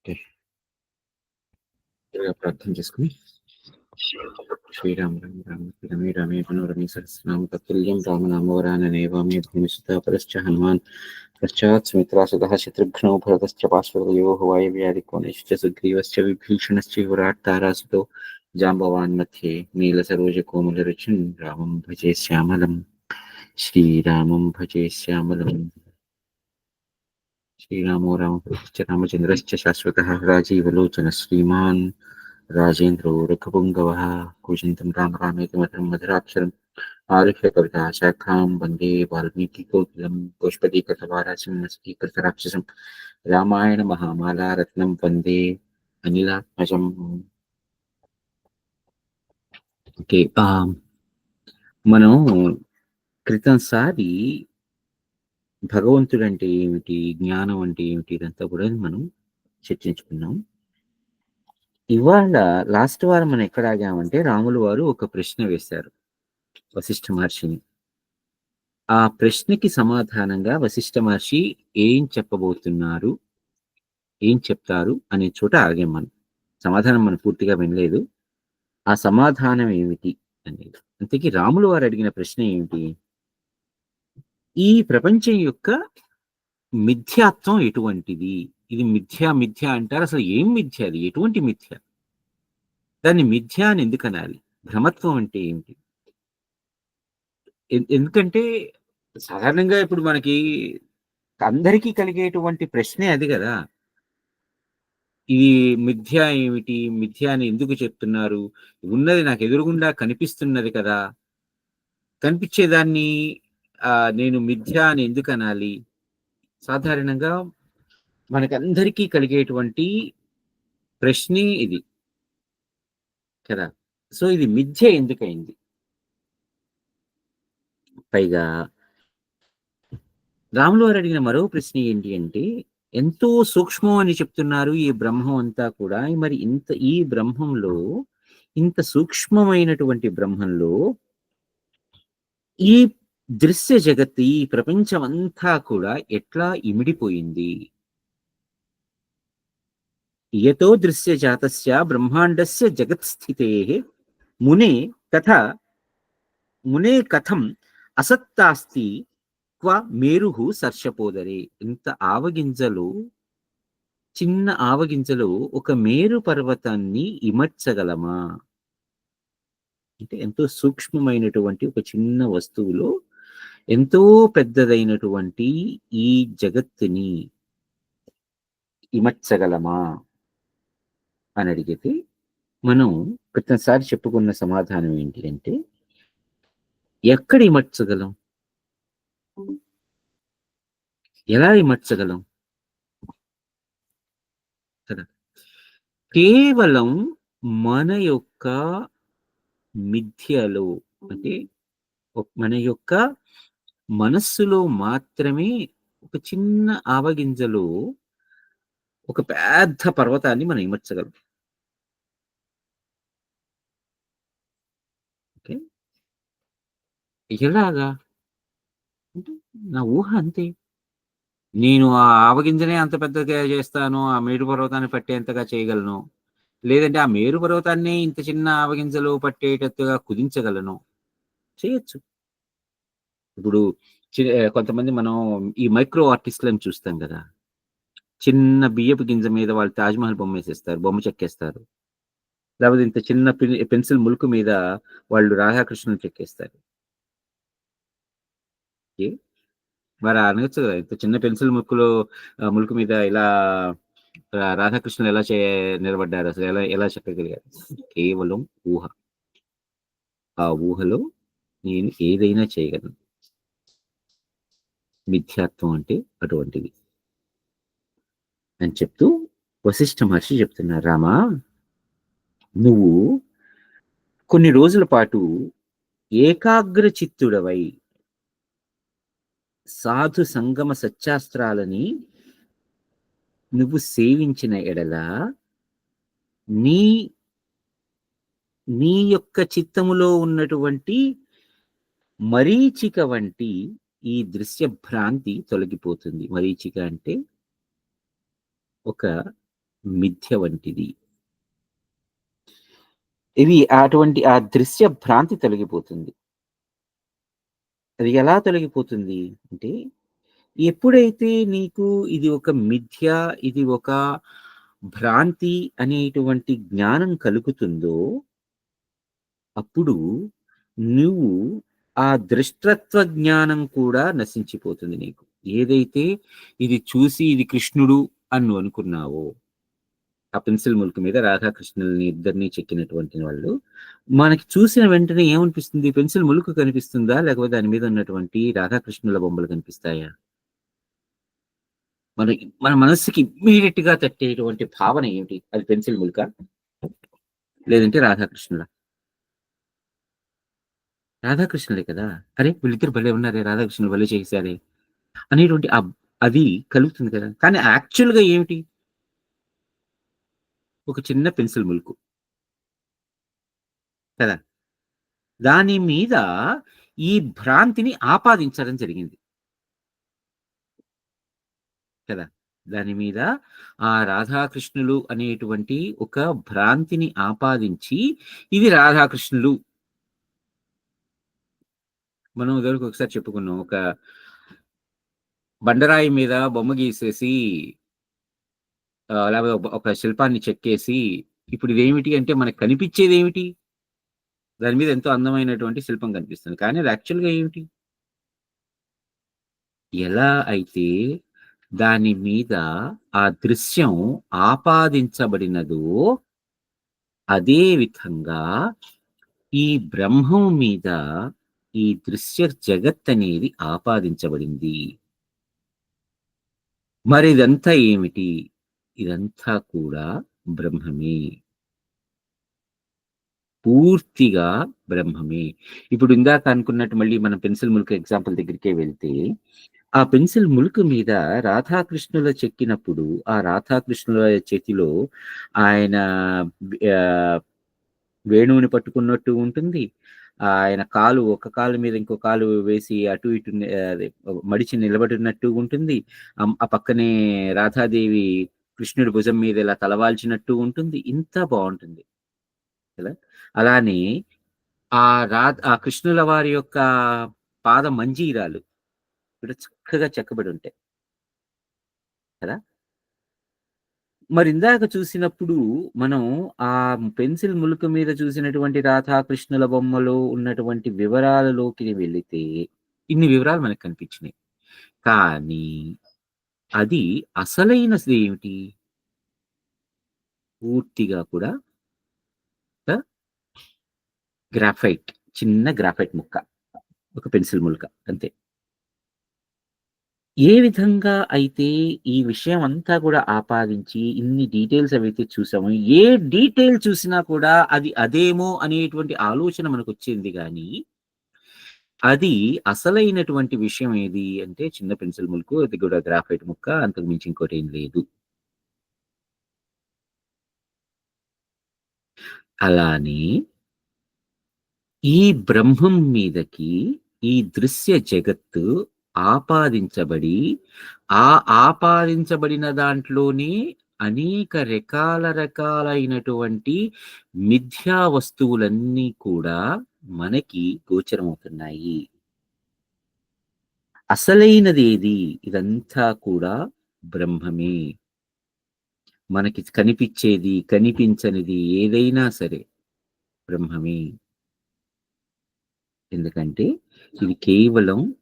Okay. ప్రార్థన చేసుకుని శ్రీరామ రామ రామ రమే రమే మనోరమే సహస్రనామ తత్తుల్యం రామనామవరాననేవామే భూమిసుత పరశ్చ హనుమాన్ పశ్చాత్ సుమిత్రాసుతః శత్రుఘ్నో భరతశ్చ పార్శ్వయోః వాయవ్యాధికోణశ్చ సుగ్రీవశ్చ విభీషణశ్చ విరాట్తారాసుతో జాంబవాన్ మధ్యే నీలసరోజకోమలరుచిం రామం భజే శ్యామలం శ్రీరామం భజే శ్యామలం శ్రీరామో రామచ రామచంద్రశ్చ శాశ్వతః రాజీవలోచన శ్రీమాన్ రాజేంద్రో రఘుపుంగవః కూజంతం రామ రామేతి మధురం మధురాక్షరం ఆరుహ్య కవితా శాఖాం వందే వాల్మీకికోకిలం పుష్పదీకృతవారాసిం నచకీకృతరాక్షసం రామాయణ మహామాలా రత్నం వందే అనిలాత్మజం. ఓకే, మనం క్రితంసారి భగవంతుడు అంటే ఏమిటి, జ్ఞానం అంటే ఏమిటి, ఇదంతా కూడా మనం చర్చించుకున్నాం. ఇవాళ లాస్ట్ వారం మనం ఎక్కడ ఆగామంటే రాములు వారు ఒక ప్రశ్న వేశారు వశిష్ఠ మహర్షిని. ఆ ప్రశ్నకి సమాధానంగా వశిష్ఠ మహర్షి ఏం చెప్పబోతున్నారు, ఏం చెప్తారు అనే చోట ఆగాం మనం. సమాధానం మనం పూర్తిగా వినలేదు. ఆ సమాధానం ఏమిటి అనేది, అంతకీ రాములు వారు అడిగిన ప్రశ్న ఏమిటి? ఈ ప్రపంచం యొక్క మిథ్యాత్వం ఎటువంటిది? ఇది మిథ్య మిథ్య అంటారు. అసలు ఏం మిథ్య? అది ఎటువంటి మిథ్య? దాన్ని మిథ్య అని ఎందుకు అనాలి? భ్రమత్వం అంటే ఏమిటి? ఎందుకంటే సాధారణంగా ఇప్పుడు మనకి అందరికీ కలిగేటువంటి ప్రశ్నే అది కదా. ఇది మిథ్య ఏమిటి, మిథ్య అని ఎందుకు చెప్తున్నారు, ఉన్నది నాకు ఎదురుగుండా కనిపిస్తున్నది కదా, కనిపించేదాన్ని నేను మిథ్య అని ఎందుకు అనాలి? సాధారణంగా మనకందరికీ కలిగేటువంటి ప్రశ్నే ఇది కదా. సో ఇది మిథ్య ఎందుకైంది? పైగా రాములు వారు అడిగిన మరో ప్రశ్న ఏంటి అంటే, ఎంతో సూక్ష్మం అని చెప్తున్నారు ఈ బ్రహ్మం అంతా కూడా. మరి ఈ బ్రహ్మంలో, ఇంత సూక్ష్మమైనటువంటి బ్రహ్మంలో ఈ దృశ్య జగత్, ఈ ప్రపంచం అంతా కూడా ఎట్లా ఇమిడిపోయింది? యతో దృశ్య జాతస్య బ్రహ్మాండస్య జగత్ స్థితే మునే కథం అసత్తాస్తి క్వ మేరుహు సర్షపోదరే. ఇంత ఆవగింజలు, చిన్న ఆవగింజలు ఒక మేరు పర్వతాన్ని ఇమర్చగలమా? అంటే ఎంతో సూక్ష్మమైనటువంటి ఒక చిన్న వస్తువులో ఎంతో పెద్దదైనటువంటి ఈ జగత్తుని ఇమర్చగలమా అని అడిగితే, మనం క్రితంసారి చెప్పుకున్న సమాధానం ఏంటి అంటే, ఎక్కడ ఇమర్చగలం, ఎలా ఇమర్చగలం కదా? కేవలం మన యొక్క మిథ్యలో, అంటే మన యొక్క మనస్సులో మాత్రమే ఒక చిన్న ఆవగింజలో ఒక పెద్ద పర్వతాన్ని మనం ఇమర్చగలం. ఓకే, ఎలాగా అంటే నా ఊహ అంతే. నేను ఆ ఆవగింజనే అంత పెద్దగా చేస్తాను, ఆ మేరు పర్వతాన్ని పట్టేంతగా చేయగలను, లేదంటే ఆ మేరు పర్వతాన్ని ఇంత చిన్న ఆవగింజలు పట్టేటట్టుగా కుదించగలను, చేయొచ్చు. ఇప్పుడు కొంతమంది మనం ఈ మైక్రో ఆర్టిస్ట్లను చూస్తాం కదా. చిన్న బియ్యపు గింజ మీద వాళ్ళు తాజ్మహల్ బొమ్మ వేసేస్తారు, బొమ్మ చెక్కేస్తారు. లేకపోతే ఇంత చిన్న పెన్సిల్ ములుకు మీద వాళ్ళు రాధాకృష్ణుని చెక్కేస్తారు. మరి అనొచ్చు కదా, ఇంత చిన్న పెన్సిల్ ములుకు మీద ఇలా రాధాకృష్ణులు ఎలా నిలబడ్డారు, అసలు ఎలా ఎలా చెక్కగలిగారు? కేవలం ఊహ. ఆ ఊహలో నేను ఏదైనా చేయగలను. మిథ్యాత్వం అంటే అటువంటిది అని చెప్తూ వశిష్ఠ మహర్షి చెప్తున్నారు, రామా, నువ్వు కొన్ని రోజుల పాటు ఏకాగ్ర చిత్తుడవై సాధు సంగమ సత్యాస్త్రాలని నువ్వు సేవించిన ఎడల నీ నీ యొక్క చిత్తములో ఉన్నటువంటి మరీచిక వంటి ఈ దృశ్య భ్రాంతి తొలగిపోతుంది. మరీచిక అంటే ఒక మిథ్య వంటిది. అటువంటి ఆ దృశ్య భ్రాంతి తొలగిపోతుంది. అది ఎలా తొలగిపోతుంది అంటే, ఎప్పుడైతే నీకు ఇది ఒక మిథ్య, ఇది ఒక భ్రాంతి అనేటువంటి జ్ఞానం కలుగుతుందో, అప్పుడు నువ్వు ఆ దృష్టత్వ జ్ఞానం కూడా నశించిపోతుంది నీకు. ఏదైతే ఇది చూసి ఇది కృష్ణుడు అని నువ్వు అనుకున్నావో, ఆ పెన్సిల్ ములుకు మీద రాధాకృష్ణుల్ని ఇద్దరిని చెక్కినటువంటి వాళ్ళు, మనకి చూసిన వెంటనే ఏమనిపిస్తుంది? పెన్సిల్ ములుకు కనిపిస్తుందా? లేకపోతే దాని మీద ఉన్నటువంటి రాధాకృష్ణుల బొమ్మలు కనిపిస్తాయా? మన మన మనస్సుకి ఇమ్మీడియేట్‌గా తట్టేటువంటి భావన ఏమిటి? అది పెన్సిల్ ములుకా? లేదంటే రాధాకృష్ణులా? రాధాకృష్ణులే కదా! అరే! వీళ్ళిద్దరు భలే ఉన్నారే! రాధాకృష్ణులు భలే చేశారే! అనేటువంటి అది కలుగుతుంది కదా! కానీ యాక్చువల్‌గా ఏమిటి? ఒక చిన్న పెన్సిల్ ములుకు కదా! దాని మీద ఈ భ్రాంతిని ఆపాదించడం జరిగింది కదా! దాని మీద ఆ రాధాకృష్ణులు అనేటువంటి ఒక భ్రాంతిని ఆపాదించి, ఇది రాధాకృష్ణులు. మనం ఇదివరకు ఒకసారి చెప్పుకున్నాం. ఒక బండరాయి మీద బొమ్మ గీసేసి లేకపోతే ఒక శిల్పాన్ని చెక్కేసి, ఇప్పుడు ఇదేమిటి అంటే మనకు కనిపిచ్చేదేమిటి? దాని మీద ఎంతో అందమైనటువంటి శిల్పం కనిపిస్తుంది. కానీ అది యాక్చువల్‌గా ఏమిటి? ఎలా అయితే దాని మీద ఆ దృశ్యం ఆపాదించబడినదో, అదే విధంగా ఈ బ్రహ్మం మీద ఈ దృశ్య జగత్తనేది ఆపాదించబడింది. మరిదంతా ఏమిటి? ఇదంతా కూడా బ్రహ్మమే. పూర్తిగా బ్రహ్మమే. ఇప్పుడు ఇందాక అనుకున్నట్టు మళ్ళీ మనం పెన్సిల్ ములుకు ఎగ్జాంపుల్ దగ్గరికే వెళ్తే, ఆ పెన్సిల్ ములుకు మీద రాధాకృష్ణుల చెక్కినప్పుడు, ఆ రాధాకృష్ణుల చేతిలో ఆయన ఆహ్, వేణువుని పట్టుకున్నట్టు ఉంటుంది. ఆయన ఒక కాలు మీద ఇంకో కాలు వేసి అటు ఇటు అదే మడిచి నిలబడినట్టు ఉంటుంది. ఆ పక్కనే రాధాదేవి కృష్ణుడి భుజం మీద ఇలా తలవాల్చినట్టు ఉంటుంది. ఇంత బావుంటుంది కదా! అలానే ఆ కృష్ణుల వారి యొక్క పాద మంజీరాలు కూడా చక్కగా చెక్కబడి ఉంటాయి కదా! మరిందాక చూసినప్పుడు మనం ఆ పెన్సిల్ ములుకు మీద చూసినటువంటి రాధాకృష్ణుల బొమ్మలో ఉన్నటువంటి వివరాలలోకి వెళితే, ఇన్ని వివరాలు మనకు కనిపించినాయి. కానీ అది అసలైనదేమిటి? పూర్తిగా కూడా ఆహ్, గ్రాఫైట్. చిన్న గ్రాఫైట్ ముక్క. ఒక పెన్సిల్ ములక అంతే. ఏ విధంగా అయితే ఈ విషయం అంతా కూడా ఆపాదించి ఇన్ని డీటెయిల్స్ అవైతే చూసామో, ఏ డీటెయిల్ చూసినా కూడా అది అదేమో అనేటువంటి ఆలోచన మనకొచ్చింది గానీ, అది అసలైనటువంటి విషయం ఏది అంటే చిన్న పెన్సిల్ ములుకు, అది కూడా గ్రాఫైట్ ముక్క, అంతకు మించి ఇంకోటేం లేదు. అలానే ఈ బ్రహ్మం మీదకి ఈ దృశ్య జగత్తు ఆపాదించబడి, ఆ ఆపాదించబడిన దాంట్లోనే అనేక రకాలైనటువంటి మిథ్యా వస్తువులన్నీ కూడా మనకి గోచరమవుతున్నాయి. అసలైనదేది? ఇదంతా కూడా బ్రహ్మమే. మనకి కనిపిచ్చేది, కనిపించనిది ఏదైనా సరే బ్రహ్మమే. ఎందుకంటే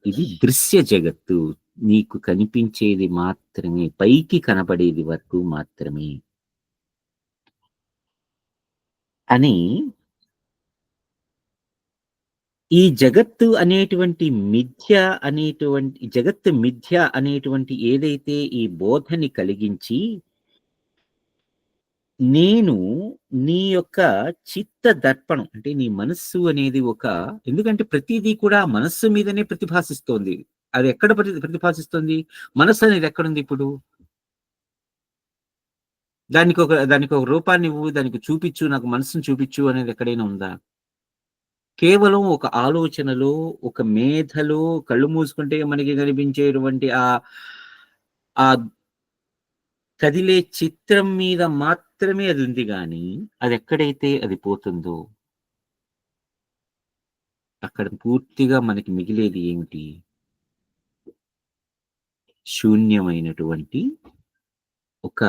ఇది దృశ్య జగత్తు. నీకు కనిపించేది మాత్రమే. పైకి కనపడేది వరకు మాత్రమే. అని ఈ జగత్తు మిథ్య అనేటువంటి ఏదైతే ఈ బోధని కలిగించి, నేను నీ యొక్క చిత్త దర్పణం అంటే నీ మనస్సు అనేది ఎందుకంటే ప్రతీదీ కూడా మనస్సు మీదనే ప్రతిభాసిస్తోంది. అది ఎక్కడ ప్రతిభాసిస్తుంది? మనస్సు అనేది ఎక్కడుంది ఇప్పుడు? దానికొక రూపాన్నివ్వు, దానికి చూపిచ్చు, నాకు మనసుని చూపిచ్చు అనేది ఎక్కడైనా ఉందా? కేవలం ఒక ఆలోచనలో, ఒక మేధలో కళ్ళు మూసుకుంటే మనకి కనిపించేటువంటి ఆ కదిలే చిత్రం మీద మాత్రమే అది ఉంది గాని, అదెక్కడైతే అది పోతుందో, అక్కడ పూర్తిగా మనకి మిగిలేది ఏమిటి? శూన్యమైనటువంటి ఒక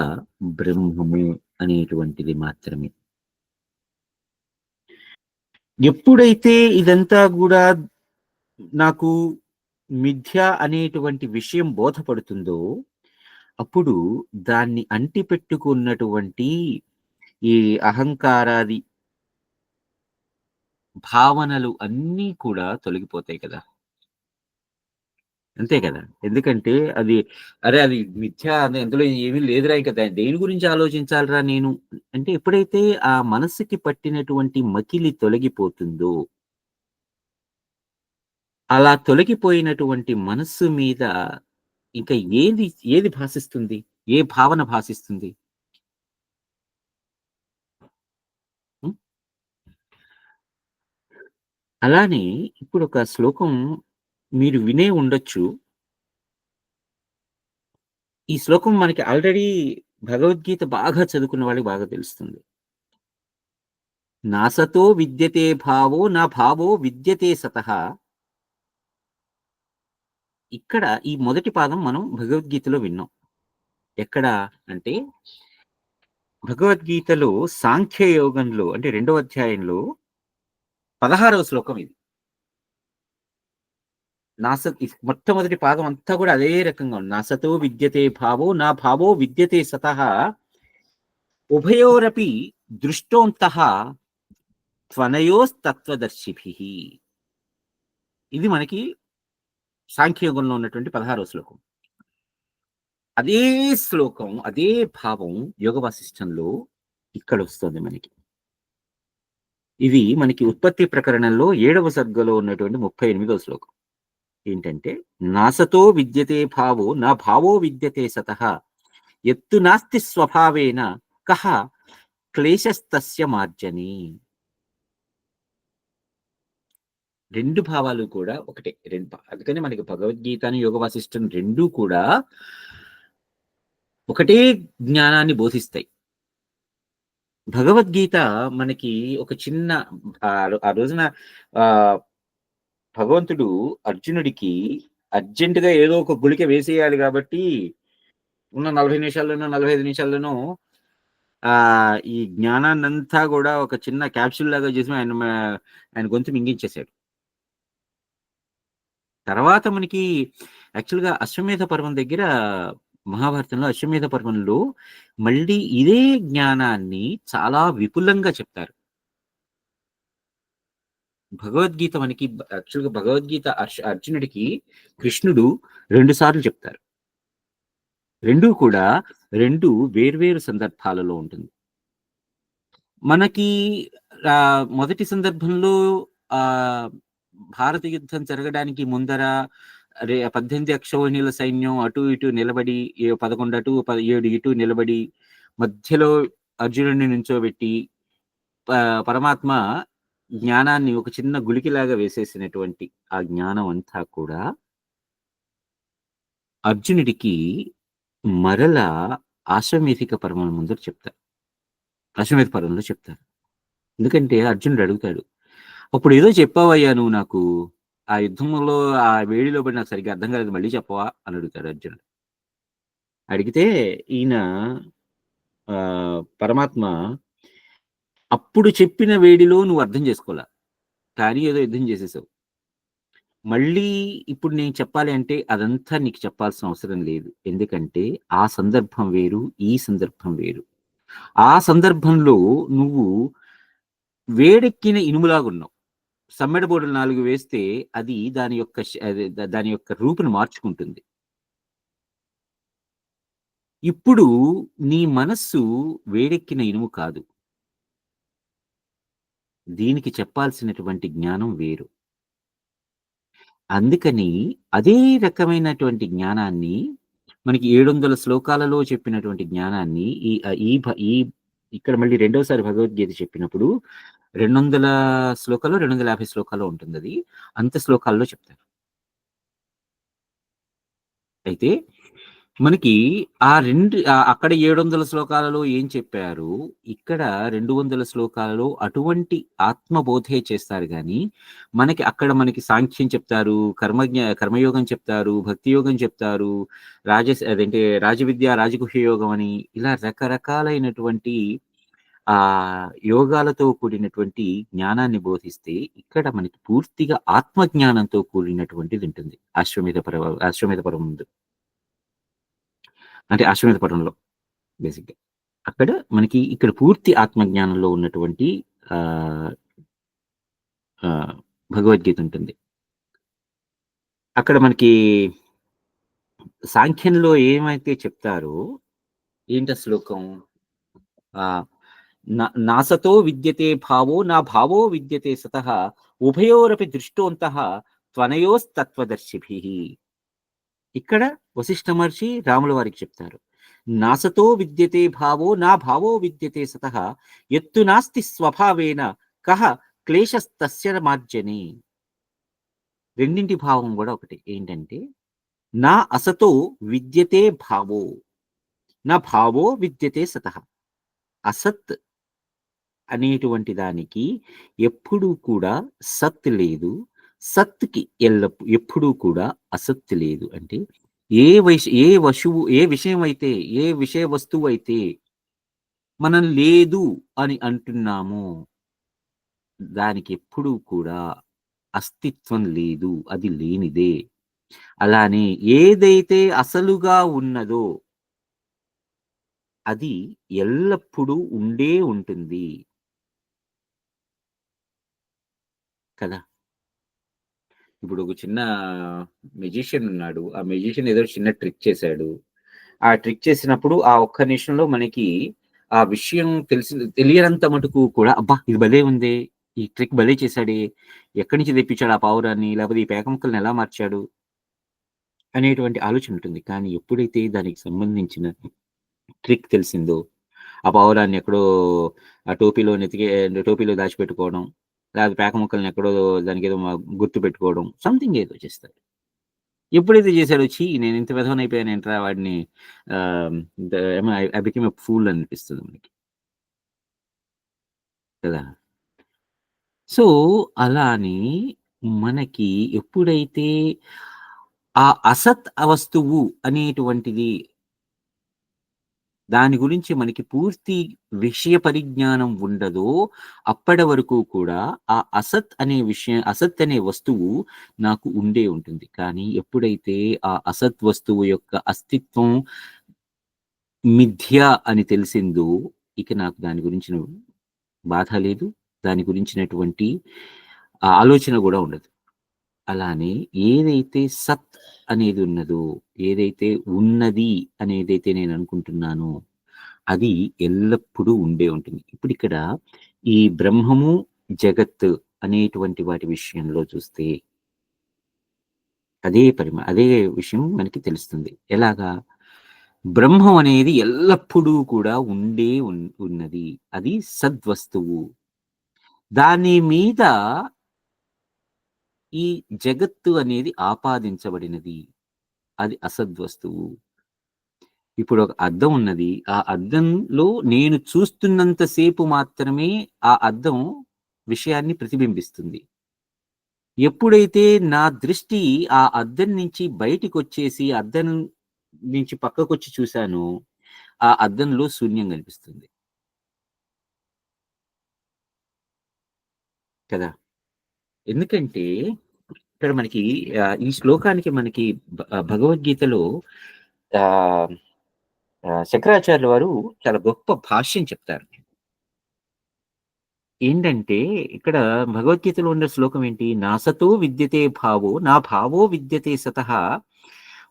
బ్రహ్మము అనేటువంటిది మాత్రమే. ఎప్పుడైతే ఇదంతా గూడా నాకు మిథ్య అనేటువంటి విషయం బోధపడుతుందో, అప్పుడు దాన్ని అంటిపెట్టుకున్నటువంటి ఈ అహంకారాది భావనలు అన్నీ కూడా తొలగిపోతాయి కదా! అంతే కదా! ఎందుకంటే అది అరే! అది మిథ్య అని అందులో ఏమీ లేదురా ఇంక దేని గురించి ఆలోచించాలిరా నేను అంటే ఎప్పుడైతే ఆ మనసుకి పట్టినటువంటి మకిలి తొలగిపోతుందో, అలా తొలగిపోయినటువంటి మనస్సు మీద ఇంక ఏది ఏది భాసిస్తుంది? ఏ భావన భాసిస్తుంది? హ్మ్. అలానే ఇప్పుడొక శ్లోకం మీరు వినే ఉండొచ్చు. ఈ శ్లోకం మనకి ఆల్రెడీ భగవద్గీత బాగా చదువుకున్న వాళ్ళకి బాగా తెలుస్తుంది. నాసతో విద్యతే భావో నా భావో విద్యతే సతః. ఇక్కడ ఈ మొదటి పాదం మనం భగవద్గీతలో విన్నాం. ఎక్కడ అంటే భగవద్గీతలో సాంఖ్య యోగంలో అంటే రెండవ అధ్యాయంలో 16వ శ్లోకం ఇది. మొట్టమొదటి పాదం అంతా కూడా అదే రకంగా ఉంది. నాసతో విద్యతే భావో నా భావో విద్యతే సతః ఉభయోరపి దృష్టోంతః త్వనయోస్తత్వదర్శిభిః. ఇది మనకి సాంఖ్యయోగంలో ఉన్నటువంటి 16వ శ్లోకం. అదే శ్లోకం, అదే భావం యోగ వాసిష్టంలో ఇక్కడొస్తుంది మనకి. ఇది మనకి ఉత్పత్తి ప్రకరణంలో 7వ సర్గలో ఉన్నటువంటి 38వ శ్లోకం. ఏంటంటే, నాసతో విద్యతే భావో నా భావో విద్యతే సతః యత్తు నాస్తి స్వభావేన కః క్లేశస్తస్య మార్జని. 2 భావాలు కూడా ఒకటే. అందుకని మనకి భగవద్గీతని, యోగ వాసిష్టం 2 కూడా ఒకటే జ్ఞానాన్ని బోధిస్తాయి. భగవద్గీత మనకి ఒక చిన్న ఆ రోజున ఆహ్, భగవంతుడు అర్జునుడికి అర్జెంట్‌గా ఏదో ఒక గుళిక వేసేయాలి గాబట్టి, ఉన్న 40 నిమిషాల్లోనో, 45 నిమిషాల్లోనో ఈ జ్ఞానాన్నంతా గూడా ఒక చిన్న క్యాప్సూల్ లాగా చేసి ఆయన గొంతు మింగించేసాడు. తర్వాత మనకి యాక్చువల్‌గా అశ్వమేధ పర్వం దగ్గర మహాభారతంలో అశ్వమేధ పర్వంలో మళ్ళీ ఇదే జ్ఞానాన్ని చాలా విపులంగా చెప్తారు. భగవద్గీత మనకి యాక్చువల్‌గా భగవద్గీత అర్జునుడికి కృష్ణుడు 2 సార్లు చెప్తారు. 2 కూడా 2 వేర్వేరు సందర్భాలలో ఉంటుంది. మనకి మొదటి సందర్భంలో ఆహ్, భారత యుద్ధం జరగడానికి ముందర 18 అక్షౌహిణీల సైన్యం అటు ఇటు నిలబడి 11 అటు 7 ఇటు నిలబడి మధ్యలో అర్జునుడిని నించోబెట్టి పరమాత్మ జ్ఞానాన్ని ఒక చిన్న గుళికలాగా వేసేసినటువంటి ఆ జ్ఞానం అంతా కూడా అర్జునుడికి మరలా ఆశ్వమేధిక పర్వం ముందర చెప్తారు. అశ్వమేధ పర్వంలో చెప్తారు. ఎందుకంటే అర్జునుడు అడుగుతాడు. "అప్పుడేదో చెప్పావయ్యా నువ్వు నాకు. ఆ యుద్ధంలో ఆ వేడిలో పడి నాకు సరిగ్గా అర్థం కాలేదు. మళ్ళీ చెప్పవా?" అని అడుగుతాడు అర్జునుడు. అడిగితే ఈయన పరమాత్మ "అప్పుడు చెప్పిన వేడిలో నువ్వు అర్థం చేసుకోలా. కానీ ఏదో యుద్ధం చేసేసావు. మళ్ళీ ఇప్పుడు నేను చెప్పాలి అంటే అదంతా నీకు చెప్పాల్సిన అవసరం లేదు. ఎందుకంటే ఆ సందర్భం వేరు, ఈ సందర్భం వేరు. ఆ సందర్భంలో నువ్వు వేడెక్కిన ఇనుములాగున్నావు. సమ్మెడ బోడులు 4 వేస్తే అది దాని యొక్క అది దాని యొక్క రూపుని మార్చుకుంటుంది. ఇప్పుడు నీ మనస్సు వేడెక్కిన ఇనుము కాదు. దీనికి చెప్పాల్సినటువంటి జ్ఞానం వేరు. అందుకని అదే రకమైనటువంటి జ్ఞానాన్ని మనకి 700 శ్లోకాలలో చెప్పినటువంటి జ్ఞానాన్ని ఈ ఆహ్, ఈ భ ఈ ఇక్కడ మళ్ళీ రెండోసారి భగవద్గీత చెప్పినప్పుడు 200 శ్లోకాలో, 250 శ్లోకాలో ఉంటుందది. అంత శ్లోకాల్లో చెప్తారు. అయితే మనకి అక్కడ 700 శ్లోకాలలో ఏం చెప్పారు, ఇక్కడ 200 శ్లోకాలలో అటువంటి ఆత్మబోధే చేస్తారు గానీ, మనకి సాంఖ్యం చెప్తారు, కర్మయోగం చెప్తారు, భక్తి యోగం చెప్తారు, అదేంటి రాజవిద్య, రాజగుహ్య యోగం అని ఇలా రకరకాలైనటువంటి యోగాలతో కూడినటువంటి జ్ఞానాన్ని బోధిస్తే, ఇక్కడ మనకి పూర్తిగా ఆత్మజ్ఞానంతో కూడినటువంటిది ఉంటుంది. అశ్వమేధ పర్వం ముందు. అంటే అశ్వమేధ పర్వంలో బేసిక్‌గా. అక్కడ మనకి ఇక్కడ పూర్తి ఆత్మజ్ఞానంలో ఉన్నటువంటి ఆహ్, ఆహ్, భగవద్గీత ఉంటుంది. అక్కడ మనకి సాంఖ్యంలో ఏమైతే చెప్తారో ఏంటా శ్లోకం? ఆహ్, నాసతో విద్యతే భావో నా భావో విద్యతే సతః ఉభయోరపి దృష్టోంతః త్వనయోస్తత్వదర్శిభిః. ఇక్కడ వశిష్ఠ మహర్షి రాముల వారికి చెప్తారు. నాసతో విద్యతే భావో నా భావో విద్యతే సతః ఎత్తు నాస్తి స్వభావేన కహ క్లేశస్తస్య మార్జనే. రెండింటి భావం కూడా ఒకటి. ఏంటంటే నా అసతో విద్యతే భావో నా భావో విద్యతే సతః. అసత్ అనేటువంటి దానికి ఎప్పుడూ కూడా సత్ లేదు. సత్‌కి ఎప్పుడూ కూడా అసత్ లేదు. అంటే ఏ విషయం అయితే, ఏ విషయ వస్తువైతే మనం లేదు అని అంటున్నామో, దానికెప్పుడూ కూడా అస్తిత్వం లేదు. అది లేనిదే. అలానే ఏదైతే అసలుగా ఉన్నదో, అది ఎల్లప్పుడూ ఉండే ఉంటుంది. కదా! ఇప్పుడు ఒక చిన్న మెజిషియన్ ఉన్నాడు. ఆ మెజిషియన్ ఏదో చిన్న ట్రిక్ చేశాడు. ఆ ట్రిక్ చేసినప్పుడు ఆ ఒక్క నిమిషంలో మనకి ఆ విషయం తెలియనంత మటుకు కూడా అబ్బా! ఇది భలే ఉందే! ఈ ట్రిక్ భలే చేశాడే! ఎక్కడి నుంచి తెప్పించాడు ఆ పావురాన్ని? లేకపోతే ఈ పేక ముక్కల్ని ఎలా మార్చాడు? అనేటువంటి ఆలోచన ఉంటుంది. కానీ ఎప్పుడైతే దానికి సంబంధించిన ట్రిక్ తెలిసిందో, ఆ పావురాన్ని ఎక్కడో ఆ టోపీలో దాచిపెట్టుకోవడం, లేకపోతే పేక ముక్కల్ని ఎక్కడో దానికేదో గుర్తుపెట్టుకోవడం సంథింగ్ ఏదో చేస్తాడు. ఎప్పుడైతే చేసాడో ఛీ! నేనింత వెధవనయిపోయానేంట్రా వాడిని ఆహ్, ద ఏమో ఐ బికేమ్ ఎ ఫూల్ అనిపిస్తది మనకి కదా! సో, అలా అని మనకి ఎప్పుడైతే ఆ అసత్ వస్తువు అనేటువంటిది దాని గురించి మనకి పూర్తి విషయ పరిజ్ఞానం ఉండదో, అప్పటి వరకు కూడా అసత్ అనే వస్తువు నాకు ఉండే ఉంటుంది. కానీ ఎప్పుడైతే ఆ అసత్ వస్తువు యొక్క అస్తిత్వం మిథ్య అని తెలిసిందో, ఇక నాకు దాని గురించిన బాధ లేదు. దాని గురించినటువంటి ఆలోచన గూడా ఉండదు. అలానే ఏదైతే సత్ అనేది ఉన్నదో, ఏదైతే ఉన్నది అనేదైతే నేననుకుంటున్నానో, అది ఎల్లప్పుడూ ఉండే ఉంటుంది. ఇప్పుడిక్కడ ఈ బ్రహ్మము, జగత్ అనేటువంటి వాటి విషయంలో చూస్తే అదే విషయం మనకి తెలుస్తుంది. ఎలాగా? బ్రహ్మం అనేది ఎల్లప్పుడూ కూడా ఉన్నది. అది సద్వస్తువు. దాని మీద ఈ జగత్తు అనేది ఆపాదించబడినది. అది అసద్వస్తువు. ఇప్పుడు ఒక అద్దం ఉన్నది. ఆ అద్దంలో నేను చూస్తున్నంత సేపు మాత్రమే ఆ అద్దం విషయాన్ని ప్రతిబింబిస్తుంది. ఎప్పుడైతే నా దృష్టి ఆ అద్దం నుంచి బయటికొచ్చేసి, అద్దం నుంచి పక్కకొచ్చి చూసానో, ఆ అద్దంలో శూన్యం కనిపిస్తుంది. కదా! ఎందుకంటే ఇక్కడ మనకి ఈ శ్లోకానికి మనకి భగవద్గీతలో ఆహ్, శంకరాచార్యుల వారు చాలా గొప్ప భాష్యం చెప్తారు. ఏంటంటే ఇక్కడ భగవద్గీతలో ఉన్న శ్లోకం ఏంటి? నాసతో విద్యతే భావో నా భావో విద్యతే సతః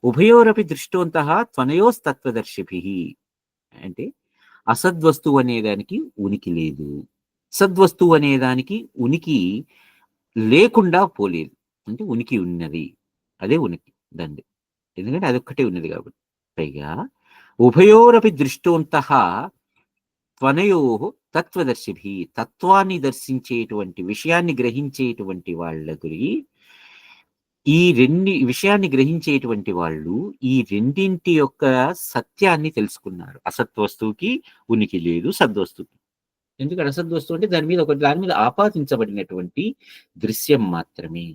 ఉభయోరపి దృష్టోంతః త్వనయోస్తత్వదర్శిభిః. అంటే అసద్వస్తువు అనేదానికి ఉనికి లేదు. సద్వస్తువు అనేదానికి ఉనికి లేకుండా పోలేదు. అంటే ఉనికి ఉన్నది. అదే ఉనికి దానిది. ఎందుకంటే అదొక్కటే ఉన్నది కాబట్టి. పైగా ఉభయోరపి దృష్టోంతః త్వనయోః తత్వదర్శిభిః. తత్వాన్ని దర్శించేటువంటి, విషయాన్ని గ్రహించేటువంటి వాళ్ళకి ఈ విషయాన్ని గ్రహించేటువంటి వాళ్ళు ఈ రెండింటి యొక్క సత్యాన్ని తెలుసుకున్నారు. అసత్వస్తువుకి ఉనికి లేదు. సద్వస్తువుకి. ఎందుకంటే అసద్వస్తువు అంటే దాని మీద ఆపాదించబడినటువంటి దృశ్యం మాత్రమే.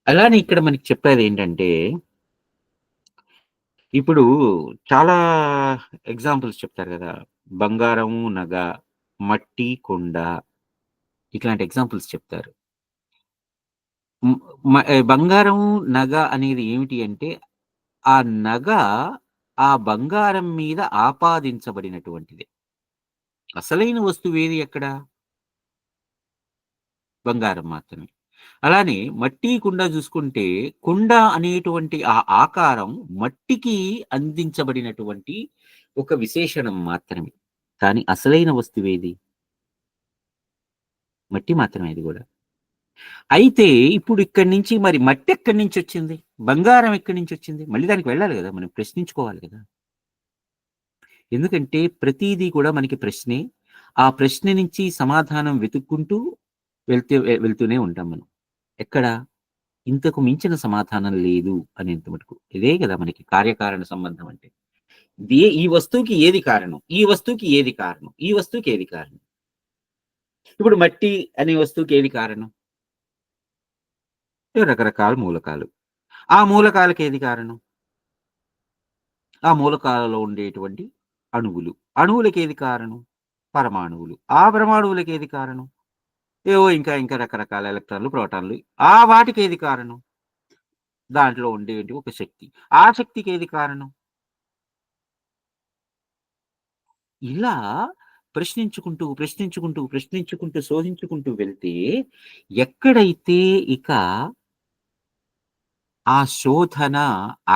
అలానే ఇక్కడ మనకి చెప్పేదేంటంటే, ఇప్పుడు చాలా ఎగ్జాంపుల్స్ చెప్తారు గదా! బంగారము నగ, మట్టి కుండ ఇట్లాంటి ఎగ్జాంపుల్స్ చెప్తారు. హ్మ్. బంగారం నగ అనేది ఏమిటి అంటే, ఆ నగ ఆ బంగారం మీద ఆపాదించబడినటువంటిది. అసలైన వస్తువేది ఎక్కడ? బంగారం మాత్రమే. అలానే మట్టి, కుండ జూసుకుంటే, కుండ అనేటువంటి ఆ ఆకారం మట్టికి అందించబడినటువంటి ఒక విశేషణం మాత్రమే. కానీ అసలైన వస్తువేది? మట్టి మాత్రమే అది గూడా. అయితే ఇప్పుడు ఇక్కడి నుంచి మరి మట్టెక్కడి నుంచొచ్చింది? బంగారం ఎక్కడి నుంచొచ్చింది? మళ్ళీ దానికి వెళ్ళాలి గదా! మనం ప్రశ్నించుకోవాలి గదా! ఎందుకంటే ప్రతీదీ కూడా మనకి ప్రశ్నే. ఆ ప్రశ్న నుంచి సమాధానం వెతుక్కుంటూ వెళ్తూనే ఉంటాం మనం. ఎక్కడ? ఇంతకు మించిన సమాధానం లేదు అనేంత మటుకు. ఇదే గదా మనకి కార్యకారణ సంబంధం అంటే. ఈ వస్తువుకి ఏది కారణం? ఈ వస్తువుకి ఏది కారణం? ఈ వస్తువుకి ఏది కారణం? ఇప్పుడు మట్టి అనే వస్తువుకి ఏది కారణం? రకరకాల మూలకాలు. ఆ మూలకాలకి ఏది కారణం? ఆ మూలకాలలో ఉండేటువంటి అణువులు. అణువులకి ఏది కారణం? పరమాణువులు. ఆ పరమాణువులకి ఏది కారణం? ఏవో ఇంకా ఇంకా రకరకాల ఎలక్ట్రాన్‌లు, ప్రోటాన్‌లు. ఆ వాటికి ఏది కారణం? దాంట్లో ఉండేటి ఒక శక్తి. ఆ శక్తికి ఏది కారణం? ఇలా ప్రశ్నించుకుంటూ, ప్రశ్నించుకుంటూ, ప్రశ్నించుకుంటూ, శోధించుకుంటూ వెళ్తే ఎక్కడైతే ఇక ఆ శోధన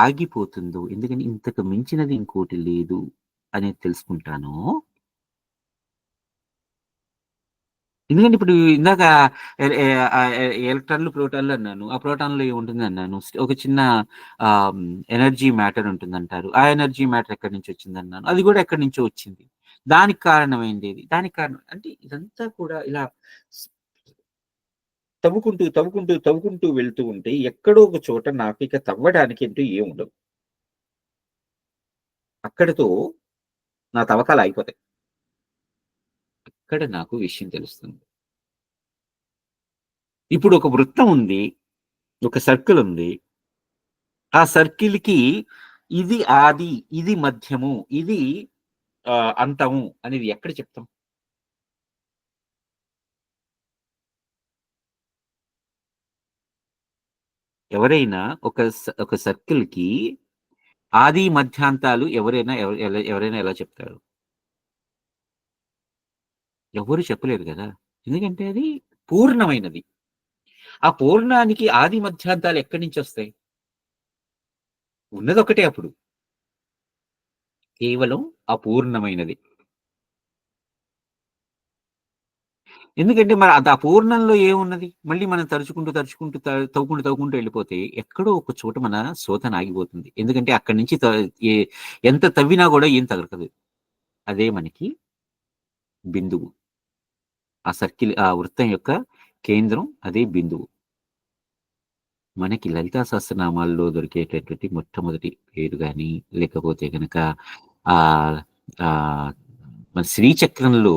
ఆగిపోతుందో, ఎందుకని ఇంతకు మించినది ఇంకోటి లేదు అనేది తెలుసుకుంటానో, ఎందుకంటే ఇప్పుడు ఇందాక ఎలక్ట్రాన్‌లు, ప్రోటాన్‌లు అన్నాను. ఆ ప్రోటాన్‌లో ఏముంటుందన్నాను. ఒక చిన్న ఎనర్జీ మ్యాటర్ ఉంటుందంటారు. ఆ ఎనర్జీ మ్యాటర్ ఎక్కడి నుంచొచ్చిందన్నాను. అది గూడా ఎక్కడి నుంచో వచ్చింది. దానికి కారణం ఏంటిది? దానికి కారణం అంటే ఇదంతా కూడా ఇలా స్ తవ్వుకుంటూ, తవ్వుకుంటూ, తవ్వుకుంటూ వెళ్తూ ఉంటే ఎక్కడో ఒక చోట నాకిక తవ్వడానికి అంటూ ఏముండవు. అక్కడితో నా తవ్వకాలాగిపోతాయి. అక్కడ నాకు విషయం తెలుస్తుంది. ఇప్పుడు ఒక వృత్తం ఉంది. ఒక సర్కిల్ ఉంది. ఆ సర్కిల్‌కి ఇది ఆది, ఇది మధ్యము, ఇది అంతము అనేది ఎక్కడ చెప్తాం? ఎవరైనా ఒక సర్కిల్‌కి ఆది, మధ్యాంతాలు ఎవరైనా ఎలా చెప్తారు? ఎవ్వరు చెప్పలేరు గదా! ఎందుకంటే అది పూర్ణమైనది. ఆ పూర్ణానికి ఆది, మధ్యాంతాలు ఎక్కడి నుంచొస్తాయి? ఉన్నదొక్కటే అప్పుడు. కేవలం అపూర్ణమైనది. ఎందుకంటే మరి అది అపూర్ణంలో ఏమున్నది? మళ్ళీ మనం తరుచుకుంటూ, తరుచుకుంటూ తవ్వుకుంటూ, తవ్వుకుంటూ వెళ్ళిపోతే ఎక్కడో ఒక చోట మన శోధన ఆగిపోతుంది. ఎందుకంటే అక్కడి నుంచి ఎ ఎంత తవ్వినా గూడా ఏం తగలకదు. అదే మనకి బిందువు. ఆ వృత్తం యొక్క కేంద్రం అదే బిందువు. మనకి లలితా సహస్రనామాల్లో దొరికేటటువంటి మొట్టమొదటి పేరు గాని, లేకపోతే గనక ఆహ్, ఆహ్, మన శ్రీచక్రంలో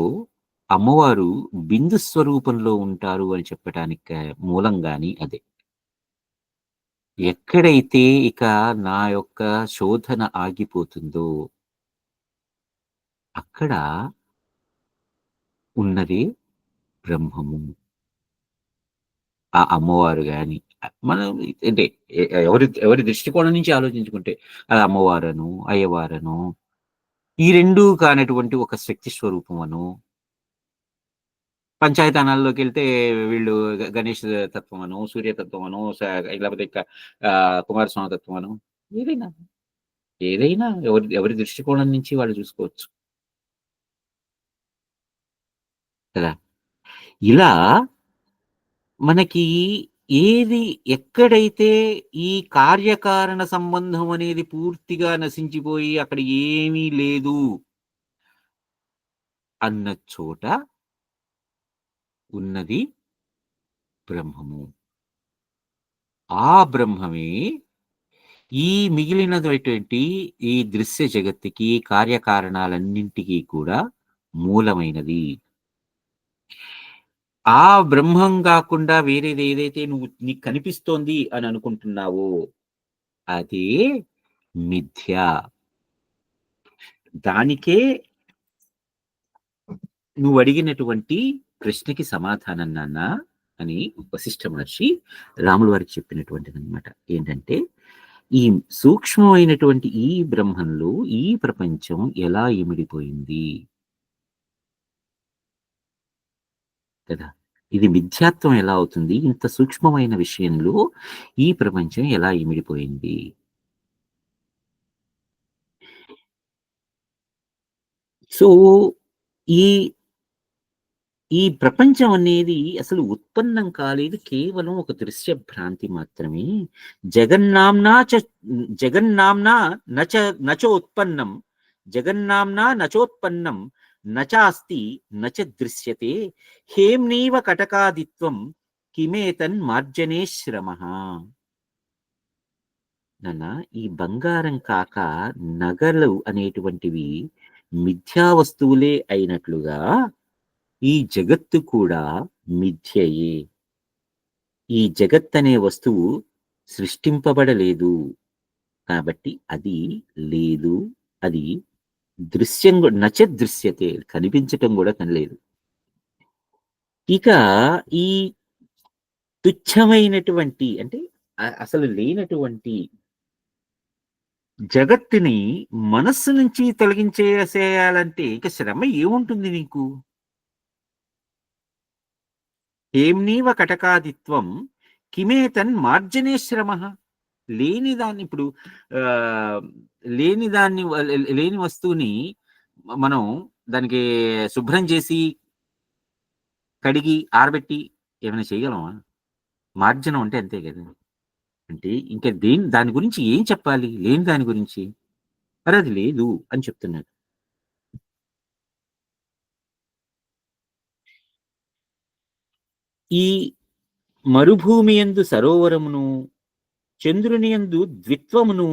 అమ్మవారు బిందు స్వరూపంలో ఉంటారు అని చెప్పటానికి మూలం గాని అదే. ఎక్కడైతే ఇక నా యొక్క శోధన ఆగిపోతుందో, అక్కడ ఉన్నదే బ్రహ్మము. ఆ అమ్మవారు గాని, మనం అంటే ఎవరి దృష్టికోణం నుంచి ఆలోచించుకుంటే, అది అమ్మవారనో, అయ్యవారనో, ఈ 2 కానటువంటి ఒక శక్తి స్వరూపమనో, పంచాయతనాల్లోకెళ్తే వీళ్ళు గణేష్ తత్వమనో, సూర్య తత్వమనో, లేకపోతే కుమారస్వామి తత్వమనో, ఏదైనా, ఏదైనా ఎవరి దృష్టికోణం నుంచి వాళ్ళు చూసుకోవచ్చు కదా! ఇలా మనకి ఏది ఎక్కడైతే ఈ కార్యకారణ సంబంధం అనేది పూర్తిగా నశించిపోయి అక్కడ ఏమీ లేదు అన్న చోట ఉన్నది బ్రహ్మము. ఆ బ్రహ్మమే ఈ మిగిలినటువంటి ఈ దృశ్య జగత్తుకి కార్యకారణాలన్నింటికీ కూడా మూలమైనది. ఆ బ్రహ్మం గాకుండా వేరేది ఏదైతే నీకు కనిపిస్తోంది అని అనుకుంటున్నావో అదే మిథ్య. దానికే నువ్వడిగినటువంటి ప్రశ్నకి సమాధానం నాన్న అని వశిష్ఠ మహర్షి రాముల వారికి చెప్పినటువంటిదనమాట. ఏంటంటే, ఈ సూక్ష్మమైనటువంటి ఈ బ్రహ్మంలో ఈ ప్రపంచం ఎలా ఇమిడిపోయింది కదా! ఇది మిథ్యాత్వం ఎలా అవుతుంది? ఇంత సూక్ష్మమైన విషయంలో ఈ ప్రపంచం ఎలా ఇమిడిపోయింది? సో, ఈ ఈ ప్రపంచం అనేది అసలు ఉత్పన్నం కాలేదు. కేవలం ఒక దృశ్య భ్రాంతి మాత్రమే. జగన్నాంనా చ జగన్నాంనా నచ నచోత్పన్నం జగన్నాంనా నచోత్పన్నం నచాస్తి నచ దృశ్యతే హేమ్నీవ కటకాదిత్వం కిమేతన్ మార్జనే శ్రమః. నాన్న, ఈ బంగారం కాక నగలు అనేటువంటివి మిథ్యా వస్తువులే అయినట్లుగా ఈ జగత్తు కూడా మిథ్యయే. ఈ జగత్తనే వస్తువు సృష్టింపబడలేదు. కాబట్టి అది లేదు. అది దృశ్యం నచ దృశ్యతే, కనిపించటం కూడా కనలేదు. ఇక ఈ తుచ్చమైనటువంటి అంటే అసలు లేనటువంటి జగత్తుని మనస్సు నుంచి తొలగించేసేయాలంటే ఇక శ్రమ ఏముంటుంది నీకు? ఏమ్నీవ కటకాదిత్వం కిమేతన్ మార్జనే శ్రమః. లేని దాన్ని ఇప్పుడు ఆహ్, లేని దాన్ని లేని వస్తువుని మనం దానికి శుభ్రం చేసి, కడిగి, ఆరబెట్టి ఏమైనా చేయగలమా? మార్జనం అంటే అంతే గదా! అంటే ఇంక దాని గురించి ఏం చెప్పాలి? లేని దాని గురించి? మరది లేదు అని చెప్తున్నాడు. ఈ మరుభూమియందు సరోవరమును, చంద్రునియందు ద్విత్వమును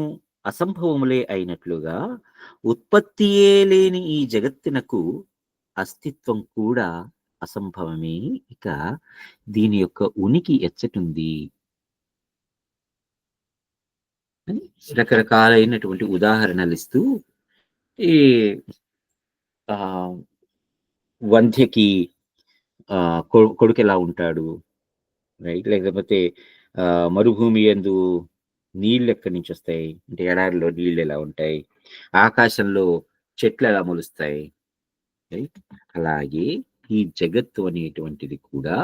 అసంభవములే అయినట్లుగా ఉత్పత్తియే లేని ఈ జగత్తునకు అస్తిత్వం కూడా అసంభవమే. ఇక దీని యొక్క ఉనికి ఎచ్చటుంది అని రకరకాలైనటువంటి ఉదాహరణలిస్తూ ఈ ఆహ్, వంధ్యకి కొడుకెలా ఉంటాడు, రైట్? లేకపోతే మరుభూమి యందు నీళ్ళెక్కడి నుంచొస్తాయి? అంటే ఎడారిలో నీళ్ళెలా ఉంటాయి? ఆకాశంలో చెట్లెలా మొలుస్తాయి? రైట్? అలాగే ఈ జగత్తు అనేటువంటిది కూడా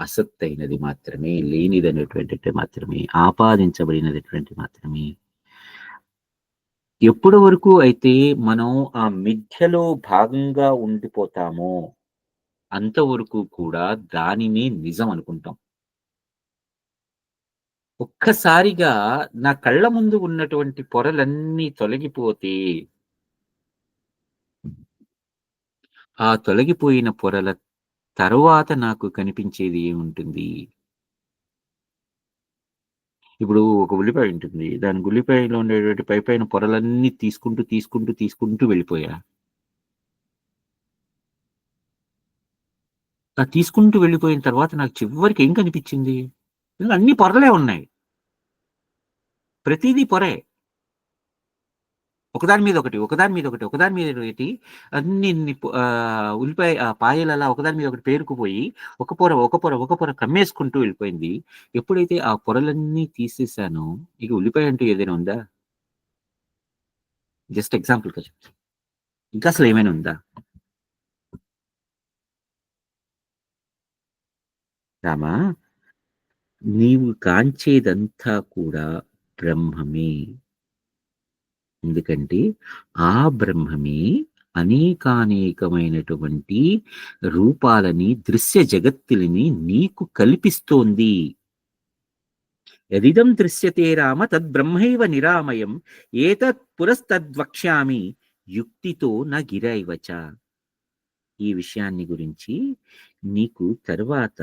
అసత్తైనది మాత్రమే, లేనిదనేటువంటిది మాత్రమే, ఆపాదించబడినటువంటి మాత్రమే. ఎప్పటి వరకు అయితే మనం ఆ మిథ్యలో భాగంగా ఉండిపోతామో, అంతవరకు కూడా దానినే నిజం అనుకుంటాం. ఒక్కసారిగా నా కళ్ళ ముందు ఉన్నటువంటి పొరలన్నీ తొలగిపోతే, ఆ తొలగిపోయిన పొరల తరువాత నాకు కనిపించేది ఏముంటుంది? ఇప్పుడు ఒక ఉల్లిపాయ ఉంటుంది. దాని ఉల్లిపాయలో ఉండేటువంటి పైపైన పొరలన్నీ తీసుకుంటూ, తీసుకుంటూ, తీసుకుంటూ వెళ్ళిపోయా. ఆ తీసుకుంటూ వెళ్ళిపోయిన తర్వాత నాకు చివరికి ఏం కనిపించింది? అన్ని పొరలే ఉన్నాయి. ప్రతీదీ పొరే. ఒకదాని మీద ఒకటి, ఒకదాని మీద ఒకటి, ఒకదాని మీద ఒకటి అన్ని ఉల్లిపాయ పాయలలా ఒకదాని మీద ఒకటి పేరుకుపోయి, ఒక పొర, ఒక పొర, ఒక పొర కమ్మేసుకుంటూ వెళ్ళిపోయింది. ఎప్పుడైతే ఆ పొరలన్నీ తీసేసానో, ఇక ఉల్లిపాయ అంటూ ఏదైనా ఉందా? జస్ట్ ఎగ్జాంపుల్‌గా చెప్తున్నా. ఇంకా అసలేమైనా ఉందా? రామా, నీవు కాంచేదంతా కూడా బ్రహ్మమే. ఎందుకంటే, ఆ బ్రహ్మమే అనేకానేకమైనటువంటి రూపాలని, దృశ్య జగత్తులని నీకు కల్పిస్తోంది. యదిదం దృశ్యతే రామ తద్బ్రహ్మైవ నిరామయం ఏతత్ పురస్తద్వక్ష్యామి యుక్తితో న గిరైవ చ. ఈ విషయాన్ని గురించి నీకు తరువాత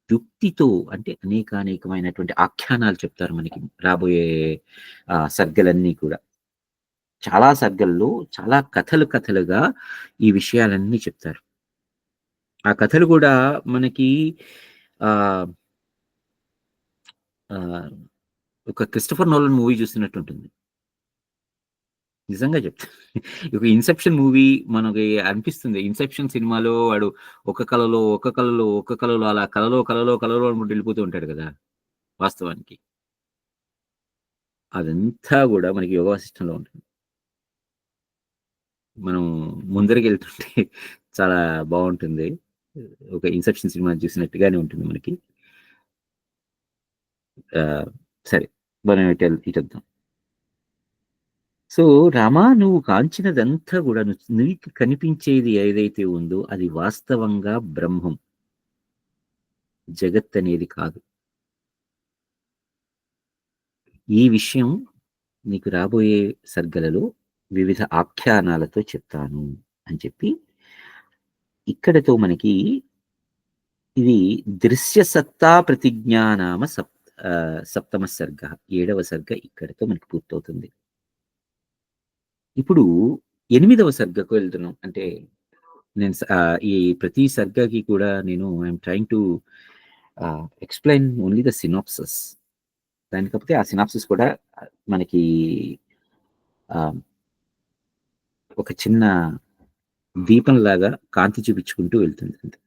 యుక్తితో అంటే అనేకమైనటువంటి ఆఖ్యానాలు చెప్తారు మనకి రాబోయే సర్గలన్నీ కూడా. చాలా సర్గల్లో చాలా కథలు కథలుగా ఈ విషయాలన్నీ చెప్తారు. ఆ కథలు గూడా మనకి ఆహ్, ఆహ్, ఒక 'క్రిస్టోఫర్ నోలన్' మూవీ చూస్తున్నట్టుంటుంది. నిజంగా చెప్తా. ఒక 'ఇన్సెప్షన్' మూవీ మనకి అనిపిస్తుంది. 'ఇన్సెప్షన్' సినిమాలో వాడు ఒక కలలో అలా కలలో అనుకుంటూ వెళ్ళిపోతూ ఉంటాడు కదా! వాస్తవానికి. అదంతా గూడా మనకి యోగ వాసిష్టంలో ఉంటుంది. మనం ముందరకెళ్తుంటే చాలా బావుంటుంది. ఒక 'ఇన్సెప్షన్' సినిమా చూసినట్టుగానే ఉంటుంది మనకి. ఆహ్, సరే మనం ఇటొద్దాం. సో, రామా నువ్వు కాంచినదంతా గూడా నీకు కనిపించేది ఏదైతే ఉందో అది వాస్తవంగా బ్రహ్మం. జగత్తనేది కాదు. ఈ విషయం నీకు రాబోయే సర్గలలో వివిధ ఆఖ్యానాలతో చెప్తాను అని చెప్పి, ఇక్కడితో మనకి ఇది దృశ్య సత్తా ప్రతిజ్ఞానామ సప్తమ సర్గ. ఏడవ సర్గ ఇక్కడితో మనకి పూర్తవుతుంది. ఇప్పుడు ఎనిమిదవ సర్గకు వెళ్తున్నాం. అంటే ఈ ప్రతి సర్గకి కూడా నేను I'm trying to explain only the synopsis. దాని కాకపోతే ఆ సినాప్సిస్ కూడా మనకి ఆహ్, ఒక చిన్న దీపంలాగా కాంతి చూపించుకుంటూ వెళ్తుంది అంతే.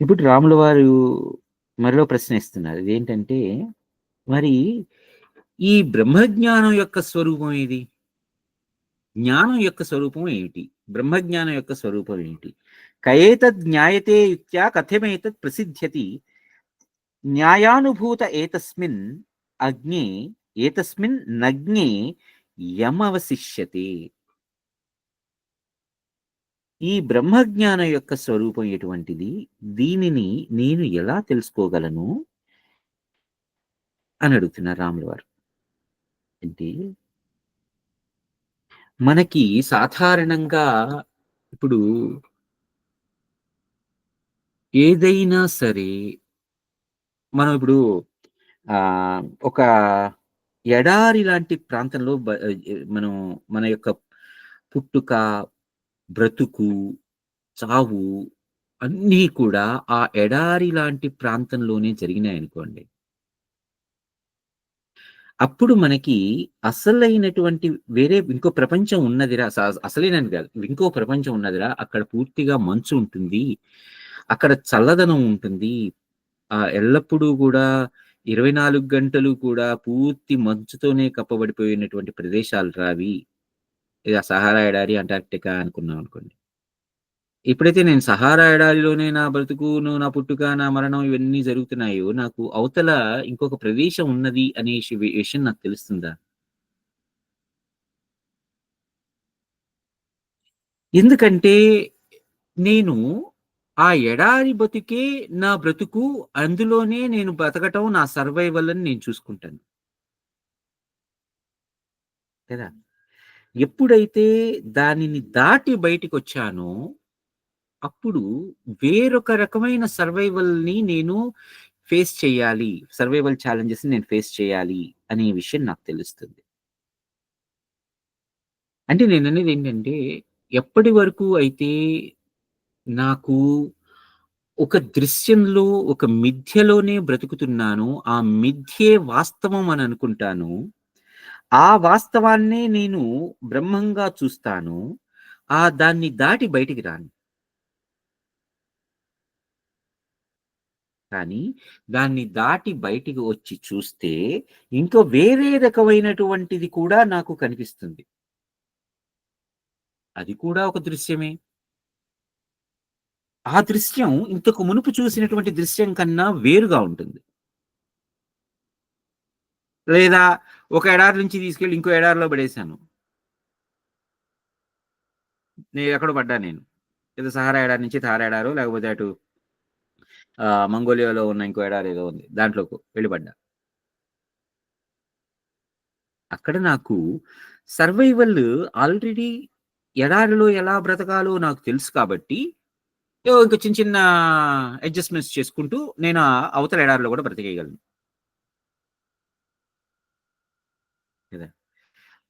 ఇప్పుడు రాముల వారు మరో ప్రశ్న ఇస్తున్నారు. ఇదేంటంటే, మరి ఈ బ్రహ్మజ్ఞానం యొక్క స్వరూపం ఏది? జ్ఞానం యొక్క స్వరూపం ఏమిటి? బ్రహ్మజ్ఞానం యొక్క స్వరూపం ఏంటి? కయేతద్ జ్ఞాయతే యుక్త్యా కథమేతత్ ప్రసిద్ధ్యతి న్యాయానుభూత అగ్నే ఏతస్మిన్ నగ్నే యమవశిష్యతే. ఈ బ్రహ్మజ్ఞానం యొక్క స్వరూపం ఎటువంటిది? దీనిని నేను ఎలా తెలుసుకోగలను? అని అడుగుతున్నారు రాముల వారు. అంటే మనకి సాధారణంగా ఇప్పుడు ఏదైనా సరే మనం ఇప్పుడు ఒక ఎడారి లాంటి ప్రాంతంలో మనం మన యొక్క పుట్టుక, బ్రతుకు, చావు అన్నీ కూడా ఆ ఎడారి లాంటి ప్రాంతంలోనే జరిగినాయనుకోండి. అప్పుడు మనకి అసలైనటువంటి వేరే ఇంకో ప్రపంచం ఉన్నదిరా అసలైనది గాదు. ఇంకో ప్రపంచం ఉన్నదిరా. అక్కడ పూర్తిగా మంచు ఉంటుంది. అక్కడ చల్లదనం ఉంటుంది. ఎల్లప్పుడూ గూడా 24 గంటలు కూడా పూర్తి మంచుతోనే కప్పబడిపోయినటువంటి ప్రదేశాలురా అవి. ఇగ సహారా ఎడారి, అంటార్క్టికా అనుకున్నామనుకోండి. ఎప్పుడైతే నేను సహారా ఎడారిలోనే నా బ్రతుకును, నా పుట్టుక, నా మరణం ఇవన్నీ జరుగుతున్నాయో, నాకు అవతల ఇంకొక ప్రదేశం ఉన్నది అనే విషయం నాకు తెలుస్తుందా? ఎందుకంటే, నేను ఆ ఎడారి బతుకే నా బ్రతుకు. అందులోనే నేను బతకటం నా సర్వైవల్ అని నేను చూసుకుంటాను. కదా! ఎప్పుడైతే దానిని దాటి బయటికొచ్చానో, అప్పుడు వేరొక రకమైన సర్వైవల్‌ని నేను ఫేస్ చేయాలి. సర్వైవల్ ఛాలెంజెస్‌ని నేను ఫేస్ చేయాలి అనే విషయం నాకు తెలుస్తుంది. అంటే నేననేదేంటంటే, ఎప్పటి వరకు అయితే నాకు ఒక దృశ్యంలో, ఒక మిథ్యలోనే బ్రతుకుతున్నానో, ఆ మిథ్యే వాస్తవం అని అనుకుంటాను. ఆ వాస్తవాన్నే నేను బ్రహ్మంగా చూస్తాను. దాన్ని దాటి బయటికి రాను. కానీ దాన్ని దాటి బయటికి వచ్చి చూస్తే, ఇంకో వేరే రకమైనటువంటిది కూడా నాకు కనిపిస్తుంది. అది కూడా ఒక దృశ్యమే. ఆ దృశ్యం ఇంతకు మునుపు చూసినటువంటి దృశ్యం కన్నా వేరుగా ఉంటుంది. లేదా ఒక ఎడారి నుంచి తీసుకెళ్ళి ఇంకో ఎడారిలో పడేశాను. ఎక్కడో పడ్డా నేను. ఏదో సహారా ఎడారి నుంచి థార్ ఎడారో లేకపోతే అటు మంగోలియాలో ఉన్న ఇంకో ఎడారి ఏదో ఉంది. దాంట్లోకి వెళ్లి పడ్డా. అక్కడ నాకు సర్వైవల్ ఆల్రెడీ ఎడారిలో ఎలా బ్రతకాలో నాకు తెలుసు కాబట్టి ఏవో ఇంక చిన్న చిన్న అడ్జస్ట్‌మెంట్స్ చేసుకుంటూ నేను అవతల ఎడారిలో కూడా బ్రతికేయగలను. కదా!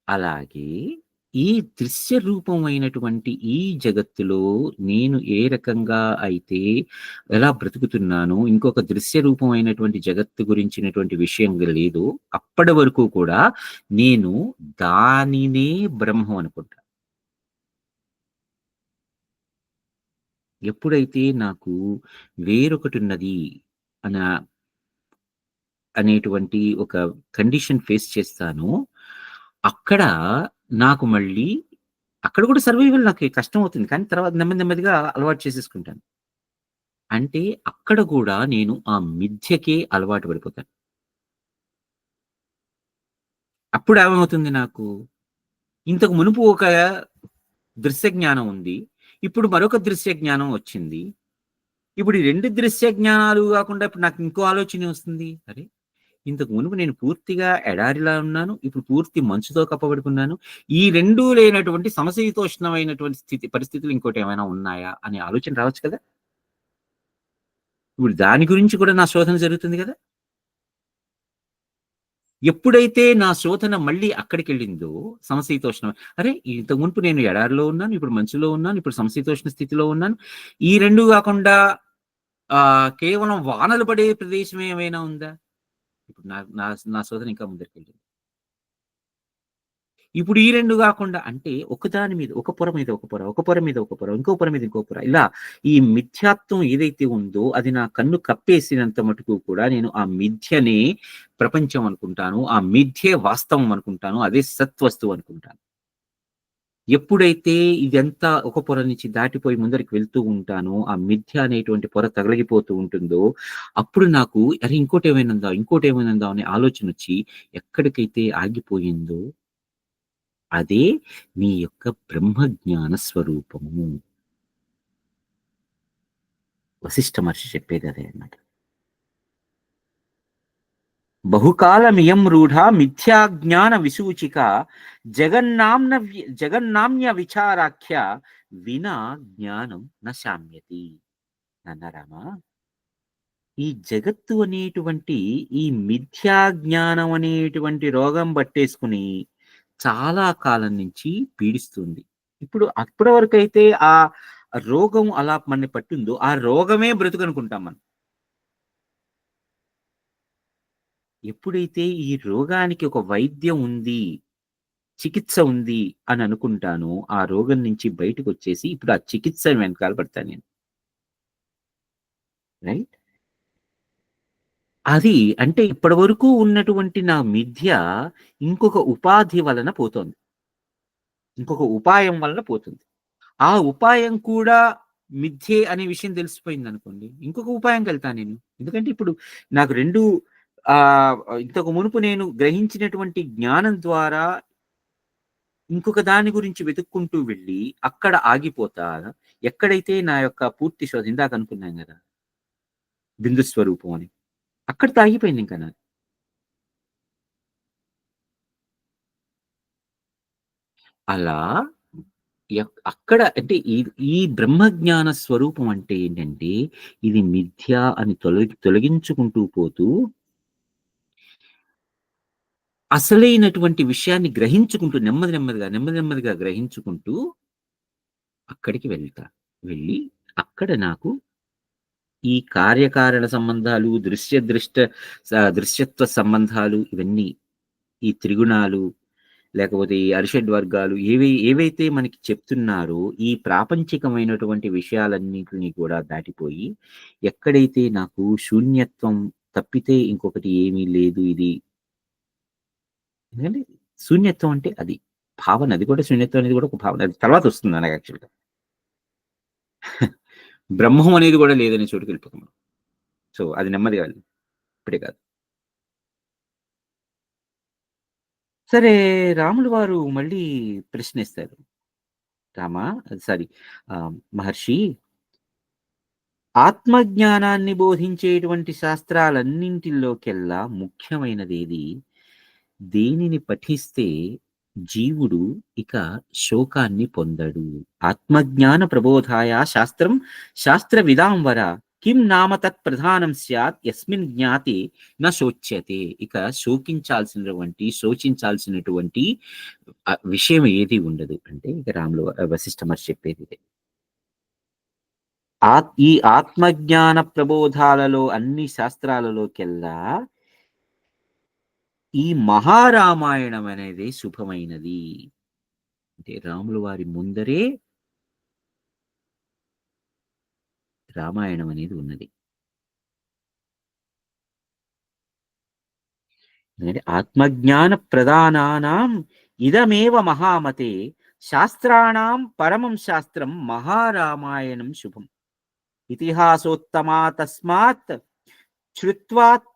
అలాగే ఈ దృశ్య రూపమైనటువంటి ఈ జగత్తులో నేను ఏ రకంగా అయితే ఎలా బ్రతుకుతున్నానో, ఇంకొక దృశ్య రూపమైనటువంటి జగత్తు గురించినటువంటి విషయం లేదో, అప్పటి వరకు కూడా నేను దానినే బ్రహ్మం అనుకుంటా. ఎప్పుడైతే నాకు వేరొకటున్నది అన అనేటువంటి ఒక కండిషన్ ఫేస్ చేస్తానో, అక్కడ నాకు మళ్ళీ అక్కడ కూడా సర్వైవల్ నాకి కష్టమవుతుంది. కానీ తర్వాత నెమ్మది నెమ్మదిగా అలవాటు చేసేసుకుంటాను. అంటే అక్కడ గూడా నేను ఆ మిథ్యకే అలవాటు పడిపోతాను. అప్పుడేమవుతుంది నాకు, ఇంతకు మునుపు ఒక దృశ్య జ్ఞానం ఉంది. ఇప్పుడు మరొక దృశ్య జ్ఞానం వచ్చింది. ఇప్పుడు ఈ 2 దృశ్య జ్ఞానాలు గాకుండా ఇప్పుడు నాకు ఇంకో ఆలోచన వస్తుంది. అరే! ఇంతకు మునుపు నేను పూర్తిగా ఎడారిలా ఉన్నాను. ఇప్పుడు పూర్తి మంచుతో కప్పబడుకున్నాను. ఈ 2 లేనటువంటి సమశీతోష్ణమైనటువంటి పరిస్థితులు ఇంకోటేమైనా ఉన్నాయా? అనే ఆలోచన రావచ్చు కదా! ఇప్పుడు దాని గురించి కూడా నా శోధన జరుగుతుంది గదా! ఎప్పుడైతే నా శోధన మళ్ళీ అక్కడికెళ్ళిందో సమశీతోష్ణం. అరే! ఇంతకు మునుపు నేను ఎడారిలో ఉన్నాను. ఇప్పుడు మంచులో ఉన్నాను. ఇప్పుడు సమశీతోష్ణ స్థితిలో ఉన్నాను. ఈ 2 గాకుండా కేవలం వానలు పడే ప్రదేశం ఏమైనా ఉందా? ఇప్పుడు నా నా నా శోధన ఇంకా ముందరికెళ్ళింది. ఇప్పుడు ఈ 2 గాకుండా అంటే ఒకదాని మీద ఒక పొర మీద ఒక పొర, ఒక పొర మీద ఒక పొర, ఇంకో పొర మీద ఇంకో పొర. ఇలా ఈ మిథ్యాత్వం ఏదైతే ఉందో అది నా కన్ను కప్పేసినంత మటుకు కూడా నేను ఆ మిథ్యనే ప్రపంచం అనుకుంటాను. ఆ మిథ్యే వాస్తవం అనుకుంటాను. అదే సత్వస్తువు అనుకుంటాను. ఎప్పుడైతే ఇదంతా ఒక పొర నుంచి దాటిపోయి ముందరికి వెళ్తూ ఉంటానో, ఆ మిథ్య అనేటువంటి పొర తగిలిపోతూ ఉంటుందో, అప్పుడు నాకు అరే! ఇంకోటేమైనా ఉందా? ఇంకోటేమైనా ఉందా? అనే ఆలోచనొచ్చి ఎక్కడికైతే ఆగిపోయిందో అదే నీ యొక్క బ్రహ్మజ్ఞాన స్వరూపము. వశిష్ఠ మహర్షి చెప్పేది అదే అన్నమాట. బహుకాలమియం రూఢా మిథ్యాజ్ఞాన విసూచిక జగన్నామ్య విచారాఖ్య వినా జ్ఞానం న శామ్యతి. నాన్నరామా, ఈ జగత్తు అనేటువంటి ఈ మిథ్యా జ్ఞానం అనేటువంటి రోగం పట్టేసుకుని చాలా కాలం నుంచి పీడిస్తుంది. ఇప్పుడు అప్పటి వరకైతే ఆ రోగం అలా మనని పట్టిందో, ఆ రోగమే బ్రతుకనుకుంటాం మనం. ఎప్పుడైతే ఈ రోగానికి ఒక వైద్యం ఉంది, చికిత్స ఉంది అని అనుకుంటానో, ఆ రోగం నుంచి బయటకొచ్చేసి ఇప్పుడు ఆ చికిత్స వెనకాల పడతా నేను. రైట్? అది అంటే ఇప్పటి వరకు ఉన్నటువంటి నా మిథ్య ఇంకొక ఉపాధి వలన పోతోంది. ఇంకొక ఉపాయం వలన పోతుంది. ఆ ఉపాయం కూడా మిథ్యే అనే విషయం తెలిసిపోయిందనుకోండి. ఇంకొక ఉపాయంకెళ్తా నేను. ఎందుకంటే ఇప్పుడు నాకు 2 ఇంతకు మునుపు నేను గ్రహించినటువంటి జ్ఞానం ద్వారా ఇంకొక దాని గురించి వెతుక్కుంటూ వెళ్ళి అక్కడ ఆగిపోతా. ఎక్కడైతే నా యొక్క పూర్తి శోధ ఇందాక అనుకున్నాం గదా! బిందు స్వరూపం అని. అక్కడితో ఆగిపోయిందింక నాది. అలా అక్కడ అంటే ఈ బ్రహ్మజ్ఞాన స్వరూపం అంటే ఏంటంటే, ఇది మిథ్య అని తొలగించుకుంటూ పోతూ, అసలైనటువంటి విషయాన్ని గ్రహించుకుంటూ నెమ్మది నెమ్మదిగా గ్రహించుకుంటూ అక్కడికి వెళ్తా. వెళ్ళి అక్కడ నాకు ఈ కార్యకారణ సంబంధాలు, దృశ్యత్వ సంబంధాలు ఇవన్నీ ఈ త్రిగుణాలు లేకపోతే ఈ అరిషడ్ వర్గాలు ఏవైతే మనకి చెప్తున్నారో, ఈ ప్రాపంచికమైనటువంటి విషయాలన్నిటిని కూడా దాటిపోయి, ఎక్కడైతే నాకు శూన్యత్వం తప్పితే ఇంకొకటి ఏమీ లేదు ఇది. ఎందుకంటే శూన్యత్వం అంటే అది. భావన. అది కూడా శూన్యత్వం అనేది కూడా ఒక భావన. అది తర్వాత వస్తుంది మనకు యాక్చువల్‌గా. బ్రహ్మం అనేది కూడా లేదనే చోటుకెళ్ళిపోతాం మనం. సో, అది నెమ్మదిగా ఇప్పుడే కాదు. సరే, రాములు వారు మళ్ళీ ప్రశ్నిస్తారు. రామా సారీ మహర్షి, ఆత్మజ్ఞానాన్ని బోధించేటువంటి శాస్త్రాలన్నింటిలోకెల్లా ముఖ్యమైనదేది? దేనిని పఠిస్తే జీవుడు ఇక శోకాన్ని పొందడు. ఆత్మజ్ఞాన ప్రబోధాయ శాస్త్రం శాస్త్ర విదాంబర కిం నామ తత్ ప్రధానం స్యాత్ యస్మిన్ జ్ఞాతి న శోచ్యతే. ఇక శోచించాల్సినటువంటి విషయం ఏది ఉండదు అంటే ఇక రాములు వశిష్ఠ మహర్షి చెప్పేది ఇదే. ఈ ఆత్మజ్ఞాన ప్రబోధాలలో అన్ని శాస్త్రాలలోకెల్లా ఈ మహారామాయణం అనేది శుభమైనది. అంటే రాముల వారి ముందరే రామాయణం అనేది ఉన్నది. ఎందుకంటే ఆత్మజ్ఞాన ప్రధానానాం ఇదమేవ మహామతే శాస్త్రాణం పరమం శాస్త్రం మహారామాయణం శుభం. ఇతిహాసోత్తమా తస్మాత్ శ్రుత్వాత్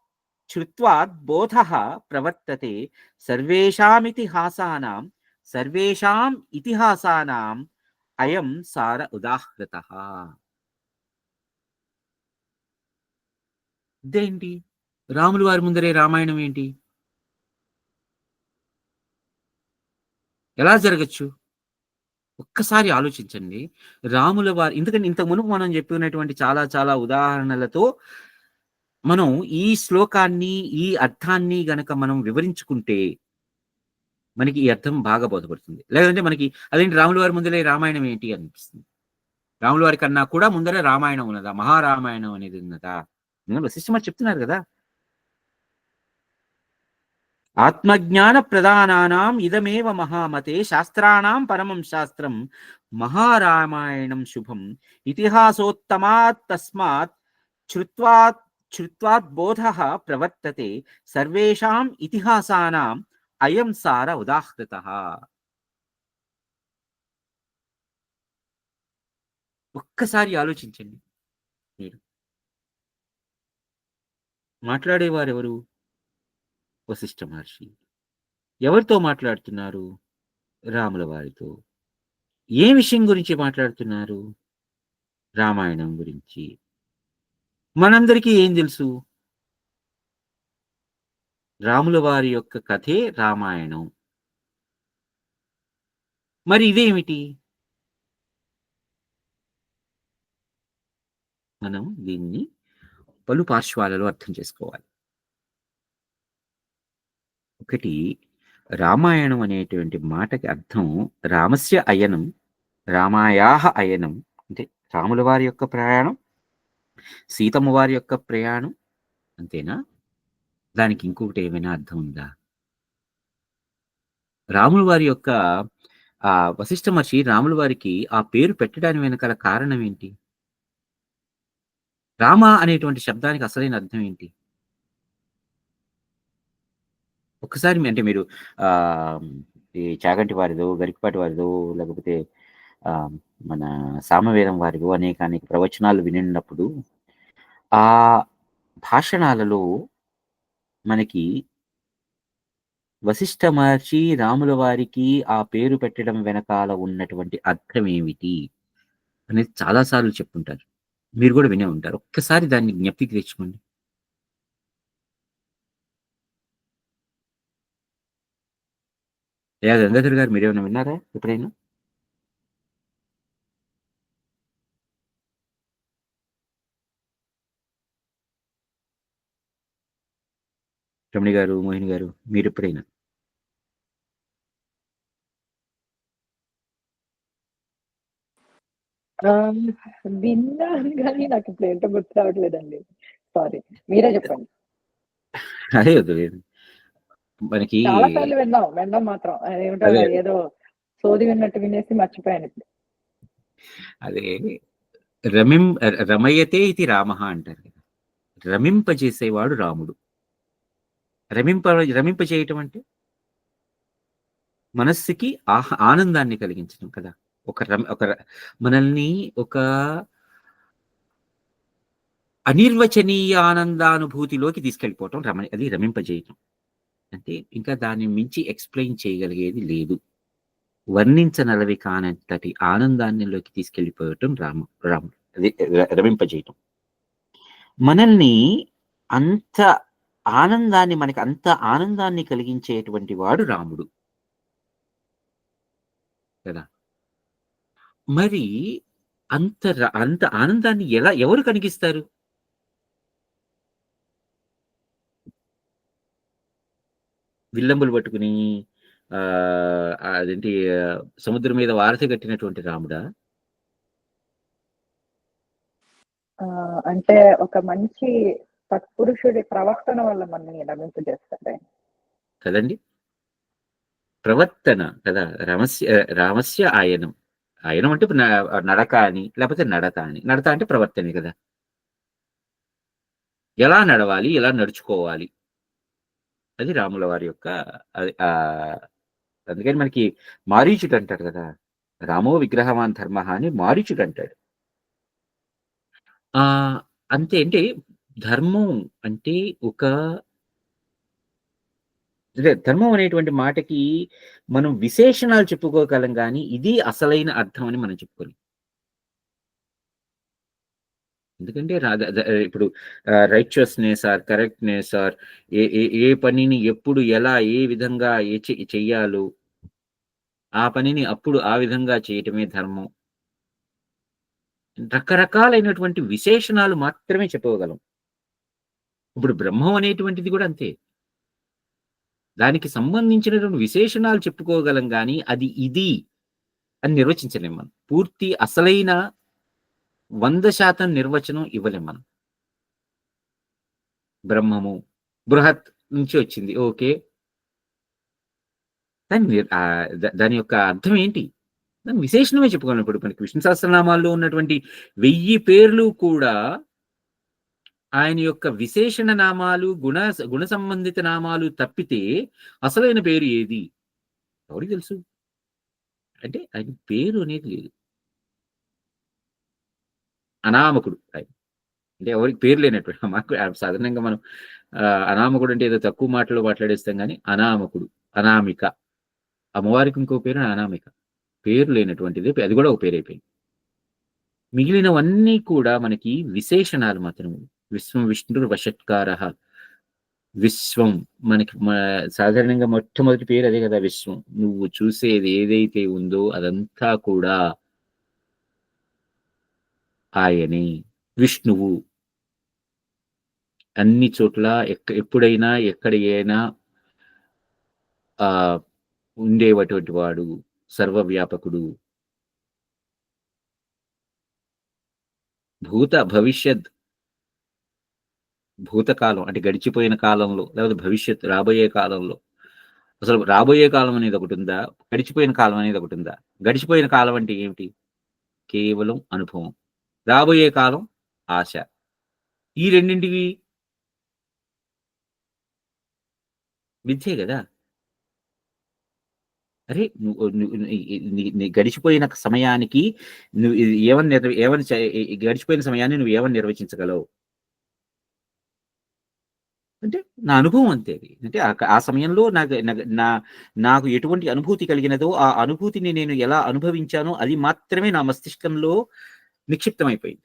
శ్రుత్వాత్ బోధః ప్రవర్తతే సర్వేషాం ఇతిహాసానాం అయం సార ఉదాహృతః. ఇదేంటి రాములు వారి ముందరే రామాయణం ఏంటి? ఎలా జరగచ్చు? ఒక్కసారి ఆలోచించండి. రాముల వారి ఎందుకంటే ఇంతకు మునుపు మనం చెప్పినటువంటి చాలా చాలా ఉదాహరణలతో మనం ఈ శ్లోకాన్ని, ఈ అర్థాన్ని గనక మనం వివరించుకుంటే మనకి ఈ అర్థం బాగా బోధపడుతుంది. లేదంటే మనకి అదేంటి రాముల వారి ముందరే రామాయణం ఏంటి అనిపిస్తుంది. రాముల వారి కన్నా కూడా ముందరే రామాయణం ఉన్నదా? మహారామాయణం అనేది ఉన్నదా? వశిష్ఠ మహర్షి చెప్తున్నారు కదా! ఆత్మజ్ఞాన ప్రధానానాం ఇదమేవ మహామతే శాస్త్రాణం పరమం శాస్త్రం మహారామాయణం శుభం. ఇతిహాసోత్తమాత్ తస్మాత్ శ్రుత్వాత్ శ్రుత్వాత్ బోధః ప్రవర్తతే సర్వేషాం ఇతిహాసానాం అయం సార ఉదాహృతః. ఒక్కసారి ఆలోచించండి మీరు. మాట్లాడేవారెవరు? వశిష్ఠ మహర్షి. ఎవరితో మాట్లాడుతున్నారు? రాముల వారితో. ఏ విషయం గురించి మాట్లాడుతున్నారు? రామాయణం గురించి. మనందరికీ ఏం తెలుసు? రాముల వారి యొక్క కథే రామాయణం. మరి ఇదేమిటి? మనం దీన్ని పలు పార్శ్వాలలో అర్థం చేసుకోవాలి. ఒకటి, రామాయణం అనేటువంటి మాటకి అర్థం రామస్య అయనం, రామాయాహ అయనం. అంటే రాముల వారి యొక్క ప్రయాణం, సీతమ్మ వారి యొక్క ప్రయాణం. అంతేనా? దానికి ఇంకొకటి ఏమైనా అర్థం ఉందా? రాముల వారి యొక్క వశిష్ఠ మహర్షి రాముల వారికి ఆ పేరు పెట్టడానికి వెనకాల కారణం ఏంటి? రామ అనేటువంటి శబ్దానికి అసలైన అర్థం ఏంటి? ఒక్కసారి అంటే మీరు ఈ చాగంటి వారిదో, గరికపాటి వారిదో, లేకపోతే మన సామవేదం వారిదో అనేక ప్రవచనాలు వినినప్పుడు ఆ భాషణాలలో మనకి వశిష్ఠ మహర్షి రాముల వారికి ఆ పేరు పెట్టడం వెనకాల ఉన్నటువంటి అర్థం ఏమిటి అనేది చాలా సార్లు చెప్పుంటారు. మీరు కూడా వినే ఉంటారు. ఒక్కసారి దాన్ని జ్ఞప్తికి తెచ్చుకోండి. గంగాధర్ గారు మీరేమైనా విన్నారా ఎప్పుడైనా? రమణి గారు, మోహిని గారు, మీరు ఎప్పుడైనా? విన్నాను కానీ నాకు ఇప్పుడు ఏంటో గుర్తు రావట్లేదండి. సారీ. మీరే చెప్పండి. అదే వద్దు మనకి చాలా సార్లు విన్నాం మాత్రం. ఏమిటో ఏదో సోది విన్నట్టు వినేసి మర్చిపోయాను ఇప్పుడు. అదే రమయతే ఇది రామః అంటారు కదా. రమింపజేసేవాడు రాముడు. రమింపజేయటం అంటే మనస్సుకి ఆనందాన్ని కలిగించడం కదా. ఒక మనల్ని ఒక అనిర్వచనీయ ఆనందానుభూతిలోకి తీసుకెళ్ళిపోవటం అది రమింపజేయటం. అంటే ఇంకా దాన్ని మించి ఎక్స్ప్లెయిన్ చేయగలిగేది లేదు. వర్ణించనలవి కానంతటి ఆనందాన్నిలోకి తీసుకెళ్ళిపోవటం రాముడు అది రమింపజేయటం. మనల్ని అంత మనకి అంత ఆనందాన్ని కలిగించేటువంటి వాడు రాముడు. కదా! మరి అంత ఆనందాన్ని ఎవరు కలిగిస్తారు? విల్లంబులు పట్టుకుని అదేంటి సముద్రం మీద వారధి కట్టినటువంటి రాముడా? అంటే ఒక మంచి సత్పురుషుడి ప్రవర్తన వల్ల మనల్ని రమింపజేస్తాడాయన. కదండీ! ప్రవర్తన కదా! రామస్య ఆయనం. ఆయనం అంటే ఇప్పుడు నడక అని, లేకపోతే నడత అని. నడత అంటే ప్రవర్తనే కదా! ఎలా నడవాలి? ఎలా నడుచుకోవాలి? అది రాముల వారి యొక్క అది అందుకని మనకి మారీచుడంటాడు కదా! రామో విగ్రహవాన్ ధర్మః అని మారీచుడంటాడు. ఆహ్, అంతే అంటే ధర్మం అంటే ఒక అదే ధర్మం అనేటువంటి మాటకి మనం విశేషణాలు చెప్పుకోగలం గానీ, ఇది అసలైన అర్థం అని మనం చెప్పుకోలేం. ఎందుకంటే ర ద ద ఇప్పుడు రైచియస్‌నెస్ ఆర్ కరెక్ట్‌నెస్ ఆర్ ఏ ఏ ఏ పనిని ఎప్పుడు ఎలా ఏ విధంగా చెయ్యాలో, ఆ పనిని అప్పుడు ఆ విధంగా చేయటమే ధర్మం. రకరకాలైనటువంటి విశేషణాలు మాత్రమే చెప్పుకోగలం. ఇప్పుడు బ్రహ్మం అనేటువంటిది కూడా అంతే. దానికి సంబంధించినటువంటి విశేషణాలు చెప్పుకోగలం గానీ, అది ఇది అని నిర్వచించలేం మనం. పూర్తి అసలైన 100% నిర్వచనం ఇవ్వలేం మనం. బ్రహ్మము, బృహత్ నుంచి వచ్చింది. ఓకే. దాని యొక్క అర్థం ఏంటి? దాని విశేషణమే చెప్పుకోవాలి. ఇప్పుడు మనకి విష్ణు సహస్రనామాల్లో ఉన్నటువంటి 1000 పేర్లు కూడా ఆయన యొక్క విశేషణ నామాలు, గుణ సంబంధిత నామాలు తప్పితే అసలైన పేరు ఏది? ఎవరికి తెలుసు? అంటే ఆయన పేరు అనేది లేదు. అనామకుడు ఆయన. అంటే ఎవరికి పేరు లేనటువంటి మాకు సాధారణంగా మనం అనామకుడు అంటే ఏదో తక్కువ మాటలు మాట్లాడేస్తాం గానీ, అనామకుడు, అనామిక. అమ్మవారికి ఇంకో పేరు అనామిక. పేరు లేనటువంటిది. అది కూడా ఒక పేరైపోయింది. మిగిలినవన్నీ కూడా మనకి విశేషణాలు మాత్రమే. విశ్వం విష్ణుర్వషట్కారః. విశ్వం మనకి సాధారణంగా మొట్టమొదటి పేరు అదే కదా! విశ్వం. నువ్వు చూసేది ఏదైతే ఉందో అదంతా కూడా ఆయనే. విష్ణువు. అన్ని చోట్ల ఎప్పుడైనా, ఎక్కడ అయినా ఆహ్, ఉండేటువంటి వాడు. సర్వవ్యాపకుడు. భవిష్యత్ భూతకాలం అంటే గడిచిపోయిన కాలంలో, లేకపోతే భవిష్యత్తు రాబోయే కాలంలో. అసలు రాబోయే కాలం అనేది ఒకటుందా? గడిచిపోయిన కాలం అనేది ఒకటుందా? గడిచిపోయిన కాలం అంటే ఏమిటి? కేవలం అనుభవం. రాబోయే కాలం ఆశ. ఈ రెండింటివి మిథ్యే గదా! అరే! నువ్వు నువ్వు నీ నీ నీ గడిచిపోయిన సమయానికి నువ్వు ఇది ఏమని ఏమని ఈ గడిచిపోయిన సమయాన్ని నువ్వు ఏమని నిర్వచించగలవు? అంటే నా అనుభవం అంతే అది. అంటే ఆ సమయంలో నాకు నగ నా నాకు ఎటువంటి అనుభూతి కలిగినదో, ఆ అనుభూతిని నేను ఎలా అనుభవించానో అది మాత్రమే నా మస్తిష్కంలో నిక్షిప్తమైపోయింది.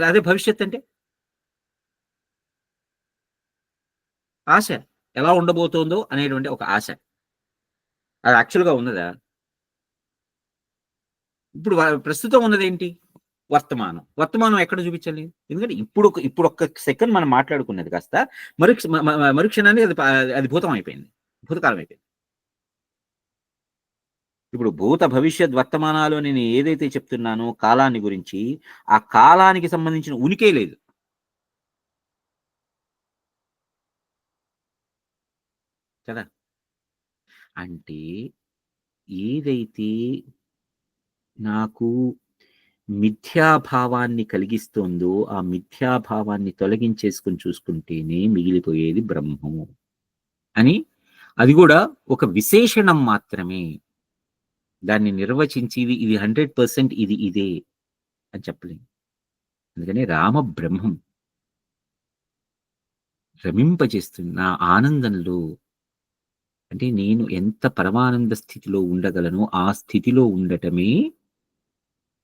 అదే భవిష్యత్తు అంటే ఆశ. ఎలా ఉండబోతోందో అనేటువంటి ఒక ఆశ. అది యాక్చువల్‌గా ఉన్నదా? ఇప్పుడు ప్రస్తుతం ఉన్నదేంటి? వర్తమానం. వర్తమానం ఎక్కడ చూపించాలి? ఎందుకంటే ఇప్పుడొక్క సెకండ్ మనం మాట్లాడుకున్నది కాస్త మరుక్షణానికి అది భూతం అయిపోయింది. భూతకాలం అయిపోయింది. ఇప్పుడు భూత, భవిష్యత్, వర్తమానాలు నేను ఏదైతే చెప్తున్నానో కాలాన్ని గురించి, ఆ కాలానికి సంబంధించిన ఉనికే లేదు. కదా! అంటే ఏదైతే నాకు మిథ్యాభావాన్ని కలిగిస్తోందో, ఆ మిథ్యాభావాన్ని తొలగించేసుకొని చూసుకుంటేనే మిగిలిపోయేది బ్రహ్మము అని అది గూడా ఒక విశేషణం మాత్రమే. దాన్ని నిర్వచించి ఇది 100% ఇది ఇదే అని చెప్పలేం. అందుకని రామ బ్రహ్మం రమింపజేస్తుంది. నా ఆనందంలో అంటే నేను ఎంత పరమానంద స్థితిలో ఉండగలనో, ఆ స్థితిలో ఉండటమే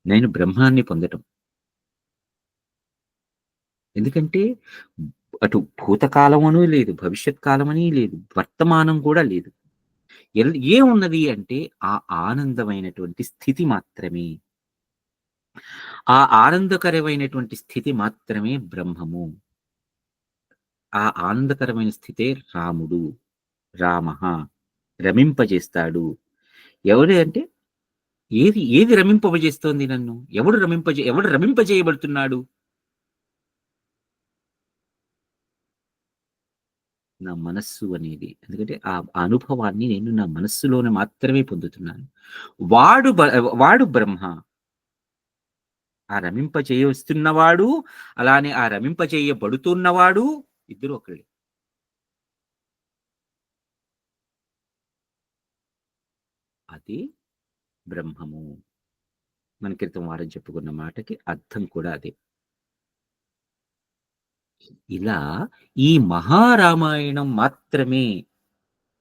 నేను బ్రహ్మాన్ని పొందటం. ఎందుకంటే అటు భూతకాలం అని లేదు, భవిష్యత్ కాలం అని లేదు, వర్తమానం కూడా లేదు. ఏమున్నది అంటే ఆ ఆనందమైనటువంటి స్థితి మాత్రమే. ఆ ఆనందకరమైనటువంటి స్థితి మాత్రమే బ్రహ్మము. ఆ ఆనందకరమైన స్థితే రాముడు. రామః రమింపజేస్తాడు. ఎవరు అంటే ఏది రమింపజేస్తోంది నన్ను? ఎవడు రమింపజేయబడుతున్నాడు? నా మనస్సు అనేది. ఎందుకంటే ఆ అనుభవాన్ని నేను నా మనస్సులోనే మాత్రమే పొందుతున్నాను. వాడు బ వాడు బ్రహ్మ. ఆ రమింపచేయొస్తున్నవాడు, అలానే ఆ రమింపచేయబడుతున్నవాడు ఇద్దరు ఒకళ్ళే. అది బ్రహ్మము. మన క్రితం వారం చెప్పుకున్న మాటకి అర్థం కూడా అదే. ఇలా ఈ మహారామాయణం మాత్రమే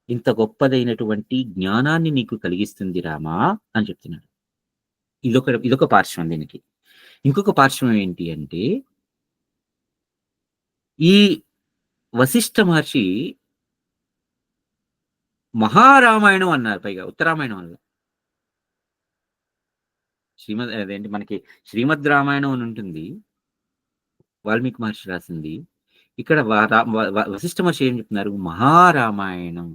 ఇంత గొప్పదైనటువంటి జ్ఞానాన్ని నీకు కలిగిస్తుంది రామా అని చెప్తున్నాడు. ఇదొక పార్శ్వం దీనికి. ఇంకొక పార్శ్వం ఏంటి అంటే, ఈ వశిష్ఠ మహర్షి మహారామాయణం అన్నారు పైగా ఉత్తరామాయణం అనల. అదేంటి మనకి శ్రీమద్ రామాయణం అని ఉంటుంది. వాల్మీకి మహర్షి రాసింది. ఇక్కడ వశిష్ఠ మహర్షి ఏం చెప్తున్నారు? మహారామాయణం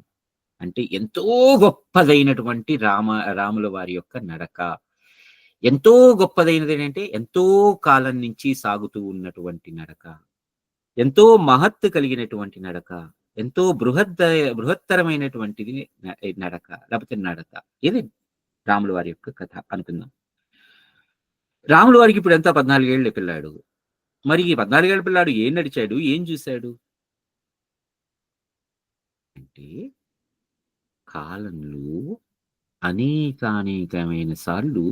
అంటే ఎంతో గొప్పదైనటువంటి రాముల వారి యొక్క నడక. ఎంతో గొప్పదైనది ఏంటంటే ఎంతో కాలం నుంచి సాగుతూ ఉన్నటువంటి నడక. ఎంతో మహత్తు కలిగినటువంటి నడక. ఎంతో బృహత్తరమైనటువంటిది నడక. లేకపోతే నడక. ఇది రాముల వారి యొక్క కథ అనుకుందాం. రాముల వారికి ఇప్పుడు ఎంత 14 ఏళ్ల పిల్లాడు. మరి ఈ 14 ఏళ్ల పిల్లాడు ఏం నడిచాడు? ఏం చూశాడు? అంటే కాలంలో అనేకానేకమైన సార్లు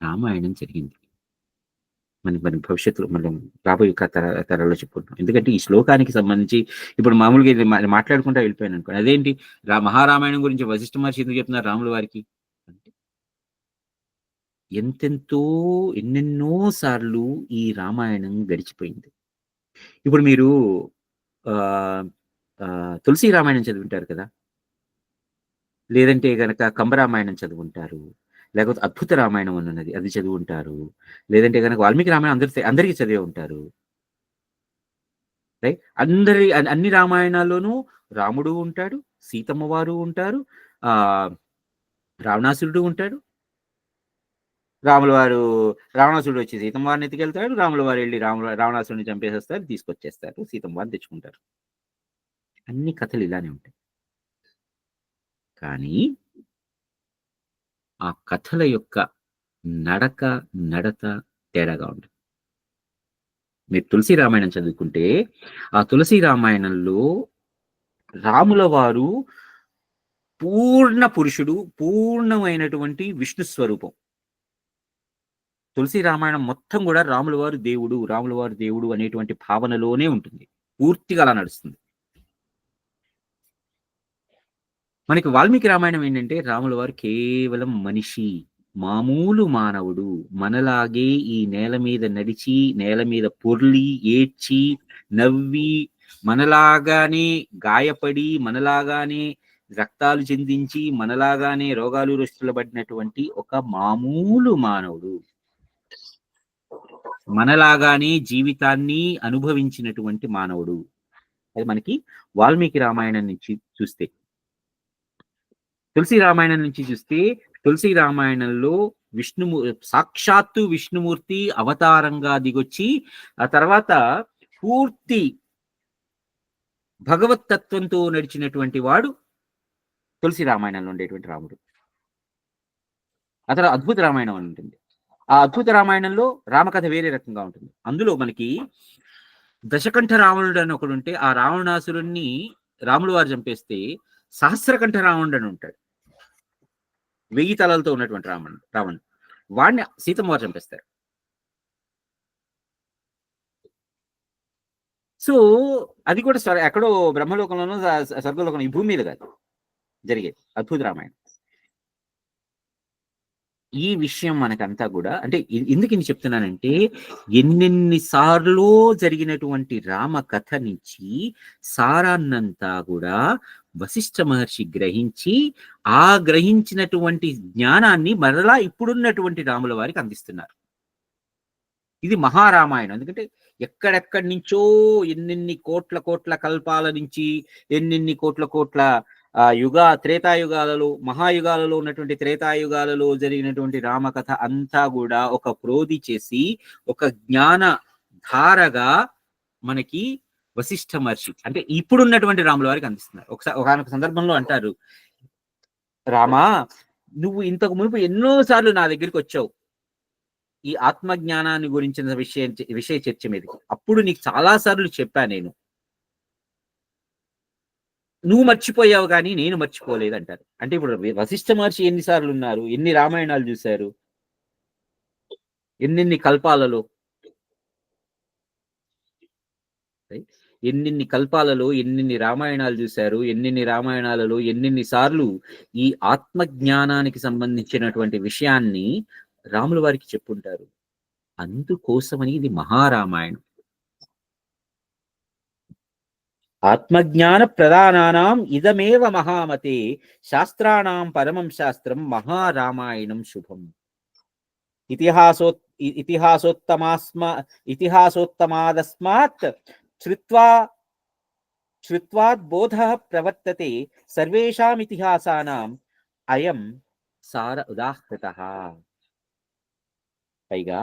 రామాయణం జరిగింది. మన భవిష్యత్తులో మనం రాబోయే తరాల్లో చెప్పుకుంటాం. ఎందుకంటే ఈ శ్లోకానికి సంబంధించి ఇప్పుడు మామూలుగా ఇది మాట్లాడుకుంటా వెళ్ళిపోయాను అనుకోండి. అదేంటి మహారామాయణం గురించి వశిష్ఠ మహర్షి ఎందుకు చెప్తున్నారు రాముల వారికి అంటే ఎన్నెన్నో సార్లు ఈ రామాయణం గడిచిపోయింది. ఇప్పుడు మీరు తులసి రామాయణం చదివింటారు కదా, లేదంటే గనక కంబరామాయణం చదువుంటారు, లేకపోతే అద్భుత రామాయణం అని ఉన్నది అది చదువుంటారు, లేదంటే కనుక వాల్మీకి రామాయణం అందరికీ చదివే ఉంటారు. రైట్? అన్ని రామాయణాల్లోనూ రాముడు ఉంటాడు, సీతమ్మ వారు ఉంటారు, ఆ రావణాసురుడు ఉంటాడు. రావణాసురుడు వచ్చి సీతమ్మ వారిని ఎత్తుకెళ్తాడు, రాముల వారు వెళ్ళి రావణాసురుడిని చంపేసేస్తారు, తీసుకొచ్చేస్తారు, సీతమ్మ వారిని తెచ్చుకుంటారు. అన్ని కథలు ఇలానే ఉంటాయి. కానీ ఆ కథల యొక్క నడత తేడాగా ఉంటుంది. మీరు తులసి రామాయణం చదువుకుంటే ఆ తులసి రామాయణంలో రాముల వారు పూర్ణ పురుషుడు, పూర్ణమైనటువంటి విష్ణు స్వరూపం. తులసి రామాయణం మొత్తం కూడా రాముల వారు దేవుడు అనేటువంటి భావనలోనే ఉంటుంది. పూర్తిగా అలా నడుస్తుంది. మనకి వాల్మీకి రామాయణం ఏంటంటే రాముల వారు కేవలం మనిషి, మామూలు మానవుడు, మనలాగే ఈ నేల మీద నడిచి, నేల మీద పొర్లి, ఏడ్చి, నవ్వి, మనలాగానే గాయపడి, మనలాగానే రక్తాలు చెందించి, మనలాగానే రోగాలు రుష్టులు పడినటువంటి ఒక మామూలు మానవుడు, మనలాగానే జీవితాన్ని అనుభవించినటువంటి మానవుడు. అది మనకి వాల్మీకి రామాయణం నుంచి చూస్తే. తులసి రామాయణం నుంచి చూస్తే తులసి రామాయణంలో సాక్షాత్తు విష్ణుమూర్తి అవతారంగా దిగొచ్చి ఆ తర్వాత పూర్తి భగవత్ తత్వంతో నడిచినటువంటి వాడు తులసి రామాయణంలో ఉండేటువంటి రాముడు. ఆ తర్వాత అద్భుత రామాయణం అని ఉంటుంది. ఆ అద్భుత రామాయణంలో రామకథ వేరే రకంగా ఉంటుంది. అందులో మనకి దశకంఠ రావణుడు అని ఒకడు ఉంటే ఆ రావణాసురుణ్ణి రాములు వారు చంపేస్తే సహస్రకంఠ రావణుడు అని ఉంటాడు. 1000 తలలతో ఉన్నటువంటి రావణుడు వాడిని సీతమ్మ వారు చంపేస్తారు. సో అది కూడా ఎక్కడో బ్రహ్మలోకంలోనూ స్వర్గలోకంలో, ఈ భూమి మీద కాదు జరిగేది అద్భుత రామాయణం. ఈ విషయం మనకంతా కూడా అంటే ఎందుకు ఇది చెప్తున్నానంటే ఎన్నెన్ని సార్లు జరిగినటువంటి రామ కథ నుంచి సారాన్నంతా కూడా వశిష్ఠ మహర్షి గ్రహించి ఆ గ్రహించినటువంటి జ్ఞానాన్ని మరలా ఇప్పుడున్నటువంటి రాముల వారికి అందిస్తున్నారు. ఇది మహారామాయణం. ఎందుకంటే ఎక్కడెక్కడి నుంచో ఎన్నెన్ని కోట్ల కోట్ల కల్పాల నుంచి ఎన్నెన్ని కోట్ల కోట్ల త్రేతాయుగాలలో మహాయుగాలలో ఉన్నటువంటి త్రేతాయుగాలలో జరిగినటువంటి రామకథ అంతా కూడా ఒక ప్రోధి చేసి ఒక జ్ఞాన ధారగా మనకి వశిష్ఠ మహర్షి అంటే ఇప్పుడున్నటువంటి రాముల వారికి అందిస్తున్నారు. ఒకనొక సందర్భంలో అంటారు, రామా నువ్వు ఇంతకు మునుపు ఎన్నో సార్లు నా దగ్గరికి వచ్చావు ఈ ఆత్మజ్ఞానాన్ని గురించిన విషయ చర్చ మీదకి. అప్పుడు నీకు చాలా సార్లు చెప్పా నేను, నువ్వు మర్చిపోయావు కానీ నేను మర్చిపోలేదు అంటారు. అంటే ఇప్పుడు వశిష్ఠ మహర్షి ఎన్నిసార్లు ఉన్నారు, ఎన్ని రామాయణాలు చూశారు, ఎన్నెన్ని కల్పాలలో ఎన్నెన్ని కల్పాలలో ఎన్నెన్ని రామాయణాలు చూశారు, ఎన్నెన్ని రామాయణాలలో ఎన్నెన్ని సార్లు ఈ ఆత్మజ్ఞానానికి సంబంధించినటువంటి విషయాన్ని రాముల వారికి చెప్పుంటారు. అందుకోసమని ఇది మహారామాయణం. ఆత్మజ్ఞాన ప్రధానానాం ఇదమేవ మహామతే శాస్త్రాణం పరమం శాస్త్రం మహారామాయణం శుభం. ఇతిహాసోత్తమాదస్మాత్ శ్రుత్వాద్ బోధః ప్రవర్తతే సర్వేషాం ఇతిహాసానాం అయం సార ఉదాహృతః. పైగా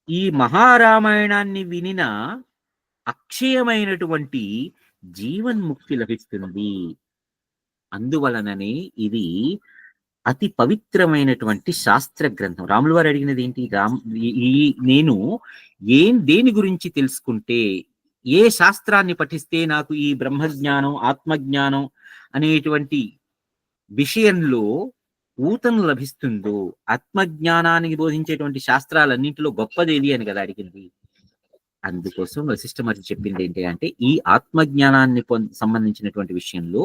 ఈ మహారామాయణాన్ని వినిన అక్షయమైనటువంటి జీవన్ముక్తి లభిస్తుంది. అందువలననే ఇది అతి పవిత్రమైనటువంటి శాస్త్ర గ్రంథం. రాముల వారు అడిగినది ఏంటి? నేను దేని గురించి తెలుసుకుంటే, ఏ శాస్త్రాన్ని పఠిస్తే నాకు ఈ బ్రహ్మజ్ఞానం ఆత్మజ్ఞానం అనేటువంటి విషయంలో ఊతను లభిస్తుందో, ఆత్మజ్ఞానానికి బోధించేటువంటి శాస్త్రాలన్నింటిలో గొప్పదేది అని కదా అడిగింది. అందుకోసం వశిష్ఠ మహర్షి చెప్పింది ఏంటి అంటే, ఈ ఆత్మజ్ఞానాన్ని సంబంధించినటువంటి విషయంలో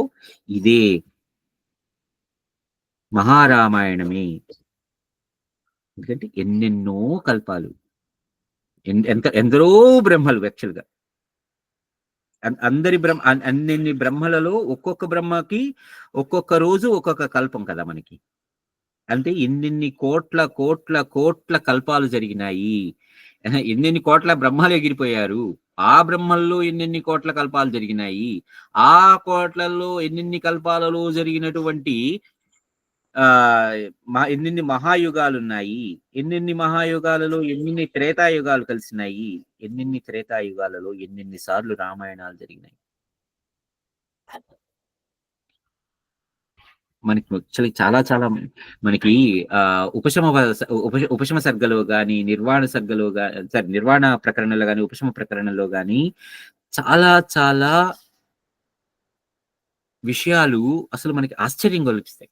ఇదే మహారామాయణమే. ఎందుకంటే ఎన్నెన్నో కల్పాలు, ఎందరో బ్రహ్మలు, యాక్చువల్గా అన్నెన్ని బ్రహ్మలలో ఒక్కొక్క బ్రహ్మకి ఒక్కొక్క రోజు ఒక్కొక్క కల్పం కదా మనకి. అంటే ఎన్నెన్ని కోట్ల కోట్ల కోట్ల కల్పాలు జరిగినాయి, ఎన్నెన్ని కోట్ల బ్రహ్మలు ఎగిరిపోయారు, ఆ బ్రహ్మల్లో ఎన్నెన్ని కోట్ల కల్పాలు జరిగినాయి, ఆ కోట్లలో ఎన్నెన్ని కల్పాలలో జరిగినటువంటి ఎన్నెన్ని మహాయుగాలు ఉన్నాయి, ఎన్నెన్ని మహాయుగాలలో ఎన్నెన్ని త్రేతాయుగాలు కలిసినాయి, ఎన్నెన్ని త్రేతాయుగాలలో ఎన్నెన్ని సార్లు రామాయణాలు జరిగినాయి. మనకి చాలా చాలా మనకి ఉపశమ సర్గలో గాని, నిర్వాణ సర్గలో గాని, నిర్వాణ ప్రకరణలో గాని, ఉపశమ ప్రకరణలో గాని చాలా చాలా విషయాలు అసలు మనకి ఆశ్చర్యం కల్పిస్తాయి.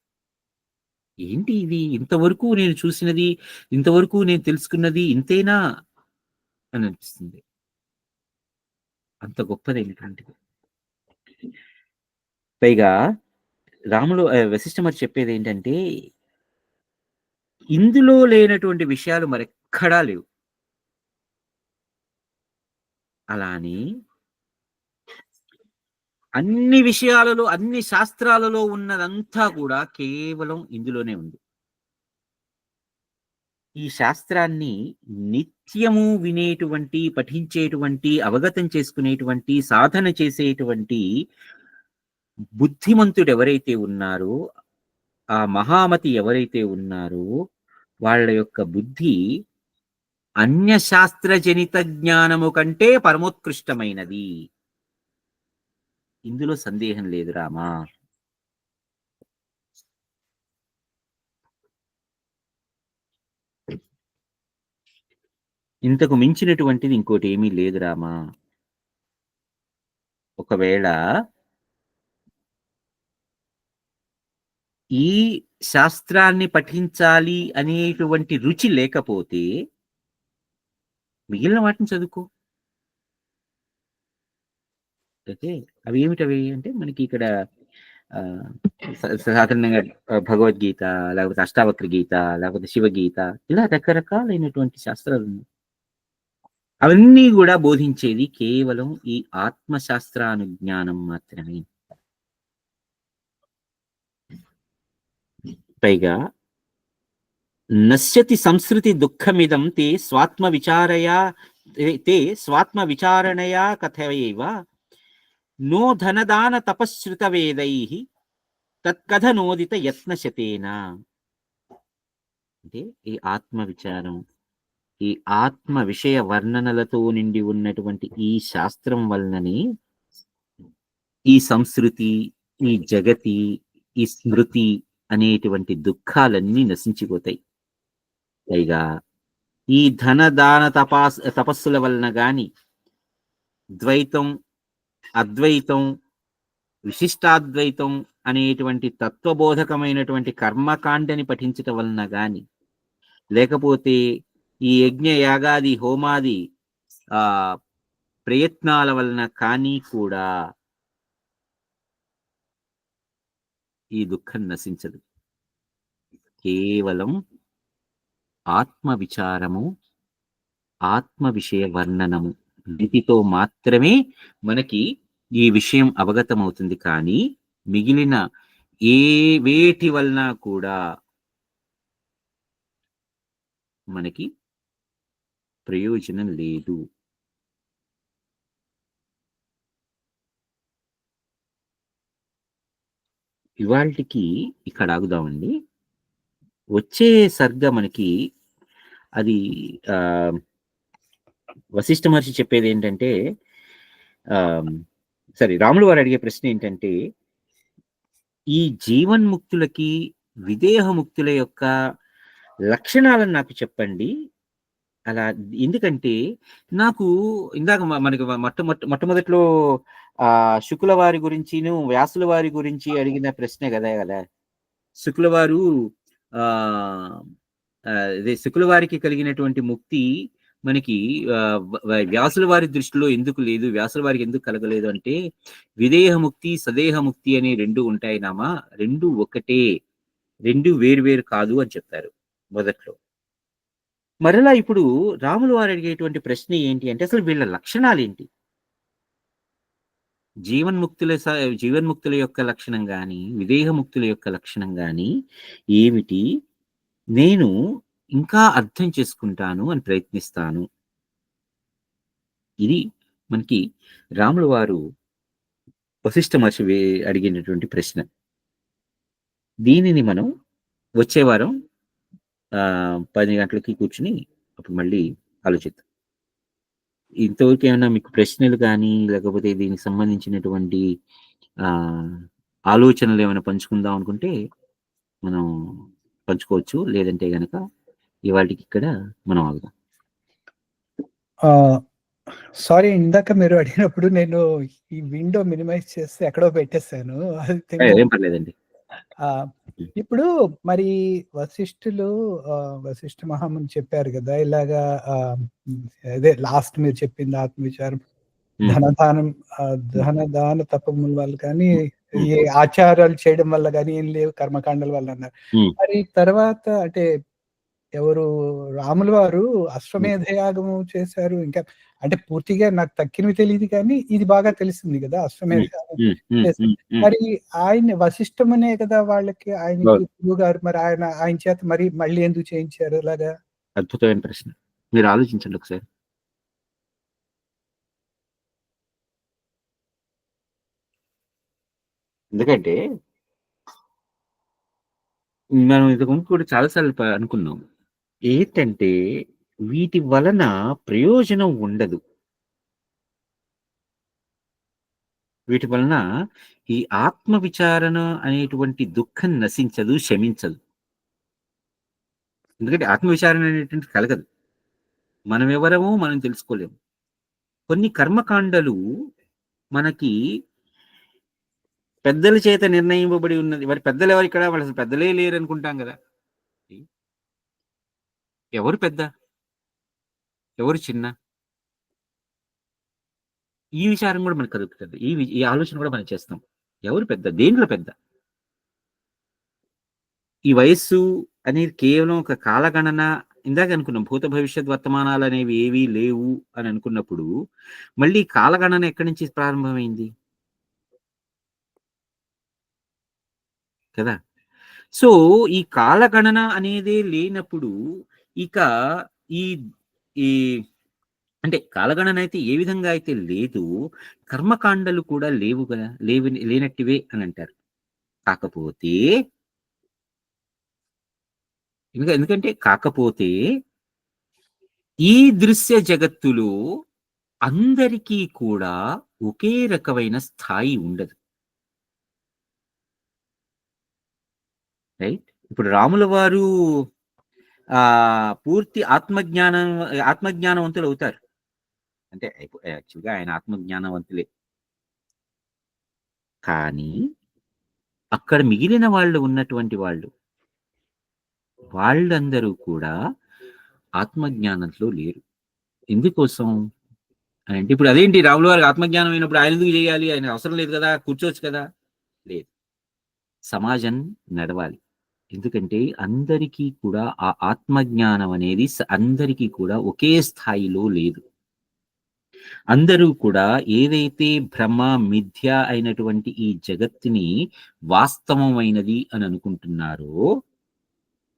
ఏంటి ఇది, ఇంతవరకు నేను చూసినది, ఇంతవరకు నేను తెలుసుకున్నది ఇంతేనా అని అనిపిస్తుంది. అంత గొప్పదైనటువంటిది. పైగా వశిష్ఠ మహర్షి చెప్పేది ఏంటంటే, ఇందులో లేనటువంటి విషయాలు మరెక్కడా లేవు. అలాని అన్ని విషయాలలో, అన్ని శాస్త్రాలలో ఉన్నదంతా కూడా కేవలం ఇందులోనే ఉంది. ఈ శాస్త్రాన్ని నిత్యము వినేటువంటి, పఠించేటువంటి, అవగతం చేసుకునేటువంటి, సాధన చేసేటువంటి బుద్ధిమంతుడు ఎవరైతే ఉన్నారో, ఆ మహామతి ఎవరైతే ఉన్నారో, వాళ్ళ యొక్క బుద్ధి అన్యశాస్త్ర జనిత జ్ఞానము కంటే పరమోత్కృష్టమైనది. ఇందులో సందేహం లేదు రామా. ఇంతకు మించినటువంటిది ఇంకోటి ఏమీ లేదు రామా. ఒకవేళ ఈ శాస్త్రాన్ని పఠించాలి అనేటువంటి రుచి లేకపోతే మిగిలిన వాటిని చదువుకో. అయితే అవి ఏమిటవి అంటే, మనకి ఇక్కడ సాధారణంగా భగవద్గీత, లేకపోతే అష్టావక్ర గీత, లేకపోతే శివగీత, ఇలా రకరకాలైనటువంటి శాస్త్రాలు ఉన్నాయి. అవన్నీ కూడా బోధించేది కేవలం ఈ ఆత్మశాస్త్రానుజ్ఞానం మాత్రమే. పైగా నశ్యతి సంస్కృతి దుఃఖమిదం తే స్వాత్మ విచారణయా కథయైవ నో ధనదాన తపశ్రుత వేదైః తత్కథనోదిత యత్నశతేన. అంటే ఈ ఆత్మ విచారం, ఈ ఆత్మ విషయ వర్ణనలతో నిండి ఉన్నటువంటి ఈ శాస్త్రం వలననే ఈ సంస్కృతి, ఈ జగతి, ఈ స్మృతి అనేటువంటి దుఃఖాలన్నీ నశించిపోతాయి. పైగా ఈ ధనదాన తపస్సుల వలన గాని, ద్వైతం, అద్వైతం, విశిష్టాద్వైతం అనేటువంటి తత్వబోధకమైనటువంటి కర్మకాండని పఠించటం వలన గాని, లేకపోతే ఈ యజ్ఞ యాగాది హోమాది ప్రయత్నాల వలన కానీ కూడా ఈ దుఃఖం నశించదు. కేవలం ఆత్మ విచారము, ఆత్మ విషయ వర్ణనము వీటితో మాత్రమే మనకి ఈ విషయం అవగతమవుతుంది. కానీ మిగిలిన ఏ వేటి వలన కూడా మనకి ప్రయోజనం లేదు. ఇవాళకి ఇక్కడ ఆగుదామండి. వచ్చే సర్గ మనకి అది వశిష్ఠ మహర్షి చెప్పేది ఏంటంటే, సరే, రాములు వారు అడిగే ప్రశ్న ఏంటంటే, ఈ జీవన్ముక్తులకి విదేహముక్తుల యొక్క లక్షణాలను నాకు చెప్పండి. అలా ఎందుకంటే నాకు ఇందాక మనకి మొట్టమొదట్లో శుక్ల వారి గురించిను వ్యాసుల వారి గురించి అడిగిన ప్రశ్నే కదా. శుక్లవారు శుక్ల వారికి కలిగినటువంటి ముక్తి మనకి వ్యాసుల వారి దృష్టిలో ఎందుకు లేదు, వ్యాసుల వారికి ఎందుకు కలగలేదు అంటే, విదేహముక్తి సదేహముక్తి అనే రెండు ఉంటాయి నామా, రెండు ఒకటే, రెండు వేరు కాదు అని చెప్తారు మొదట్లో. మరలా ఇప్పుడు రాములు వారు అడిగేటువంటి ప్రశ్న ఏంటి అంటే, అసలు వీళ్ళ లక్షణాలు ఏంటి? జీవన్ముక్తుల యొక్క లక్షణం కానీ, విదేహముక్తుల యొక్క లక్షణం కానీ ఏమిటి? నేను ఇంకా అర్థం చేసుకుంటాను అని ప్రయత్నిస్తాను. ఇది మనకి రాములు వారు వశిష్ఠ మహర్షి అడిగినటువంటి ప్రశ్న. దీనిని మనం వచ్చే వారం 10 గంటలకి కూర్చుని అప్పుడు మళ్ళీ ఆలోచిద్దాం. ఇంతవరకు ఏమైనా మీకు ప్రశ్నలు కానీ, లేకపోతే దీనికి సంబంధించినటువంటి ఆలోచనలు ఏమైనా పంచుకుందాం అనుకుంటే మనం పంచుకోవచ్చు. లేదంటే గనక ఇవాళకి ఇక్కడ మనం ఆగుదాం. సారీ, ఇందాక మీరు అడిగినప్పుడు నేను ఈ విండో మినిమైజ్ చేసి ఎక్కడో పెట్టేశాను. ఏం పర్లేదండి. ఇప్పుడు మరి వశిష్ఠ మహాముని చెప్పారు కదా, ఇలాగా అదే లాస్ట్ మీరు చెప్పింది ఆత్మవిచారం, ధనదాన తపముల వల్ల కానీ, ఈ ఆచారాలు చేయడం వల్ల కానీ ఏం లేవు, కర్మకాండల వల్ల అన్నారు. మరి తర్వాత అంటే ఎవరు రాముల వారు అశ్వమేధయాగము చేశారు. ఇంకా అంటే పూర్తిగా నాకు తక్కినవి తెలియదు కానీ ఇది బాగా తెలిసింది కదా, అశ్వమేధయాగం చేశారు. మరి ఆయన వశిష్ఠమనే కదా వాళ్ళకి, ఆయన గురువు గారు, మరి ఆయన చేత మళ్ళీ ఎందుకు చేయించారు అలాగా? అద్భుతమైన ప్రశ్న, మీరు ఆలోచించండి ఒకసారి. ఎందుకంటే మనం ఇంతకుముందు కూడా చాలాసార్లు అనుకున్నాం ఏంటంటే, వీటి వలన ప్రయోజనం ఉండదు. వీటి వలన ఈ ఆత్మ విచారణ అనేటువంటి దుఃఖం నశించదు, శమించదు. ఎందుకంటే ఆత్మ విచారణ అనేటువంటి కలగదు. మనం ఎవరమో మనం తెలుసుకోలేము. కొన్ని కర్మకాండలు మనకి పెద్దల చేత నిర్ణయింపబడి ఉన్నది. మరి పెద్దలు ఎవరు ఇక్కడ? వాళ్ళు అసలు పెద్దలే లేరు అనుకుంటాం కదా. ఎవరు పెద్ద, ఎవరు చిన్న, ఈ విచారం కూడా మనకు కలుగుతుంది. ఈ ఆలోచన కూడా మనం చేస్తాం. ఎవరు పెద్ద, దేంట్లో పెద్ద? ఈ వయస్సు అనేది కేవలం ఒక కాలగణన ఇందాక అనుకున్నాం భూత భవిష్యత్ వర్తమానాలు అనేవి ఏవీ లేవు అని అనుకున్నప్పుడు మళ్ళీ కాలగణన ఎక్కడి నుంచి ప్రారంభమైంది కదా. సో ఈ కాలగణన అనేది లేనప్పుడు ఇక ఈ ఈ అంటే కాలగణన అయితే ఏ విధంగా అయితే లేదు, కర్మకాండలు కూడా లేవు కదా, లేనట్టివే అని అంటారు. కాకపోతే కాకపోతే ఈ దృశ్య జగత్తులో అందరికీ కూడా ఒకే రకమైన స్థాయి ఉండదు. రైట్. ఇప్పుడు రాముల వారు పూర్తి ఆత్మజ్ఞానవంతులు అవుతారు. అంటే యాక్చువల్గా ఆయన ఆత్మజ్ఞానవంతులే, కానీ అక్కడ మిగిలిన వాళ్ళు ఉన్నటువంటి వాళ్ళందరూ కూడా ఆత్మజ్ఞానంలో లేరు. ఎందుకోసం అని అంటే, ఇప్పుడు అదేంటి రాముల వారికి ఆత్మజ్ఞానం అయినప్పుడు ఆయన ఎందుకు చేయాలి, ఆయన అవసరం లేదు కదా, కూర్చోవచ్చు కదా. లేదు, సమాజం నడవాలి. ఎందుకంటే అందరికీ కూడా ఆ ఆత్మజ్ఞానం అనేది అందరికీ కూడా ఒకే స్థాయిలో లేదు. అందరూ కూడా ఏదైతే భ్రమ మిథ్య అయినటువంటి ఈ జగత్తుని వాస్తవమైనది అని అనుకుంటున్నారో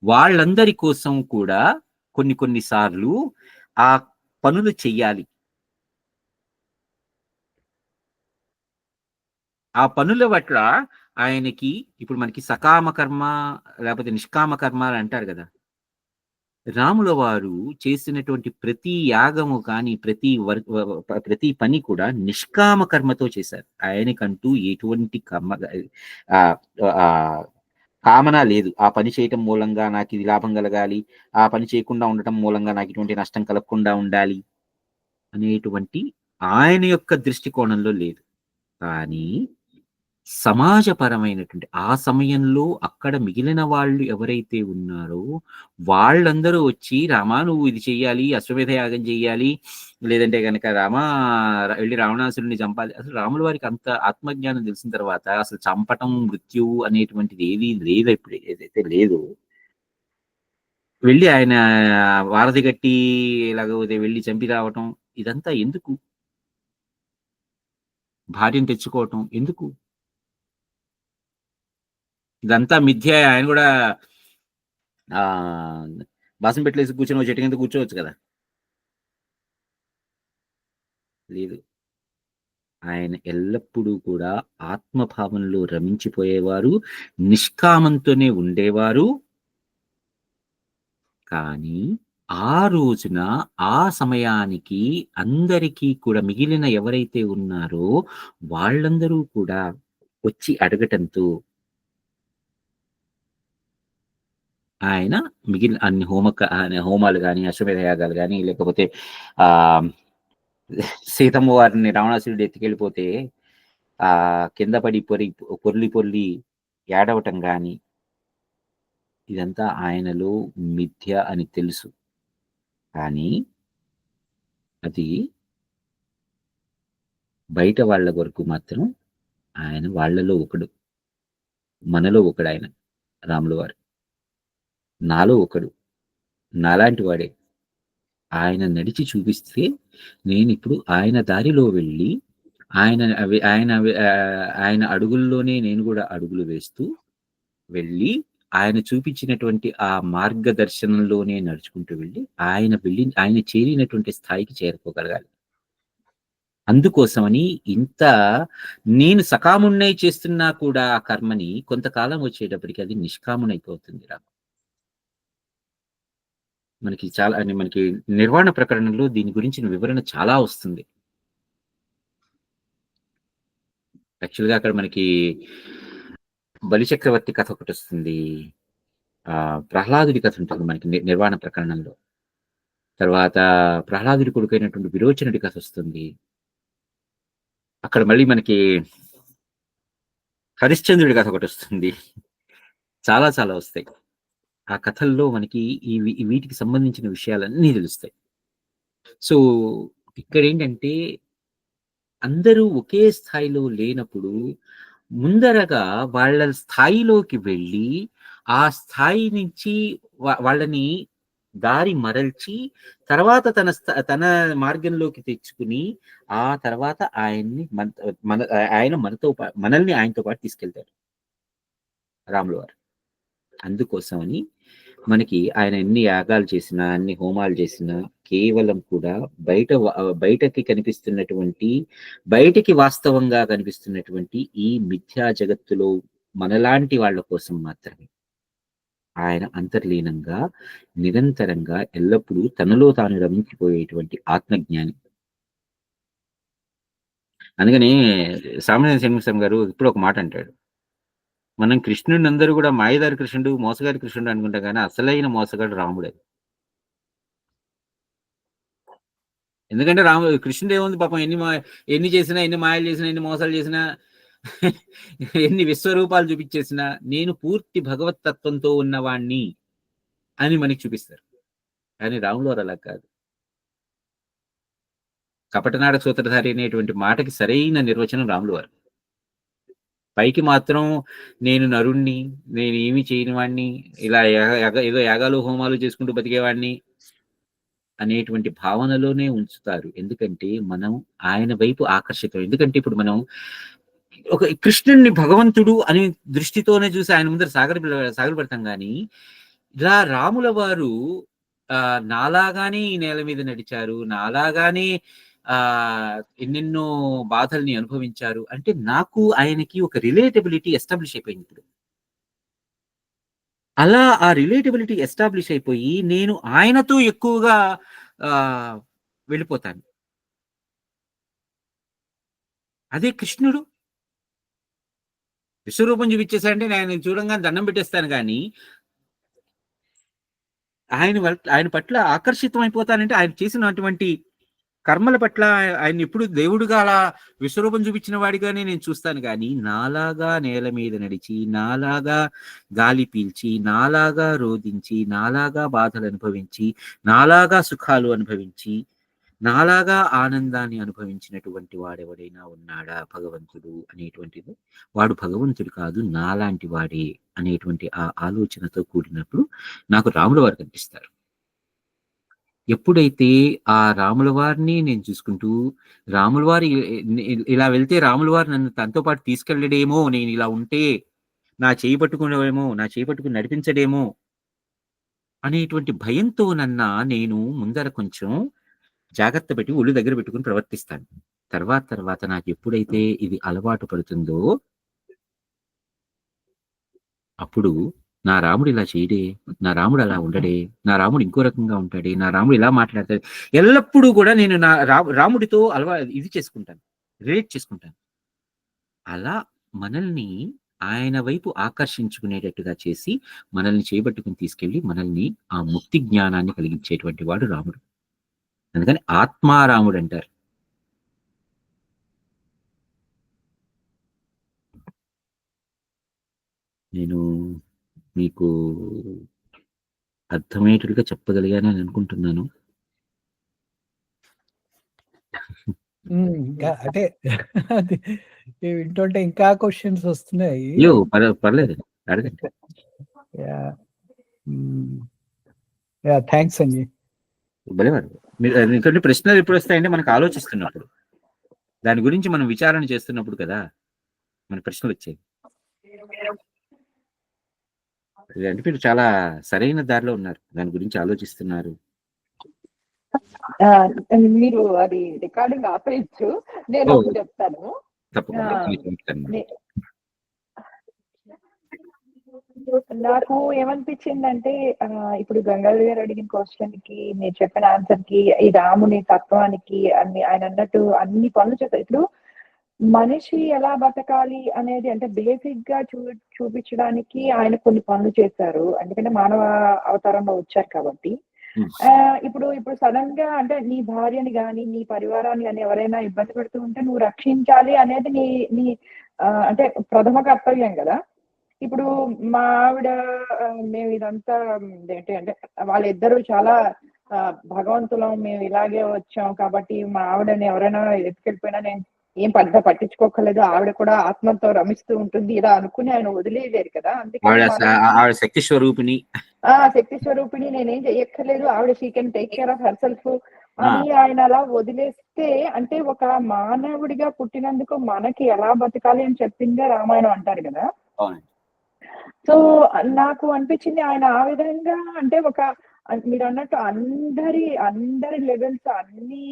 వాళ్ళందరి కోసం కూడా కొన్ని సార్లు ఆ పనులు చెయ్యాలి. ఆ పనుల పట్ల ఆయనకి ఇప్పుడు మనకి సకామ కర్మ లేకపోతే నిష్కామ కర్మ అని అంటారు కదా. రాముల వారు చేసినటువంటి ప్రతి యాగము కానీ ప్రతి పని కూడా నిష్కామ కర్మతో చేశారు. ఆయనకంటూ ఎటువంటి కర్మ కామన లేదు. ఆ పని చేయటం మూలంగా నాకు ఇది లాభం కలగాలి, ఆ పని చేయకుండా ఉండటం మూలంగా నాకు ఇటువంటి నష్టం కలగకుండా ఉండాలి అనేటువంటి ఆయన యొక్క దృష్టికోణంలో లేదు. కానీ సమాజపరమైనటువంటి ఆ సమయంలో అక్కడ మిగిలిన వాళ్ళు ఎవరైతే ఉన్నారో వాళ్ళందరూ వచ్చి రామా నువ్వు ఇది చెయ్యాలి, అశ్వమేధ యాగం చెయ్యాలి, లేదంటే కనుక రామా వెళ్ళి రావణాసురుడిని చంపాలి. అసలు రాముల వారికి అంత ఆత్మజ్ఞానం తెలిసిన తర్వాత అసలు చంపటం మృత్యువు అనేటువంటిది ఏది లేదు. ఇప్పుడు ఏదైతే లేదు, వెళ్ళి ఆయన వారధి గట్టి లేకపోతే వెళ్ళి చంపి రావటం ఇదంతా ఎందుకు, భార్యను తెచ్చుకోవటం ఎందుకు, ఇదంతా మిథ్య. ఆయన కూడా బాసం పెట్టలేసి కూర్చొని చెట్టు కింద కూర్చోవచ్చు కదా. లేదు, ఆయన ఎల్లప్పుడూ కూడా ఆత్మభావంలో రమించిపోయేవారు, నిష్కామంతోనే ఉండేవారు. కానీ ఆ రోజున ఆ సమయానికి అందరికీ కూడా మిగిలిన ఎవరైతే ఉన్నారో వాళ్ళందరూ కూడా వచ్చి అడగటంతో ఆయన మిగిలిన అన్ని హోమాలు కానీ అశ్వమేధ యాగాలు కానీ లేకపోతే సీతమ్మ వారిని రావణాసురుడు ఎత్తుకెళ్ళిపోతే కింద పడి పొర్లి ఏడవటం కానీ ఇదంతా ఆయనలో మిథ్య అని తెలుసు. కానీ అది బయట వాళ్ళ వరకు మాత్రం ఆయన వాళ్ళలో ఒకడు, మనలో ఒకడు. ఆయన రాముల వారు నాలో ఒకడు, నాలాంటి వాడే. ఆయన నడిచి చూపిస్తే నేను ఇప్పుడు ఆయన దారిలో వెళ్ళి ఆయన అడుగుల్లోనే నేను కూడా అడుగులు వేస్తూ వెళ్ళి ఆయన చూపించినటువంటి ఆ మార్గదర్శనంలోనే నడుచుకుంటూ వెళ్ళి ఆయన చేరినటువంటి స్థాయికి చేరుకోగలగాలి. అందుకోసమని నేను సకామున్నై చేస్తున్నా కూడా ఆ కర్మని కొంతకాలం వచ్చేటప్పటికి అది నిష్కామునైపోతుంది. మనకి నిర్వాణ ప్రకరణలో దీని గురించిన వివరణ చాలా వస్తుంది. యాక్చువల్గా అక్కడ మనకి బలిచక్రవర్తి కథ ఒకటి వస్తుంది, ప్రహ్లాదుడి కథ ఉంటుంది మనకి నిర్వాణ ప్రకరణంలో. తర్వాత ప్రహ్లాదుడి కొడుకైనటువంటి విరోచనుడి కథ వస్తుంది. అక్కడ మళ్ళీ మనకి హరిశ్చంద్రుడి కథ ఒకటి వస్తుంది. చాలా చాలా వస్తాయి. ఆ కథల్లో మనకి వీటికి సంబంధించిన విషయాలన్నీ తెలుస్తాయి. సో ఇక్కడ ఏంటంటే అందరూ ఒకే స్థాయిలో లేనప్పుడు ముందరగా వాళ్ళ స్థాయిలోకి వెళ్ళి ఆ స్థాయి నుంచి వాళ్ళని దారి మరల్చి తర్వాత తన మార్గంలోకి తెచ్చుకుని ఆ తర్వాత ఆయన్ని ఆయన మనల్ని ఆయనతో పాటు తీసుకెళ్తారు రాముల వారు. అందుకోసమని మనకి ఆయన ఎన్ని యాగాలు చేసినా, అన్ని హోమాలు చేసినా కేవలం కూడా బయటకి కనిపిస్తున్నటువంటి, బయటికి వాస్తవంగా కనిపిస్తున్నటువంటి ఈ మిథ్యా జగత్తులో మనలాంటి వాళ్ళ కోసం మాత్రమే. ఆయన అంతర్లీనంగా నిరంతరంగా ఎల్లప్పుడూ తనలో తాను రమించిపోయేటువంటి ఆత్మజ్ఞాని. అందుకని సామాన్య శ్రీనివాసం గారు ఇప్పుడు ఒక మాట అంటాడు, మనం కృష్ణుడిని అందరూ కూడా మాయదారి కృష్ణుడు, మోసగారి కృష్ణుడు అనుకుంటాం, కానీ అసలైన మోసగాడు రాముడే. ఎందుకంటే కృష్ణుడు ఏముంది పాపం, ఎన్ని చేసినా, ఎన్ని మాయలు చేసినా, ఎన్ని మోసాలు చేసినా, ఎన్ని విశ్వరూపాలు చూపించేసినా నేను పూర్తి భగవత్ తత్వంతో ఉన్నవాణ్ణి అని మనకి చూపిస్తారు. కానీ రాములు వారు అలా కాదు. కపటనాటక సూత్రధారి అనేటువంటి మాటకి సరైన నిర్వచనం రాములు వారు. పైకి మాత్రం నేను నరుణ్ణి, నేను ఏమి చేయని వాడిని, ఇలా ఏదో యాగాలు హోమాలు చేసుకుంటూ బతికేవాడిని అనేటువంటి భావనలోనే ఉంచుతారు. ఎందుకంటే మనం ఆయన వైపు ఆకర్షితం. ఎందుకంటే ఇప్పుడు మనం ఒక కృష్ణుడిని భగవంతుడు అనే దృష్టితోనే చూసి ఆయన ముందర సాగరపడతాం. కానీ ఇలా రాముల వారు నాలాగానే ఈ నేల మీద నడిచారు, నాలాగానే ఎన్నెన్నో బాధల్ని అనుభవించారు అంటే నాకు ఆయనకి ఒక రిలేటబిలిటీ ఎస్టాబ్లిష్ అయిపోయింది. ఇప్పుడు అలా ఆ రిలేటబిలిటీ ఎస్టాబ్లిష్ అయిపోయి నేను ఆయనతో ఎక్కువగా వెళ్ళిపోతాను. అదే కృష్ణుడు విశ్వరూపం చూపించేసాడంటే నేను చూడంగానే దండం పెట్టేస్తాను, కానీ ఆయన పట్ల ఆకర్షితం అయిపోతానంటే ఆయన చేసినటువంటి కర్మల పట్ల ఆయన ఎప్పుడు దేవుడుగా అలా విశ్వరూపం చూపించిన వాడిగానే నేను చూస్తాను. కానీ నాలాగా నేల మీద నడిచి, నాలాగా గాలి పీల్చి, నాలాగా రోధించి, నాలాగా బాధలు అనుభవించి, నాలాగా సుఖాలు అనుభవించి, నాలాగా ఆనందాన్ని అనుభవించినటువంటి వాడెవడైనా ఉన్నాడా భగవంతుడు అనేటువంటిది? వాడు భగవంతుడు కాదు, నాలాంటి వాడే అనేటువంటి ఆ ఆలోచనతో కూడినప్పుడు నాకు రాముల వారు కనిపిస్తారు. ఎప్పుడైతే ఆ రాముల వారిని నేను చూసుకుంటూ, రాముల వారు ఇలా వెళ్తే రాముల వారు నన్ను తనతో పాటు తీసుకెళ్ళడేమో, నేను ఇలా ఉంటే నా చేయి పట్టుకునేమో, నా చేయి పట్టుకుని నడిపించడేమో అనేటువంటి భయంతో నేను ముందర కొంచెం జాగ్రత్త పెట్టి ఒళ్ళు దగ్గర పెట్టుకుని ప్రవర్తిస్తాను. తర్వాత నాకు ఎప్పుడైతే ఇది అలవాటు పడుతుందో అప్పుడు నా రాముడు ఇలా చేయడే, నా రాముడు అలా ఉండడే, నా రాముడు ఇంకో రకంగా ఉంటాడే, నా రాముడు ఇలా మాట్లాడతాడు, ఎల్లప్పుడూ కూడా నేను నా రాముడితో ఇది చేసుకుంటాను, రిలేట్ చేసుకుంటాను. అలా మనల్ని ఆయన వైపు ఆకర్షించుకునేటట్టుగా చేసి మనల్ని చేపట్టుకుని తీసుకెళ్లి మనల్ని ఆ ముక్తి జ్ఞానాన్ని కలిగించేటువంటి వాడు రాముడు. అందుకని ఆత్మారాముడు అంటారు. నేను మీకు అర్థమయ్యేటట్టుగా చెప్పగలిగానని అనుకుంటున్నాను. అంటే వింటుంటే ఇంకా క్వశ్చన్స్ వస్తున్నాయి. పర్లేదు, అడగండి. థ్యాంక్స్ అండి. మీరు ప్రశ్నలు ఎప్పుడు వస్తాయంటే మనకు ఆలోచిస్తున్నప్పుడు, దాని గురించి మనం విచారణ చేస్తున్నప్పుడు కదా మన ప్రశ్నలు వచ్చాయి. అంటే మీరు చాలా సరైన దారిలో ఉన్నారు, దాని గురించి ఆలోచిస్తున్నారు. మీరు అది రికార్డింగ్ ఆపేయచ్చు, నేను చెప్తాను. తప్పకుండా. నాకు ఏమనిపించిందంటే ఇప్పుడు గంగాధర్ గారు అడిగిన క్వశ్చన్ కి మీరు చెప్పిన ఆన్సర్ కి, ఈ రాముని తత్వానికి ఆయన అన్నట్టు అన్ని పనులు చేస్తారు. ఇప్పుడు మనిషి ఎలా బతకాలి అనేది అంటే బేసిక్ గా చూపించడానికి ఆయన కొన్ని పనులు చేశారు, ఎందుకంటే మానవ అవతారంలో వచ్చారు కాబట్టి. ఇప్పుడు సడన్ గా అంటే నీ భార్యని గాని నీ పరివారాన్ని కానీ ఎవరైనా ఇబ్బంది పెడుతూ ఉంటే నువ్వు రక్షించాలి అనేది నీ అంటే ప్రథమ కర్తవ్యం కదా. ఇప్పుడు మా ఆవిడ మేము ఇదంతా ఏంటి అంటే వాళ్ళిద్దరూ చాలా భగవంతులం, మేము ఇలాగే వచ్చాం కాబట్టి మా ఆవిడని ఎవరైనా ఎత్తుకెళ్ళిపోయినా నేను ఏం పెద్ద పట్టించుకోకలేదు, ఆవిడ కూడా ఆత్మతో రమిస్తూ ఉంటుంది ఇలా అనుకుని ఆయన వదిలేయలేరు కదా. అందుకని ఆవిడ శక్తి స్వరూపిణి, శక్తి స్వరూపిణి, నేనేం చెయ్యక్కర్లేదు, ఆవిడ she can take care of her self అని ఆయన అలా వదిలేస్తే, అంటే ఒక మానవుడిగా పుట్టినందుకు మనకి ఎలా బతకాలి అని చెప్పిందే రామాయణం అంటారు కదా. సో నాకు అనిపించింది ఆయన ఆ విధంగా, అంటే ఒక మీరు అన్నట్టు అందరి లెవెల్స్ అన్ని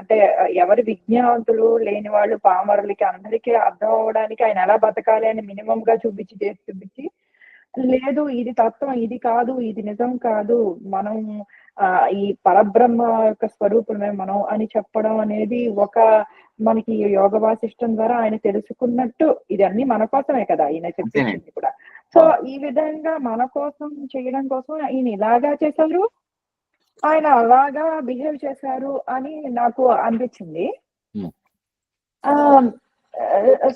అంటే ఎవరి విజ్ఞావంతులు లేని వాళ్ళు పామరులకి అందరికీ అర్థం అవ్వడానికి ఆయన ఎలా బతకాలి అని మినిమం గా చూపించి లేదు ఇది తత్వం, ఇది కాదు, ఇది నిజం కాదు, మనం ఈ పరబ్రహ్మ యొక్క స్వరూపమే మనం అని చెప్పడం అనేది ఒక మనకి యోగ వాసిష్టం ద్వారా ఆయన తెలుసుకున్నట్టు, ఇది అన్ని మన కోసమే కదా ఆయన చెప్పింది కూడా. సో ఈ విధంగా మన కోసం చేయడం కోసం ఈయన ఇలాగా చేశారు, ఆయన అలాగా బిహేవ్ చేశారు అని నాకు అనిపించింది.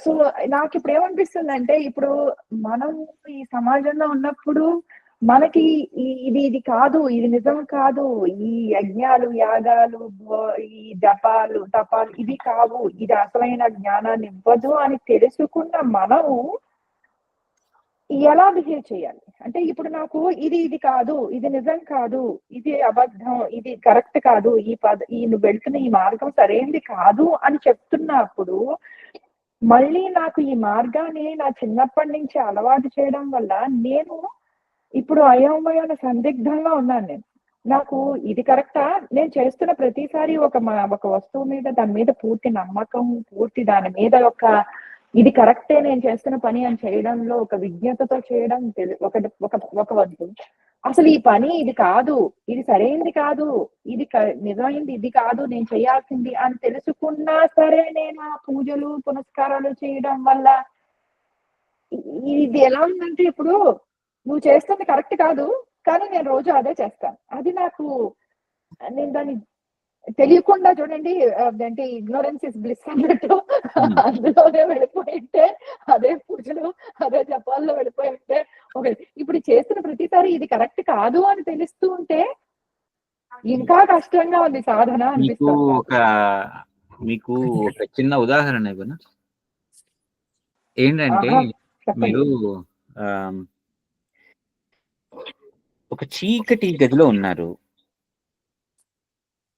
సో నాకు ఇప్పుడు ఏమనిపిస్తుందంటే, ఇప్పుడు మనం ఈ సమాజంలో ఉన్నప్పుడు మనకి ఇది కాదు, ఇది నిజం కాదు, ఈ యజ్ఞాలు యాగాలు ఈ జపాలు తపాలు ఇవి కావు, ఇది అసలైన జ్ఞానాన్ని ఇవ్వదు అని తెలుసుకున్న మనము ఎలా బిహేవ్ చేయాలి అంటే, ఇప్పుడు నాకు ఇది కాదు, ఇది నిజం కాదు, ఇది అబద్ధం, ఇది కరెక్ట్ కాదు, నువ్వు వెళ్తున్న ఈ మార్గం సరైనది కాదు అని చెప్తున్నప్పుడు, మళ్ళీ నాకు ఈ మార్గాన్ని నా చిన్నప్పటి నుంచి అలవాటు చేయడం వల్ల నేను ఇప్పుడు అయోమయ సందిగ్ధంగా ఉన్నాను. నాకు ఇది కరెక్టా, నేను చేస్తున్న ప్రతిసారి ఒక వస్తువు మీద దాని మీద పూర్తి నమ్మకం, పూర్తి దాని మీద ఇది కరెక్టే నేను చేస్తున్న పని అని చేయడంలో ఒక విజ్ఞతతో చేయడం ఒక వంతు. అసలు ఈ పని ఇది కాదు, ఇది సరైనది కాదు, ఇది నిజమైంది ఇది కాదు నేను చేయాల్సింది అని తెలుసుకున్నా సరే నేను ఆ పూజలు పునస్కారాలు చేయడం వల్ల ఇది ఎలా ఉందంటే, ఇప్పుడు నువ్వు చేస్తుంది కరెక్ట్ కాదు కానీ నేను రోజు అదే చేస్తాను, అది నేను దాన్ని తెలియకుండా చూడండి, అంటే ఇగ్నోరెన్స్ ఇస్ బ్లిస్ అన్నట్టు అందులోనే వెళ్ళిపోయింటే, అదే పూజలు అదే జపాల్లో వెళ్ళిపోయింటే ఇప్పుడు చేస్తున్న ప్రతిసారి ఇది కరెక్ట్ కాదు అని తెలుస్తూ ఉంటే ఇంకా కష్టంగా ఉంది సాధన అనిపిస్తుంది. మీకు ఒక చిన్న ఉదాహరణ ఇవ్వనా? ఏంటంటే, మీరు ఒక చీకటి గదిలో ఉన్నారు,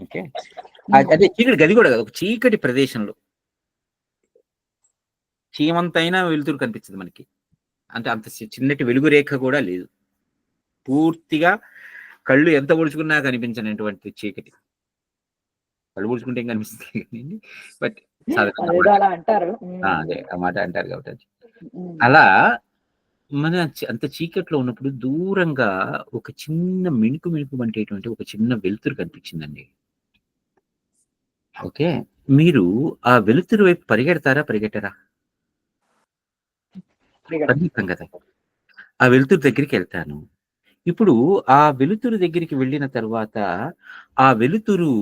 ఓకే, అదే చీకటి గది కూడా కాదు, ఒక చీకటి ప్రదేశంలో చీమంతైనా వెలుతురు కనిపించదు మనకి, అంటే అంత చిన్నటి వెలుగు రేఖ కూడా లేదు, పూర్తిగా కళ్ళు ఎంత పొడుచుకున్నా కనిపించినటువంటి చీకటి. కళ్ళు పొడుచుకుంటే ఏం కనిపిస్తుంది, బట్ అదే ఆ మాట అంటారు కాబట్టి. అలా మన అంత చీకట్లో ఉన్నప్పుడు దూరంగా ఒక చిన్న మిణుకు అంటేటువంటి ఒక చిన్న వెలుతురు కనిపించిందండి. ఓకే, మీరు ఆ వెలుతురు వైపు పరిగెట్టరా? పరిగెత్తాం కదా. ఆ వెలుతురు దగ్గరికి వెళ్తాను. ఇప్పుడు ఆ వెలుతురు దగ్గరికి వెళ్ళిన తర్వాత ఆ వెలుతురు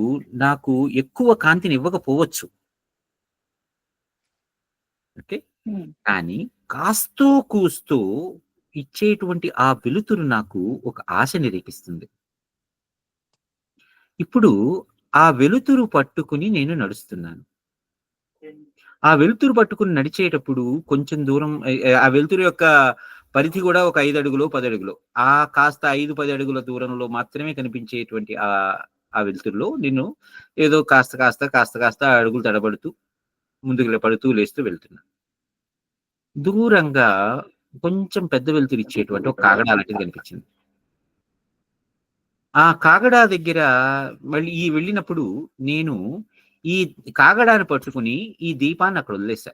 నాకు ఎక్కువ కాంతిని ఇవ్వకపోవచ్చు, ఓకే, కానీ కాస్తూ కూస్తూ ఇచ్చేటువంటి ఆ వెలుతురు నాకు ఒక ఆశని రేపిస్తుంది. ఇప్పుడు ఆ వెలుతురు పట్టుకుని నేను నడుస్తున్నాను. ఆ వెలుతురు పట్టుకుని నడిచేటప్పుడు కొంచెం దూరం, ఆ వెలుతురు యొక్క పరిధి కూడా ఒక 5 అడుగులు 10 అడుగులు, ఆ కాస్త 5-10 అడుగుల దూరంలో మాత్రమే కనిపించేటువంటి ఆ వెలుతురులో నేను ఏదో కాస్త అడుగులు తడబడుతూ ముందుకు పడుతూ లేస్తూ వెళ్తున్నాను. దూరంగా కొంచెం పెద్ద వెలుతురు ఇచ్చేటువంటి ఒక కాగడా అలాంటిది కనిపించింది. ఆ కాగడా దగ్గర మళ్ళీ వెళ్ళినప్పుడు నేను ఈ కాగడాన్ని పట్టుకుని ఈ దీపాన్ని అక్కడ వదిలేసా.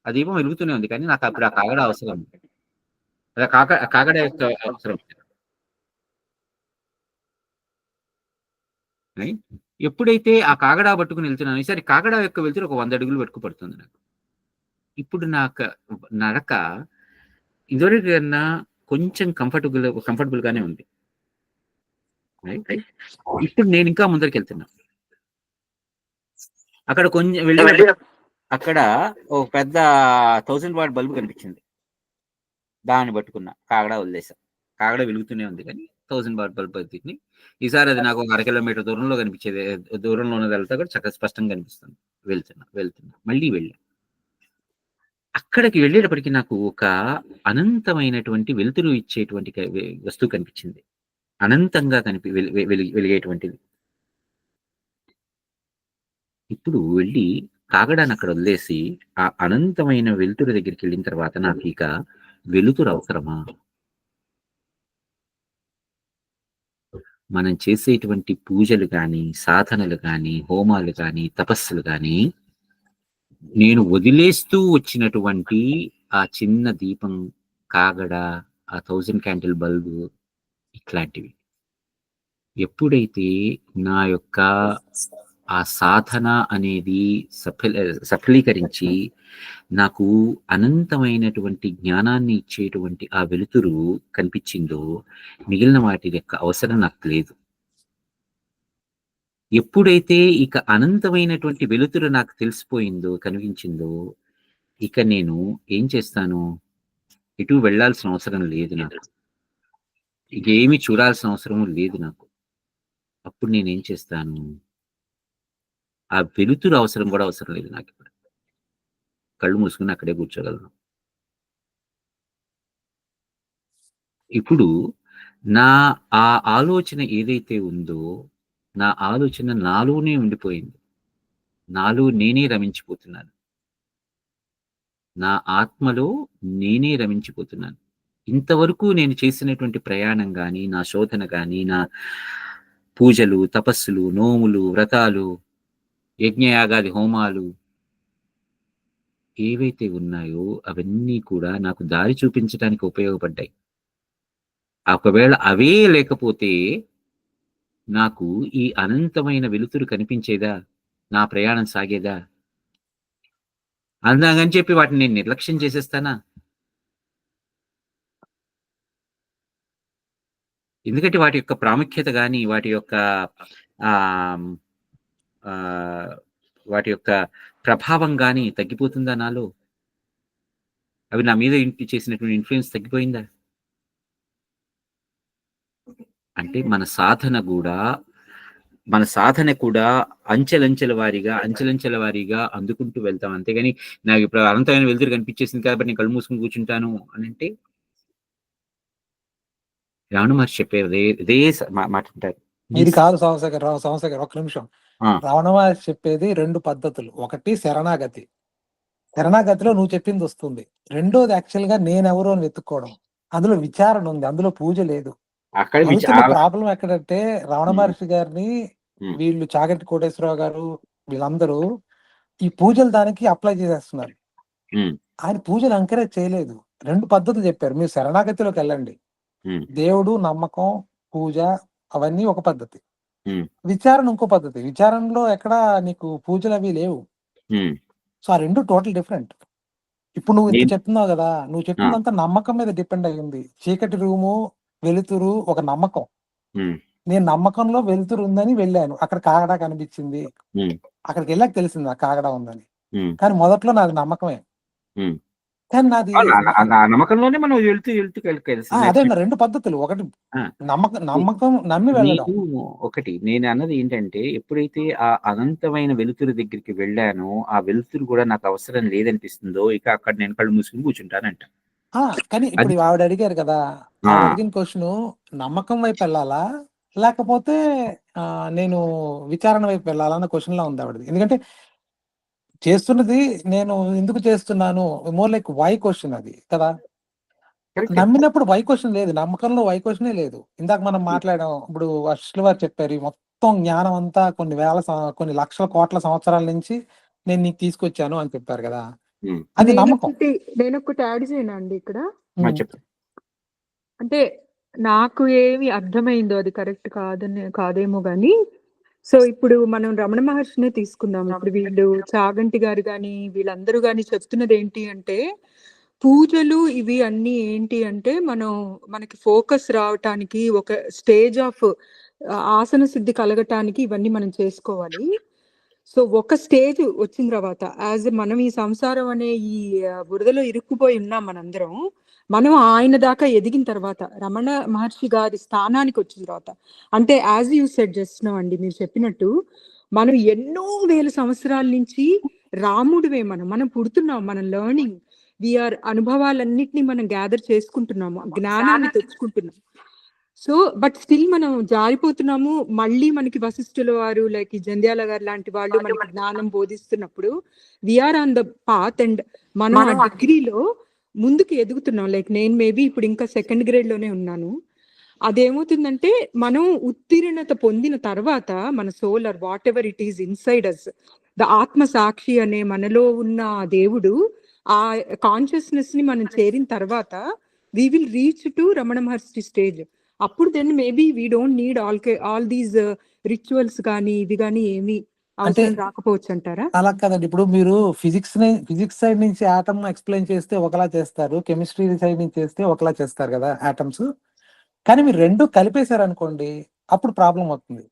ఆ దీపం వెలుగుతూనే ఉంది, కానీ నాకు అప్పుడు ఆ కాగడా అవసరం, కాగడా యొక్క అవసరం. ఎప్పుడైతే ఆ కాగడా పట్టుకుని వెళ్తున్నాను, ఈసారి కాగడా యొక్క వెళ్తురు ఒక 100 అడుగులు పట్టుకు పడుతుంది నాకు. ఇప్పుడు నాకు నడక ఇదివరకు కన్నా కొంచెం కంఫర్టబుల్ గానే ఉంది. ఇప్పుడు నేను ఇంకా ముందరికి వెళ్తున్నా. అక్కడ కొంచెం వెళ్ళి అక్కడ ఒక పెద్ద 1000 వాట్ బల్బు కనిపించింది, దాన్ని పట్టుకున్నా, కాగడా వదిలేసా. కాగడా వెలుగుతూనే ఉంది కానీ 1000 వాట్ బల్బ్ పెట్టింది. ఈసారి అది నాకు ఒక 1/2 కిలోమీటర్ దూరంలో కనిపించేది. దూరంలో ఉన్నది వెళ్తా కూడా చక్కగా స్పష్టంగా కనిపిస్తుంది. వెళ్తున్నా. మళ్ళీ వెళ్ళా. అక్కడికి వెళ్ళేటప్పటికి నాకు ఒక అనంతమైనటువంటి వెలుతురు ఇచ్చేటువంటి వస్తువు కనిపించింది. అనంతంగా వెలిగేటువంటిది. ఇప్పుడు వెళ్ళి కాగడాన్ని అక్కడ వదిలేసి ఆ అనంతమైన వెలుతురు దగ్గరికి వెళ్ళిన తర్వాత నాకు ఇక వెలుతురు అవసరమా? మనం చేసేటువంటి పూజలు కానీ, సాధనలు కానీ, హోమాలు కానీ, తపస్సులు కానీ, నేను వదిలేస్తూ వచ్చినటువంటి ఆ చిన్న దీపం, కాగడ, ఆ 1000 క్యాండిల్ బల్బు ఇట్లాంటివి. ఎప్పుడైతే నా యొక్క ఆ సాధన అనేది సఫలీకరించి నాకు అనంతమైనటువంటి జ్ఞానాన్ని ఇచ్చేటువంటి ఆ వెలుతురు కనిపించిందో, మిగిలిన వాటి యొక్క అవసరం నాకు లేదు. ఎప్పుడైతే ఇక అనంతమైనటువంటి వెలుతురు నాకు తెలిసిపోయిందో, కనిపించిందో, ఇక నేను ఏం చేస్తాను? ఎటు వెళ్ళాల్సిన అవసరం లేదు నాకు. ఇక ఏమి చూడాల్సిన అవసరం లేదు నాకు. అప్పుడు నేనేం చేస్తాను? ఆ వెలుతురు అవసరం కూడా అవసరం లేదు నాకు ఇప్పుడు. కళ్ళు మూసుకుని అక్కడే కూర్చోగలను. ఇప్పుడు నా ఆ ఆలోచన ఏదైతే ఉందో, నా ఆలోచన నాలోనే ఉండిపోయింది. నాలో నేనే రమించిపోతున్నాను. నా ఆత్మలో నేనే రమించిపోతున్నాను. ఇంతవరకు నేను చేసినటువంటి ప్రయాణం గాని, నా శోధన గాని, నా పూజలు, తపస్సులు, నోములు, వ్రతాలు, యజ్ఞయాగాది హోమాలు ఏవైతే ఉన్నాయో అవన్నీ కూడా నాకు దారి చూపించడానికి ఉపయోగపడ్డాయి. ఒకవేళ అవే లేకపోతే నాకు ఈ అనంతమైన వెలుతురు కనిపించేదా? నా ప్రయాణం సాగేదా? అలాగని చెప్పి వాటిని నేను నిర్లక్ష్యం చేసేస్తానా? ఎందుకంటే వాటి యొక్క ప్రాముఖ్యత గాని, వాటి యొక్క వాటి యొక్క ప్రభావం గాని తగ్గిపోతుందా నాలో? అవి నా మీద చేసినటువంటి ఇన్ఫ్లుయెన్స్ తగ్గిపోయిందా? అంటే మన సాధన కూడా అంచెలంచెల వారీగా అందుకుంటూ వెళ్తాం. అంతేగాని నాకు ఇప్పుడు అనంతమైన వెలుతురు కనిపించేసింది కాబట్టి నేను కళ్ళు మూసుకుని కూర్చుంటాను అని అంటే, రావణ మహర్షి చెప్పేది ఇదే మాట అంటారు. ఇది కాదు సంవత్సరం ఒక్క నిమిషం. రావణ మహర్షి చెప్పేది 2 పద్ధతులు. ఒకటి శరణాగతి. శరణాగతిలో నువ్వు చెప్పింది వస్తుంది. రెండోది యాక్చువల్ గా నేనెవరు అని వెతుక్కోవడం. అందులో విచారణ ఉంది, అందులో పూజ లేదు. ప్రాబ్లం ఎక్కడంటే రావణ మహర్షి గారిని వీళ్ళు చాగంటి కోటేశ్వరరావు గారు వీళ్ళందరూ ఈ పూజలు దానికి అప్లై చేసేస్తున్నారు. ఆయన పూజలు ఎంకరేజ్ చేయలేదు. 2 పద్ధతులు చెప్పారు. మీరు శరణాగతిలోకి వెళ్ళండి. దేవుడు, నమ్మకం, పూజ అవన్నీ ఒక పద్ధతి. విచారణ ఇంకో పద్ధతి. విచారణలో ఎక్కడ నీకు పూజలు అవి లేవు. సో ఆ 2 టోటల్ డిఫరెంట్. ఇప్పుడు నువ్వు ఇంత చెప్తున్నావు కదా, నువ్వు చెప్పిందంతా నమ్మకం మీద డిపెండ్ అయ్యింది. చీకటి రూము, వెలుతురు ఒక నమ్మకం. నేను నమ్మకంలో వెలుతురు ఉందని వెళ్ళాను. అక్కడ కాగడా కనిపించింది. అక్కడికి వెళ్ళాక తెలిసింది నాకు కాగడా ఉందని. కానీ మొదట్లో నాది నమ్మకమే. కానీ నాది నమ్మకంలోనే మనం అదే 2 పద్ధతులు. ఒకటి నమ్మకం నమ్మి వెళ్ళడం. ఒకటి నేను అన్నది ఏంటంటే, ఎప్పుడైతే ఆ అనంతమైన వెలుతురు దగ్గరికి వెళ్ళానో, ఆ వెలుతురు కూడా నాకు అవసరం లేదనిపిస్తుందో, ఇక అక్కడ నేను కళ్ళు మూసుకుని కూర్చుంటానంట. కానీ ఇప్పుడు ఆవిడ అడిగారు కదా, అడిగిన క్వశ్చన్ నమ్మకం వైపు వెళ్ళాలా లేకపోతే నేను విచారణ వైపు వెళ్ళాలా అన్న క్వశ్చన్ లా ఉంది ఆవిడది. ఎందుకంటే చేస్తున్నది నేను ఎందుకు చేస్తున్నాను, మోర్ లైక్ వై క్వశ్చన్ అది కదా. నమ్మినప్పుడు వై క్వశ్చన్ లేదు, నమ్మకంలో వై క్వశ్చనే లేదు. ఇందాక మనం మాట్లాడాం. ఇప్పుడు అశ్లు వారు చెప్పారు, మొత్తం జ్ఞానం అంతా కొన్ని లక్షల కోట్ల సంవత్సరాల నుంచి నేను నీకు తీసుకొచ్చాను అని చెప్పారు కదా. అది నమ్మకం. నేను ఒకటి యాడ్ చేయనండి ఇక్కడ. అంటే నాకు ఏమి అర్థమైందో అది కరెక్ట్ కాదేమో గాని, సో ఇప్పుడు మనం రమణ మహర్షిని తీసుకుందాం. ఇప్పుడు వీళ్ళు చాగంటి గారు గాని వీళ్ళందరూ గాని చెప్తున్నది ఏంటి అంటే, పూజలు ఇవి అన్ని ఏంటి అంటే మనకి ఫోకస్ రావటానికి, ఒక స్టేజ్ ఆఫ్ ఆసన సిద్ధి కలగటానికి ఇవన్నీ మనం చేసుకోవాలి. సో ఒక స్టేజ్ వచ్చిన తర్వాత మనం ఈ సంసారం అనే ఈ బురదలో ఇరుక్కుపోయి ఉన్నాం మనందరం. మనం ఆయన దాకా ఎదిగిన తర్వాత రమణ మహర్షి గారి స్థానానికి వచ్చిన తర్వాత, అంటే as you said just now అండి, మీరు చెప్పినట్టు మనం ఎన్నో వేల సంవత్సరాల నుంచి రాముడివే మనం పుడుతున్నాం, మనం లెర్నింగ్, వీఆర్ అనుభవాలన్నిటినీ మనం గ్యాదర్ చేసుకుంటున్నాము, జ్ఞానాన్ని తెచ్చుకుంటున్నాం. సో బట్ స్టిల్ మనం జారిపోతున్నాము. మళ్ళీ మనకి వశిష్ఠుల వారు లైక్ జంధ్యాల గారు లాంటి వాళ్ళు మనకి జ్ఞానం బోధిస్తున్నప్పుడు we're on the path and మనం ఆ డిగ్రీలో ముందుకు ఎదుగుతున్నాం. లైక్ నేను మేబీ ఇప్పుడు ఇంకా సెకండ్ గ్రేడ్ లోనే ఉన్నాను. అదేమవుతుందంటే మనం ఉత్తీర్ణత పొందిన తర్వాత మన soul are whatever it is inside us, the ఆత్మ సాక్షి అనే మనలో ఉన్న దేవుడు, ఆ కాన్షియస్నెస్ ని మనం చేరిన తర్వాత we will reach to Ramana Maharshi stage. అప్పుడు then maybe we don't need all these rituals కానీ ఇవి కానీ ఏమి అవసరం రాకపోవచ్చు అంటారా? అలా కదండి. ఇప్పుడు మీరు ఫిజిక్స్ సైడ్ నుంచి ఆటమ్ ఎక్స్ప్లెయిన్ చేస్తే ఒకలా చేస్తారు, కెమిస్ట్రీ సైడ్ నుంచి చేస్తే ఒకలా చేస్తారు కదా ఆటమ్స్. కానీ మీరు రెండు కలిపేశారు అనుకోండి, అప్పుడు ప్రాబ్లం అవుతుంది.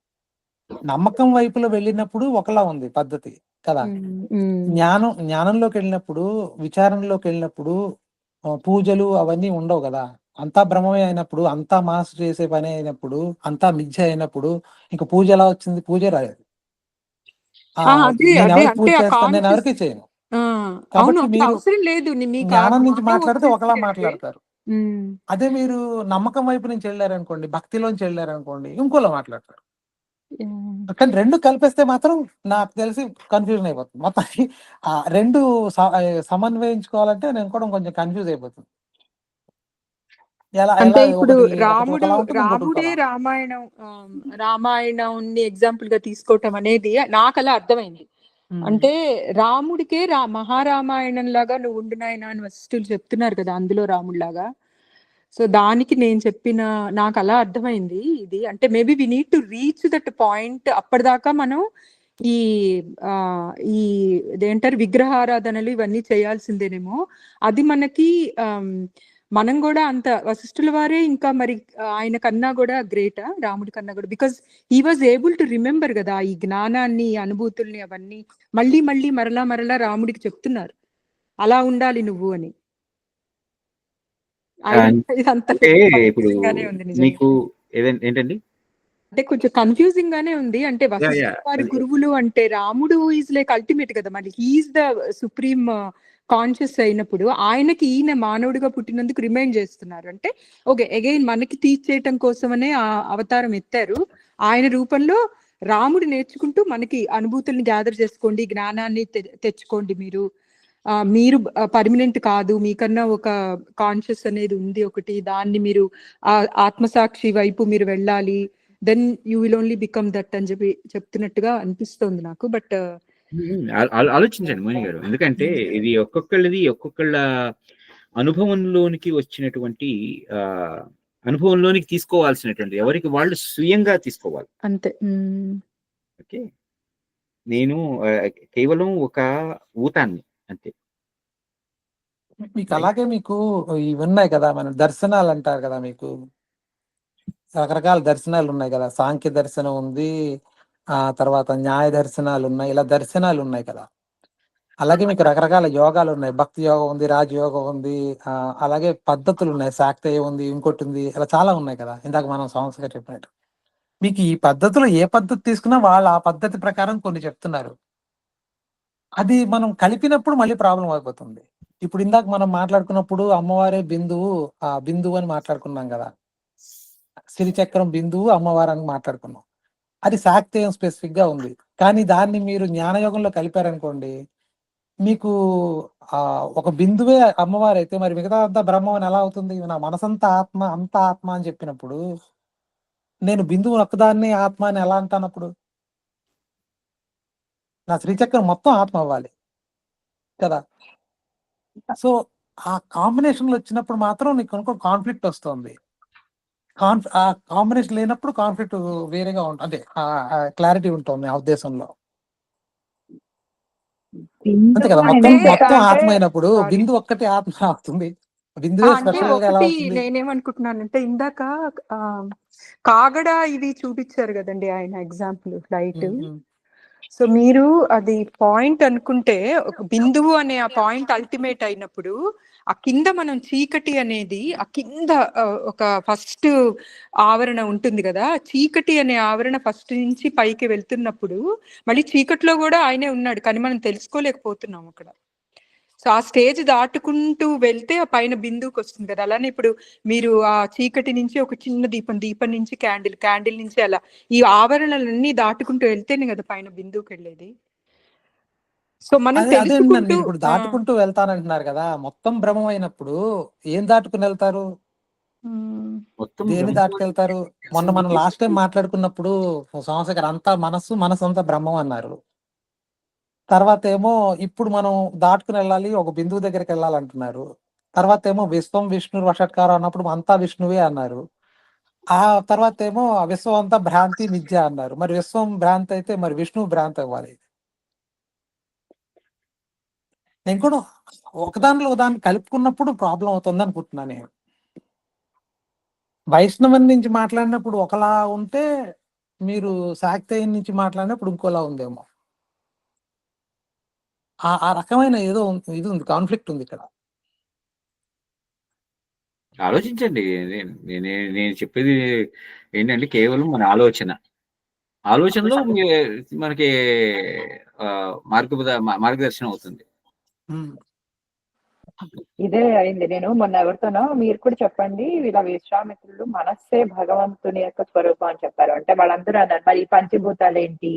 నమ్మకం వైపులో వెళ్ళినప్పుడు ఒకలా ఉంది పద్ధతి కదా. జ్ఞానంలోకి వెళ్ళినప్పుడు, విచారణలోకి వెళ్ళినప్పుడు పూజలు అవన్నీ ఉండవు కదా. అంతా బ్రహ్మమే అయినప్పుడు, అంతా మాస్ చేసే పని అయినప్పుడు, అంతా మిథ్య అయినప్పుడు ఇంకా పూజ ఎలా వచ్చింది? పూజే రాలేదు. నేను ఎవరికి పూజ చేస్తాను? నేను ఎవరికి చేయను. కాబట్టి మీరు అవసరం లేదు. జ్ఞానం నుంచి మాట్లాడితే ఒకలా మాట్లాడతారు. అదే మీరు నమ్మకం వైపు నుంచి వెళ్ళారనుకోండి, భక్తిలోంచి వెళ్ళారనుకోండి, ఇంకోలా మాట్లాడతారు. కానీ రెండు కలిపేస్తే మాత్రం నాకు తెలిసి కన్ఫ్యూజన్ అయిపోతుంది మొత్తం. రెండు సమన్వయించుకోవాలంటే నేను కూడా కొంచెం కన్ఫ్యూజ్ అయిపోతుంది. అంటే ఇప్పుడు రాముడే రామాయణాన్ని ఎగ్జాంపుల్ గా తీసుకోవటం అనేది నాకు అలా అర్థమైంది. అంటే రాముడికే మహారామాయణం లాగా నువ్వు ఉండు నాయనా అని వశిష్ఠులు చెప్తున్నారు కదా అందులో రాముడిలాగా. సో దానికి నేను నాకు అలా అర్థమైంది ఇది. అంటే maybe we need to reach that point. అప్పటిదాకా మనం ఈ ఇదేంటారు విగ్రహారాధనలు ఇవన్నీ చేయాల్సిందేనేమో. అది మనకి మనం కూడా అంత వశిష్ఠుల వారే ఇంకా మరి ఆయన కన్నా కూడా గ్రేటా, రాముడి కన్నా కూడా? Because he was able to remember కదా ఈ జ్ఞానాన్ని, అనుభూతుల్ని, అవన్నీ మళ్ళీ మళ్ళీ మరలా రాముడికి చెప్తున్నారు అలా ఉండాలి నువ్వు అని. ఏంటండి అంటే కొంచెం కన్ఫ్యూజింగ్ గానే ఉంది. అంటే వశిష్ఠుల వారి గురువులు అంటే రాముడు ఈజ్ లైక్ అల్టిమేట్ కదా, మరి హీఈస్ ద సుప్రీం కాన్షియస్ అయినప్పుడు ఆయనకి ఈయన మానవుడిగా పుట్టినందుకు రిమైండ్ చేస్తున్నారు. అంటే ఓకే అగైన్ మనకి టీచ్ చేయటం కోసమనే ఆ అవతారం ఎత్తారు. ఆయన రూపంలో రాముడు నేర్చుకుంటూ మనకి అనుభూతుల్ని గ్యాదర్ చేసుకోండి, జ్ఞానాన్ని తెచ్చుకోండి, మీరు పర్మనెంట్ కాదు, మీకన్నా ఒక కాన్షియస్ అనేది ఉంది ఒకటి, దాన్ని మీరు ఆత్మసాక్షి వైపు మీరు వెళ్ళాలి, then you will only become that అని చెప్తున్నట్టుగా అనిపిస్తోంది నాకు. బట్ ఆలోచించండి మోని గారు, ఎందుకంటే ఇది ఒక్కొక్కళ్ళ అనుభవంలోనికి వచ్చినటువంటి అనుభవంలోనికి తీసుకోవాల్సినటువంటి, ఎవరికి వాళ్ళు స్వయంగా తీసుకోవాలి అంతే. ఓకే, నేను కేవలం ఒక ఊతాన్ని అంతే. మీకు అలాగే మీకు ఇవి ఉన్నాయి కదా, మన దర్శనాలు అంటారు కదా, మీకు రకరకాల దర్శనాలు ఉన్నాయి కదా. సాంఖ్య దర్శనం ఉంది, ఆ తర్వాత న్యాయ దర్శనాలు ఉన్నాయి, ఇలా దర్శనాలు ఉన్నాయి కదా. అలాగే మీకు రకరకాల యోగాలు ఉన్నాయి, భక్తి యోగం ఉంది, రాజయోగం ఉంది, అలాగే పద్ధతులు ఉన్నాయి, శాక్తేయ ఉంది, ఇంకోటి ఉంది, ఇలా చాలా ఉన్నాయి కదా. ఇందాక మనం సంస్థగా చెప్పినట్టు మీకు ఈ పద్ధతిలో ఏ పద్ధతి తీసుకున్నా వాళ్ళు ఆ పద్ధతి ప్రకారం కొన్ని చెప్తున్నారు. అది మనం కలిపినప్పుడు మళ్ళీ ప్రాబ్లం అయిపోతుంది. ఇప్పుడు ఇందాక మనం మాట్లాడుకున్నప్పుడు అమ్మవారే బిందువు, ఆ బిందువు అని మాట్లాడుకున్నాం కదా, శ్రీచక్రం బిందువు అమ్మవారు అని మాట్లాడుకున్నాం. అది శాక్తేయం స్పెసిఫిక్ గా ఉంది. కానీ దాన్ని మీరు జ్ఞానయోగంలో కలిపారనుకోండి, మీకు ఒక బిందువే అమ్మవారు అయితే మరి మిగతా అంతా బ్రహ్మం అని ఎలా అవుతుంది? నా మనసంతా ఆత్మ, అంతా ఆత్మ అని చెప్పినప్పుడు నేను బిందువు ఒక్కదాన్ని ఆత్మ అని ఎలా అంటానప్పుడు? నా శ్రీచక్రం మొత్తం ఆత్మ అవ్వాలి కదా. సో ఆ కాంబినేషన్ లో వచ్చినప్పుడు మాత్రం నీకు ఇంకో కాన్ఫ్లిక్ట్ వస్తుంది. ఆ కాంబినేషన్ లేనప్పుడు కాన్ఫ్లిక్ట్ వేరేగా ఉంటుంది, అంటే క్లారిటీ ఉంటుంది ఆ ఉద్దేశంలో. అంతే కదా, మొత్తం ఆత్మ అయినప్పుడు బిందు ఒక్కటి ఆత్మ అవుతుంది. బిందువే స్పెషల్ గా ఎలా అవుతుంది? నేనేమనుకుంటున్నానంటే ఇందాక కాగడ ఇవి చూపించారు కదండి ఆయన ఎగ్జాంపుల్, లైట్. సో మీరు అది పాయింట్ అనుకుంటే ఒక బిందువు అనే ఆ పాయింట్ అల్టిమేట్ అయినప్పుడు ఆ కింద మనం చీకటి అనేది ఆ కింద ఒక ఫస్ట్ ఆవరణ ఉంటుంది కదా, చీకటి అనే ఆవరణ ఫస్ట్ నుంచి పైకి వెళ్తున్నప్పుడు మళ్ళీ చీకట్లో కూడా ఆయనే ఉన్నాడు, కానీ మనం తెలుసుకోలేకపోతున్నాం అక్కడ. సో ఆ స్టేజ్ దాటుకుంటూ వెళ్తే ఆ పైన బిందువుకి వస్తుంది కదా. అలానే ఇప్పుడు మీరు ఆ చీకటి నుంచి ఒక చిన్న దీపం, దీపం నుంచి క్యాండిల్, క్యాండిల్ నుంచి అలా ఈ ఆవరణలన్నీ దాటుకుంటూ వెళ్తేనే కదా పైన బిందువుకి వెళ్ళేది. సో మనం అదే తెలుసుకుంటూ మీరు ఇప్పుడు దాటుకుంటూ వెళ్తానంటున్నారు కదా, మొత్తం భ్రమం అయినప్పుడు ఏం దాటుకుని వెళ్తారు? మొత్తం దేన్ని బ్రహ్మ దాటుకెళ్తారు? మొన్న మనం లాస్ట్ టైం మాట్లాడుకున్నప్పుడు సంవత్సరం గారు అంతా మనసు అంతా బ్రహ్మం అన్నారు. తర్వాత ఏమో ఇప్పుడు మనం దాటుకుని వెళ్ళాలి, ఒక బిందువు దగ్గరికి వెళ్ళాలంటున్నారు. తర్వాత ఏమో విశ్వం విష్ణు వషట్కారం అన్నప్పుడు అంతా విష్ణువే అన్నారు. ఆ తర్వాత ఏమో విశ్వం అంతా భ్రాంతి మిథ్య అన్నారు. మరి విశ్వం భ్రాంతి అయితే మరి విష్ణువు భ్రాంతి అవ్వాలి. నేను కూడా ఒకదానిలో ఒకదాన్ని కలుపుకున్నప్పుడు ప్రాబ్లం అవుతుంది అనుకుంటున్నాను నేను. వైష్ణవం నుంచి మాట్లాడినప్పుడు ఒకలా ఉంటే, మీరు శాక్తేయం నుంచి మాట్లాడినప్పుడు ఇంకోలా ఉందేమో. ఆ రకమైన ఏదో ఇది ఉంది, కాన్ఫ్లిక్ట్ ఉంది ఇక్కడ. ఆలోచించండి. నేను చెప్పేది ఏంటంటే కేవలం మన ఆలోచనలో మనకి మార్గదర్శనం అవుతుంది. ఇదే అయింది. నేను మొన్న ఎవరితోనో మీరు కూడా చెప్పండి, వీళ్ళ విశ్వామిత్రులు మనస్సే భగవంతుని యొక్క స్వరూపం అని చెప్పారు. అంటే వాళ్ళందరూ అన్నారు, మరి పంచభూతాలు ఏంటి,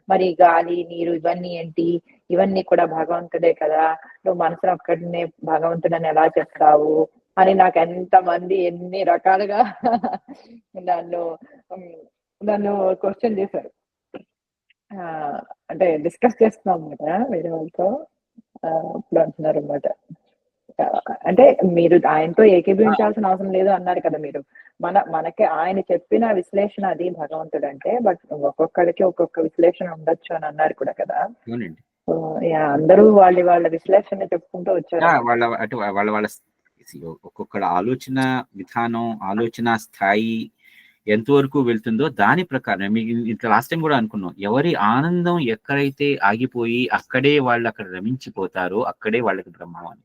మరి గాలి నీరు ఇవన్నీ ఏంటి, ఇవన్నీ కూడా భగవంతుడే కదా, నువ్వు మనసును ఒక్కడినే భగవంతుడని ఎలా చెప్తావు అని నాకు ఎంతమంది ఎన్ని రకాలుగా నన్ను క్వశ్చన్ చేశారు. అంటే డిస్కస్ చేస్తున్నాం అన్నమాట వేరే వాళ్ళతో. ఇప్పుడు అంటున్నారు అన్నమాట, అంటే మీరు ఆయనతో ఏకీభవించాల్సిన అవసరం లేదు అన్నారు కదా మీరు. మనకి ఆయన చెప్పిన విశ్లేషణ అది భగవంతుడు అంటే, బట్ ఒక్కొక్కడికి ఒక్కొక్క విశ్లేషణ ఉండొచ్చు అని అన్నారు కూడా కదా. అందరూ వాళ్ళ విశ్లేషణ చెప్పుకుంటూ వచ్చారు. వాళ్ళ ఒక్కొక్క ఆలోచన విధానం, ఆలోచన స్థాయి ఎంతవరకు వెళ్తుందో దాని ప్రకారం మీకు ఇంత లాస్ట్ టైం కూడా అనుకున్నాం, ఎవరి ఆనందం ఎక్కడైతే ఆగిపోయి అక్కడే వాళ్ళు అక్కడ రమించిపోతారో అక్కడే వాళ్ళకి బ్రహ్మం అని.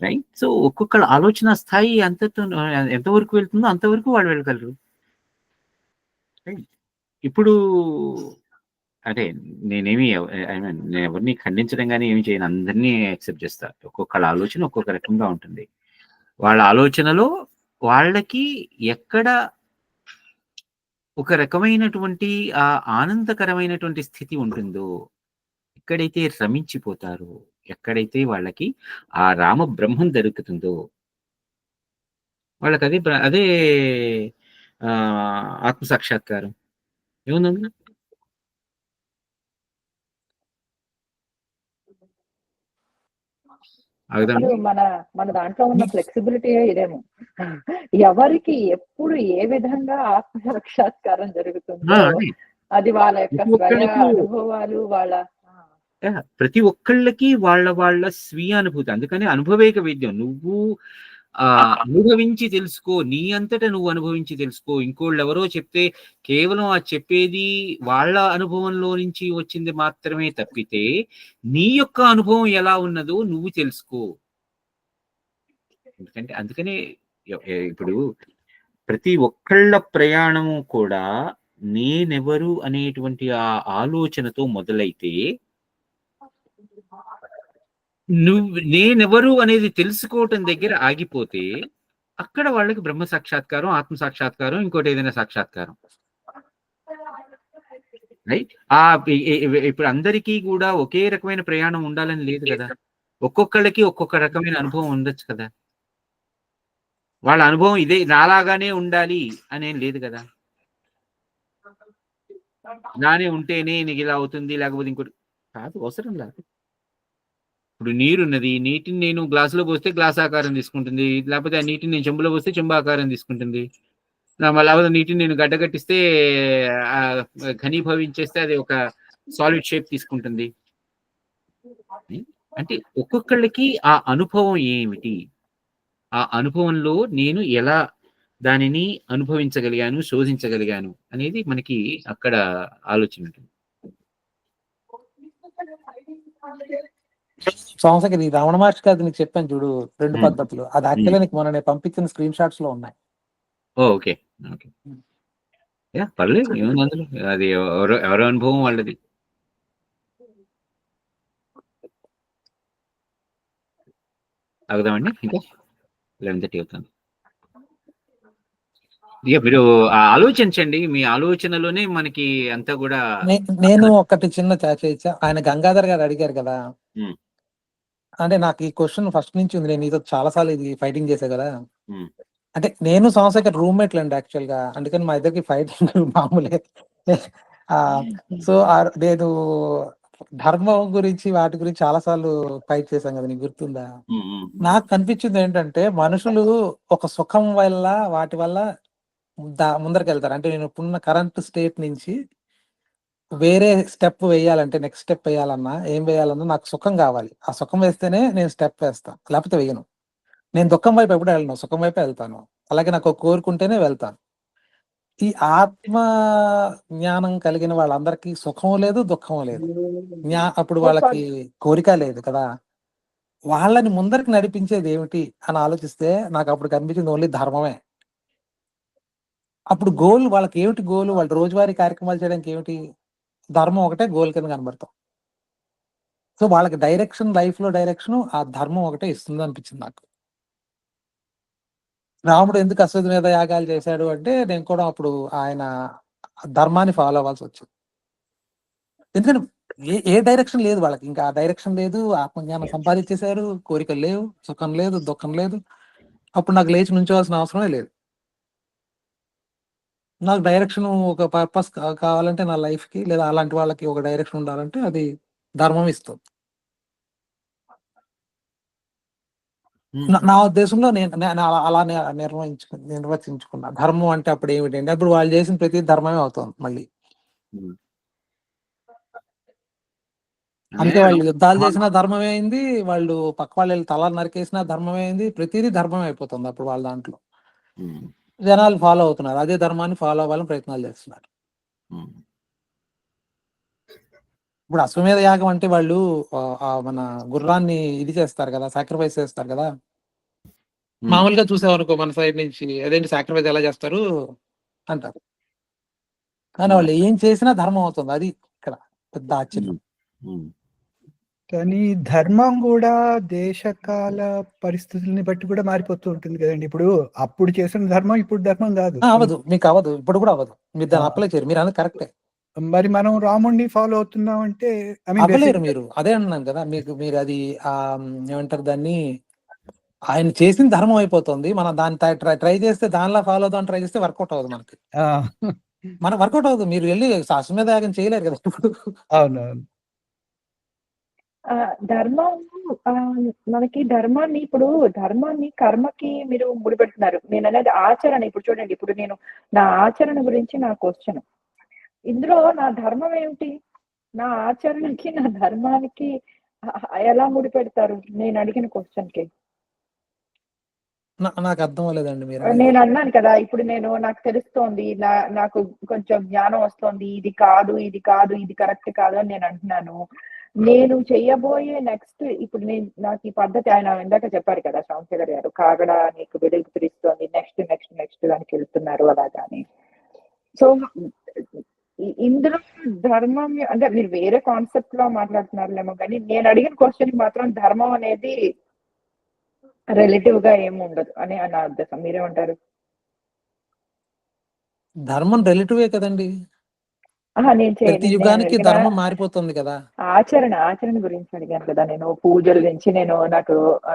రైట్. సో ఒక్కొక్క ఆలోచన స్థాయి ఎంతవరకు వెళ్తుందో అంతవరకు వాళ్ళు వెళ్ళగలరు. ఇప్పుడు అంటే నేనేమి నేను ఎవరిని ఖండించడం కానీ ఏమి చేయను, అందరినీ యాక్సెప్ట్ చేస్తా. ఒక్కొక్కళ్ళ ఆలోచన ఒక్కొక్క రకంగా ఉంటుంది. వాళ్ళ ఆలోచనలో వాళ్ళకి ఎక్కడ ఒక రకమైనటువంటి ఆ ఆనందకరమైనటువంటి స్థితి ఉంటుందో, ఎక్కడైతే రమించిపోతారో, ఎక్కడైతే వాళ్ళకి ఆ రామ బ్రహ్మం దొరుకుతుందో వాళ్ళకి అదే ఆత్మ సాక్షాత్కారం. ఏముంది మన దాంట్లో ఉన్న ఫ్లెక్సిబిలిటీ ఇదేమో, ఎవరికి ఎప్పుడు ఏ విధంగా ఆత్మ సాక్షాత్కారం జరుగుతుందో అది వాళ్ళ యొక్క స్వయ అనుభవాలు, వాళ్ళ ప్రతి ఒక్కళ్ళకి వాళ్ళ స్వీయ అనుభూతి. అందుకని అనుభవేక వేద్యం. నువ్వు అనుభవించి తెలుసుకో, నీ అంతటా నువ్వు అనుభవించి తెలుసుకో. ఇంకోళ్ళు ఎవరో చెప్తే కేవలం ఆ చెప్పేది వాళ్ళ అనుభవంలో నుంచి వచ్చింది మాత్రమే తప్పితే నీ యొక్క అనుభవం ఎలా ఉన్నదో నువ్వు తెలుసుకో. ఎందుకంటే అందుకనే ఇప్పుడు ప్రతి ఒక్కళ్ళ ప్రయాణము కూడా నేనెవరు అనేటువంటి ఆ ఆలోచనతో మొదలైతే, నేనెవరు అనేది తెలుసుకోవటం దగ్గర ఆగిపోతే అక్కడ వాళ్ళకి బ్రహ్మ సాక్షాత్కారం, ఆత్మ సాక్షాత్కారం, ఇంకోటి ఏదైనా సాక్షాత్కారం. రైట్. ఇప్పుడు అందరికీ కూడా ఒకే రకమైన ప్రయాణం ఉండాలని లేదు కదా. ఒక్కొక్కళ్ళకి ఒక్కొక్క రకమైన అనుభవం ఉండొచ్చు కదా. వాళ్ళ అనుభవం ఇదే నాలాగానే ఉండాలి అనేం లేదు కదా. నానే ఉంటేనే నీకు ఇలా అవుతుంది, లేకపోతే ఇంకోటి కాదు, అవసరం లేదు. ఇప్పుడు నీరున్నది, నీటిని నేను గ్లాసులో పోస్తే గ్లాస్ ఆకారం తీసుకుంటుంది, లేకపోతే ఆ నీటిని నేను చెంబులో పోస్తే చెంబు ఆకారం తీసుకుంటుంది. లేకపోతే నీటిని నేను గడ్డగట్టిస్తే ఘనీభవించేస్తే అది ఒక సాలిడ్ షేప్ తీసుకుంటుంది. అంటే ఒక్కొక్కళ్ళకి ఆ అనుభవం ఏమిటి, ఆ అనుభవంలో నేను ఎలా దానిని అనుభవించగలిగాను, శోధించగలిగాను అనేది మనకి అక్కడ ఆలోచన ఉంటుంది. సంవత్సరం ఈ రమణ మహర్షి గారు నీకు చెప్పాను చూడు 2 ఉమ్, పద్ధతులు. అది యాక్చువల్‌గా నీకు మొన్న నేను పంపించిన స్క్రీన్ షాట్స్ లో ఉన్నాయి. ఓకే ఓకే యా పర్లేదు, ఏముంది అందులో, అది ఎవరి అనుభవం వాళ్ళది. అగుదామండి ఇంకా 11:30 అవుతాను. ఇక మీరు ఆలోచించండి, మీ ఆలోచనలోనే మనకి అంతా కూడా. నేను ఒకటి చిన్న చేయొచ్చా? ఆయన గంగాధర్ గారు అడిగారు కదా, ఉమ్, అంటే నాకు ఈ క్వశ్చన్ ఫస్ట్ నుంచి ఉంది. నేను నీతో చాలా సార్లు ఇది ఫైటింగ్ చేశా కదా. ఉమ్, అంటే నేను సంవత్సరం రూమ్మేట్లు అండి యాక్చువల్ గా, అందుకని మా ఇద్దరికి ఫైటింగ్ మామూలే. ఆ సో నేను ధర్మం గురించి వాటి గురించి చాలా సార్లు ఫైట్ చేశాం కదా, నీకు గుర్తుందా? ఉమ్, ఉమ్, నాకు కనిపించింది ఏంటంటే మనుషులు ఒక సుఖం వల్ల వాటి వల్ల ముందరికి వెళ్తారు. అంటే నేను ఇప్పుడున్న కరెంట్ స్టేట్ నుంచి వేరే స్టెప్ వేయాలంటే, నెక్స్ట్ స్టెప్ వేయాలన్నా ఏం వేయాలన్నా నాకు సుఖం కావాలి. ఆ సుఖం వేస్తేనే నేను స్టెప్ వేస్తాను, లేకపోతే వేయను. నేను దుఃఖం వైపు ఎప్పుడు వెళ్ళను, సుఖం వైపే వెళ్తాను. అలాగే నాకు ఒక కోరుకుంటేనే వెళ్తాను. ఈ ఆత్మ జ్ఞానం కలిగిన వాళ్ళందరికీ సుఖం లేదు, దుఃఖం లేదు. అప్పుడు వాళ్ళకి కోరిక లేదు కదా. వాళ్ళని ముందరికి నడిపించేది ఏమిటి అని ఆలోచిస్తే నాకు అప్పుడు కనిపించింది ఓన్లీ ధర్మమే. అప్పుడు గోల్ వాళ్ళకి ఏమిటి? గోల్ వాళ్ళు రోజువారీ కార్యక్రమాలు చేయడానికి ఏమిటి? ధర్మం ఒకటే గోల్ కింద కనబడతాం. సో వాళ్ళకి డైరెక్షన్, లైఫ్ లో డైరెక్షన్ ఆ ధర్మం ఒకటే ఇస్తుంది అనిపించింది నాకు. రాముడు ఎందుకు అశ్వత్థ మీద యాగాలు చేశాడు అంటే, నేను కూడా అప్పుడు ఆయన ధర్మాన్ని ఫాలో అవ్వాల్సి వచ్చింది. ఎందుకంటే ఏ డైరెక్షన్ లేదు వాళ్ళకి, ఇంకా ఆ డైరెక్షన్ లేదు. ఆత్మజ్ఞానం సంపాదించేశారు, కోరికలు లేవు, సుఖం లేదు, దుఃఖం లేదు. అప్పుడు నాకు లేచి నుంచోవాల్సిన అవసరమే లేదు. నాకు డైరెక్షన్, ఒక పర్పస్ కావాలంటే నా లైఫ్ కి, లేదా అలాంటి వాళ్ళకి ఒక డైరెక్షన్ ఉండాలంటే అది ధర్మం ఇస్తుంది. నా ఉద్దేశంలో నేను అలా నిర్వచించుకున్నా. ధర్మం అంటే అప్పుడు ఏమిటంటే, అప్పుడు వాళ్ళు చేసిన ప్రతి ధర్మమే అవుతుంది మళ్ళీ. అంటే వాళ్ళు యుద్ధాలు చేసిన ధర్మమే అయింది, వాళ్ళు పక్క వాళ్ళు తల నరికేసిన ధర్మమే అయింది, ప్రతిదీ ధర్మం అయిపోతుంది అప్పుడు వాళ్ళ దాంట్లో. జనాలు ఫాలో అవుతున్నారు, అదే ధర్మాన్ని ఫాలో అవ్వాలని ప్రయత్నాలు చేస్తున్నారు. ఇప్పుడు అశ్వమేధ యాగం అంటే వాళ్ళు మన గుర్రాన్ని ఇది చేస్తారు కదా, సాక్రిఫైస్ చేస్తారు కదా. మామూలుగా చూసేవనుకో మన సైడ్ నుంచి, అదేంటి సాక్రిఫైస్ ఎలా చేస్తారు అంటారు. కానీ వాళ్ళు ఏం చేసినా ధర్మం అవుతుంది, అది ఇక్కడ పెద్ద ఆశ్చర్యం. కానీ ధర్మం కూడా దేశకాల పరిస్థితుల్ని బట్టి కూడా మారిపోతూ ఉంటుంది కదండి. ఇప్పుడు అప్పుడు చేసిన ధర్మం ఇప్పుడు ధర్మం కాదు. అవ్వదు, మీకు అవ్వదు, ఇప్పుడు కూడా అవ్వదు. మీరు దాన్ని అప్లై చేయరు, మీరు అనేది కరెక్టే. మరి మనం రాముడిని ఫాలో అవుతున్నాం అంటే అవ్వలేరు మీరు, అదే అన్నాను కదా. మీరు అది ఏమంటారు దాన్ని, ఆయన చేసిన ధర్మం అయిపోతుంది. మనం దాన్ని ట్రై చేస్తే, దానిలా ఫాలో అవుదాం ట్రై చేస్తే వర్కౌట్ అవ్వదు మనకి. మన వర్కౌట్ అవ్వదు. మీరు వెళ్ళి అశ్వమేధ యాగం చేయలేరు కదా ఇప్పుడు. అవునవును. ధర్మం మనకి ధర్మాన్ని, ఇప్పుడు ధర్మాన్ని కర్మకి మీరు ముడిపెడుతున్నారు. నేను అనేది ఆచరణ. ఇప్పుడు చూడండి, ఇప్పుడు నేను నా ఆచరణ గురించి నా క్వశ్చన్, ఇందులో నా ధర్మం ఏమిటి? నా ఆచరణకి నా ధర్మానికి ఎలా ముడిపెడతారు నేను అడిగిన క్వశ్చన్ కి? నాకు అర్థం అవ్వలేదండి మీరు. నేను అన్నాను కదా, ఇప్పుడు నాకు తెలుస్తోంది, నాకు కొంచెం జ్ఞానం వస్తోంది, ఇది కాదు ఇది కాదు ఇది కరెక్ట్ కాదు అని నేను అంటున్నాను. నేను చెయ్యబోయే నెక్స్ట్, ఇప్పుడు నాకు ఈ పద్ధతి, ఆయన ఇందాక చెప్పారు కదా శ్యామశేఖర్ గారు, కాగడ నీకు వెలుగు పిలుస్తోంది, నెక్స్ట్ నెక్స్ట్ నెక్స్ట్ దానికి వెళ్తున్నారు అలాగాని. సో ఇందులో ధర్మం అంటే మీరు వేరే కాన్సెప్ట్ లో మాట్లాడుతున్నారులేమో, కానీ నేను అడిగిన క్వశ్చన్ మాత్రం ధర్మం అనేది రిలేటివ్ గా ఏమి ఉండదు అని నా ఉద్దేశం. మీరేమంటారు? ధర్మం రిలేటివే కదండి. ప్రతి యుగానికి ధర్మం మారిపోతుంది కదా. ఆచరణ గురించి అడిగాను కదా నేను. పూజల గురించి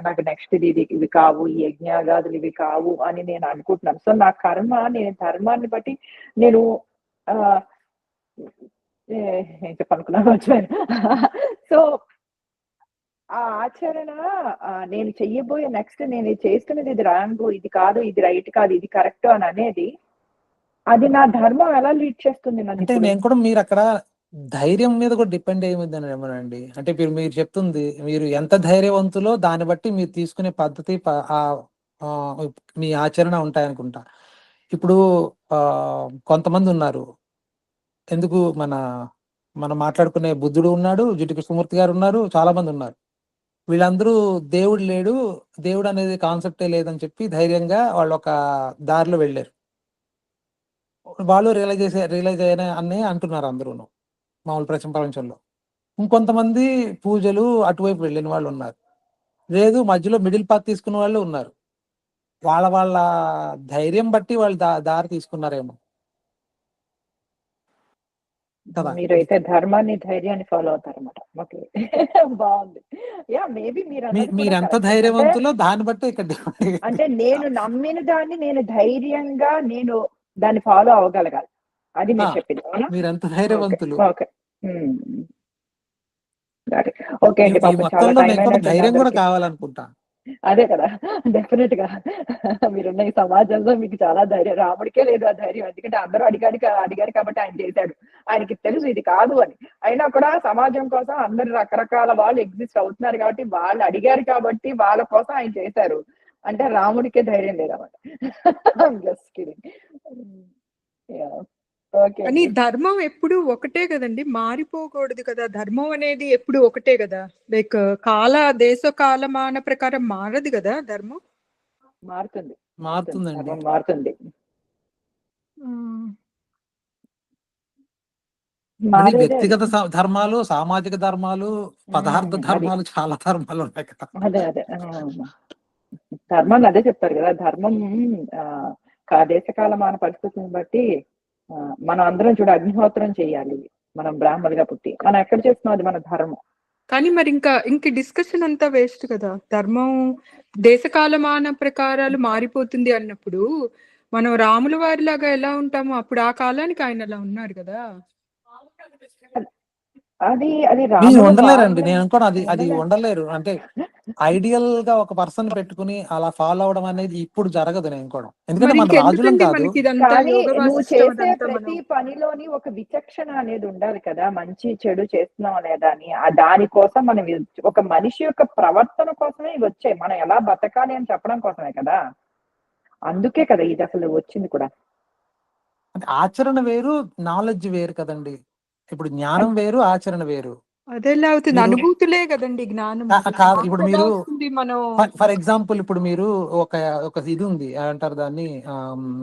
నాకు నెక్స్ట్ ఇవి కావు, ఈ యజ్ఞాగాదులు ఇవి కావు అని నేను అనుకుంటున్నాను. సో నా కర్మ, నేను ధర్మాన్ని బట్టి నేను ఏం చెప్పనుకున్నాను. సో ఆ ఆచరణ, నేను చెయ్యబోయే నెక్స్ట్, నేను చేస్తున్నది ఇది రాంగ్, ఇది కాదు, ఇది రైట్ కాదు, ఇది కరెక్ట్ అని అనేది, అది నా ధర్మం ఎలా లీడ్ చేస్తుంది? అంటే నేను కూడా, మీరు అక్కడ ధైర్యం మీద కూడా డిపెండ్ అయ్యిందని ఏమోనండి. అంటే మీరు చెప్తుంది, మీరు ఎంత ధైర్యవంతులో దాన్ని బట్టి మీరు తీసుకునే పద్ధతి, మీ ఆచరణ ఉంటాయనుకుంటా. ఇప్పుడు కొంతమంది ఉన్నారు, ఎందుకు మన మనం మాట్లాడుకునే బుద్ధుడు ఉన్నాడు, జిడ్డు కృష్ణమూర్తి గారు ఉన్నారు, చాలా మంది ఉన్నారు. వీళ్ళందరూ దేవుడు లేడు, దేవుడు అనేది కాన్సెప్టే లేదని చెప్పి ధైర్యంగా వాళ్ళు ఒక దారిలో వెళ్ళారు. వాళ్ళు రియలైజ్ అయినా అనే అంటున్నారు అందరూను మామూలు ప్రపంచంలో. ఇంకొంతమంది పూజలు అటువైపు వెళ్ళిన వాళ్ళు ఉన్నారు. లేదు మధ్యలో మిడిల్ పాత్ తీసుకున్న వాళ్ళు ఉన్నారు. వాళ్ళ ధైర్యం బట్టి వాళ్ళు దారి తీసుకున్నారేమో కదా. మీరైతే ధర్మాన్ని ధైర్యాన్ని ఫాలో అవుతారన్నమాట. ఓకే. బాగుంది. యా మేబీ మీరు అన్నది కూడా మీరెంత కరెక్ట్. అంటే ధైర్యవంతులో దాన్ని బట్టి ఇక్కడ అంటే నేను నమ్మిన దాన్ని నేను ధైర్యంగా నేను దాన్ని ఫాలో అవ్వగలగాలి. అది మీరు చెప్పింది అవునా? మీరెంత ఓకే. ధైర్యవంతులు. ఓకే. ఓకే అండి. ఈ పాపం చాలా మొత్తంలో టైం మీకు కూడా అయినట్టుంది ధైర్యం కూడా అందరికి. కావాలనుకుంటా. అదే కదా, డెఫినెట్ గా మీరున్న ఈ సమాజంలో మీకు చాలా ధైర్యం. రాముడికే లేదు ఆ ధైర్యం. ఎందుకంటే అందరూ అడిగారు కాబట్టి ఆయన చేశాడు. ఆయనకి తెలుసు ఇది కాదు అని. అయినా కూడా సమాజం కోసం అందరు రకరకాల వాళ్ళు ఎగ్జిస్ట్ అవుతున్నారు కాబట్టి వాళ్ళు అడిగారు కాబట్టి వాళ్ళ కోసం ఆయన చేశారు. అంటే రాముడికే ధైర్యం లేదన్నమాట. Just kidding. ఓకే కానీ అండి. ధర్మం ఎప్పుడు ఒకటే కదండి, మారిపోకూడదు కదా. ధర్మం అనేది ఎప్పుడు ఒకటే కదా. లైక్ దేశ కాలమాన ప్రకారం మారదు కదా ధర్మం. మారుతుంది. మారుతుందండి. ధర్మం మారుతుంది. అది మారేదే అది. వ్యక్తిగత ధర్మాలు, సామాజిక ధర్మాలు, పదార్థ అది ధర్మాలు చాలా ధర్మాలు ఉన్నాయి కదా. అదే ధర్మాన్ని అదే చెప్తారు కదా. ధర్మం దేశకాలమాన పరిస్థితిని బట్టి మనం అందరం చూడ అగ్నిహోత్రం చేయాలి. మనం బ్రాహ్మణులుగా పుట్టి మనం ఎక్కడ చేస్తున్నాం అది మన ధర్మం. కానీ మరి ఇంక డిస్కషన్ అంతా వేస్ట్ కదా. ధర్మం దేశకాలమాన ప్రకారాలు మారిపోతుంది అన్నప్పుడు మనం రాముల వారి లాగా ఎలా ఉంటాము? అప్పుడు ఆ కాలానికి ఆయన అలా ఉన్నారు కదా. అది మీరు రాముల ఉండలేరండి. బాల్యం నేను అనుకోను అది ఉండలేరు. ఉండలేరు. అంటే ఐడియల్ గా ఒక పర్సన్ పెట్టుకుని అలా ఫాలో అవడం అనేది ఇప్పుడు జరగదు నేను అనుకోవడం. ఎందుకంటే మరి మన రాజులం ఇంకెందుకండి కాదు. మనకి ఇదంతా కానీ యోగ నువ్వు వాసిష్టం చేసే అదంతా ప్రతి మనం. పనిలోని ఒక విచక్షణ అనేది ఉండాలి కదా. మంచి చెడు చేస్తున్నాం లేదా అని. దానికోసం మనం ఒక మనిషి యొక్క ప్రవర్తన కోసమే ఇవి వచ్చాయి. మనం ఎలా బతకాలి అని చెప్పడం కోసమే కదా. అందుకే కదా ఇది అసలు వచ్చింది కూడా. అంటే ఆచరణ వేరు, నాలెడ్జ్ వేరు కదండి. ఇప్పుడు జ్ఞానం వేరు, ఆచరణ వేరు. అదెలా అవుతుంది? మీరు అనుభూతులే కదండి జ్ఞానం. కాదు. ఇప్పుడు మీరు మనం ఫర్ ఎగ్జాంపుల్ ఇప్పుడు మీరు ఒక ఇది ఉంది అంటారు దాన్ని,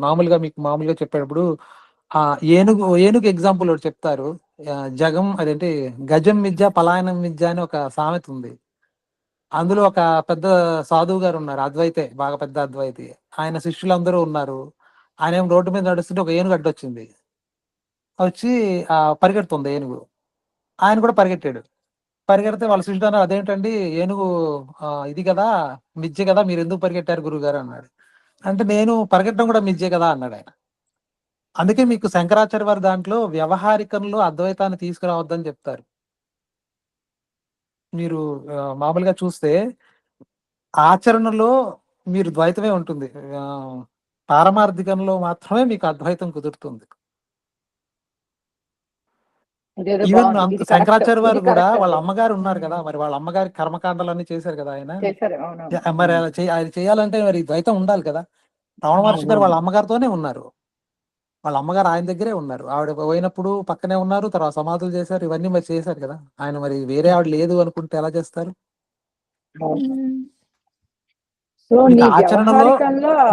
మామూలుగా చెప్పేటప్పుడు ఏనుగు ఎగ్జాంపుల్ ఒకటి చెప్తారు. అదేంటి గజం మిథ్య పలాయనం మిథ్య అని ఒక సామెత ఉంది. అందులో ఒక పెద్ద సాధువు గారు ఉన్నారు, బాగా పెద్ద అద్వైతి. ఆయన శిష్యులందరూ ఉన్నారు. ఆయన ఏం రోడ్డు మీద నడుస్తుంటే ఒక ఏనుగు అడ్డొచ్చింది. వచ్చి పరిగెడుతుంది ఏనుగు. ఆయన కూడా పరిగెట్టాడు. పరిగెడితే వాళ్ళ శిష్యుడు అన్నారు, అదేంటండి ఏనుగు ఇది కదా, మిథ్య కదా, మీరు ఎందుకు పరిగెట్టారు గురువు గారు అన్నాడు. అంటే నేను పరిగెట్టడం కూడా మిథ్య కదా అన్నాడు ఆయన. అందుకే మీకు శంకరాచార్య వారి దాంట్లో వ్యవహారికంలో అద్వైతాన్ని తీసుకురావద్దని చెప్తారు. మీరు మామూలుగా చూస్తే ఆచరణలో మీరు ద్వైతమే ఉంటుంది. పారమార్థికంలో మాత్రమే మీకు అద్వైతం కుదురుతుంది. ఈవెన్ శంకరాచార్య వారు కూడా వాళ్ళ అమ్మగారు ఉన్నారు కదా, మరి వాళ్ళ అమ్మగారి కర్మకాండాలన్నీ చేశారు కదా ఆయన. మరి ఆయన చేయాలంటే మరి ద్వైతం ఉండాలి కదా. రమణ మహర్షి గారు వాళ్ళ అమ్మగారితోనే ఉన్నారు. వాళ్ళ అమ్మగారు ఆయన దగ్గరే ఉన్నారు. ఆవిడ పోయినప్పుడు పక్కనే ఉన్నారు. తర్వాత సమాధులు చేశారు. ఇవన్నీ మరి చేశారు కదా. ఆయన మరి వేరే ఆవిడ లేదు అనుకుంటే ఎలా చేస్తారు? ఆచరణలో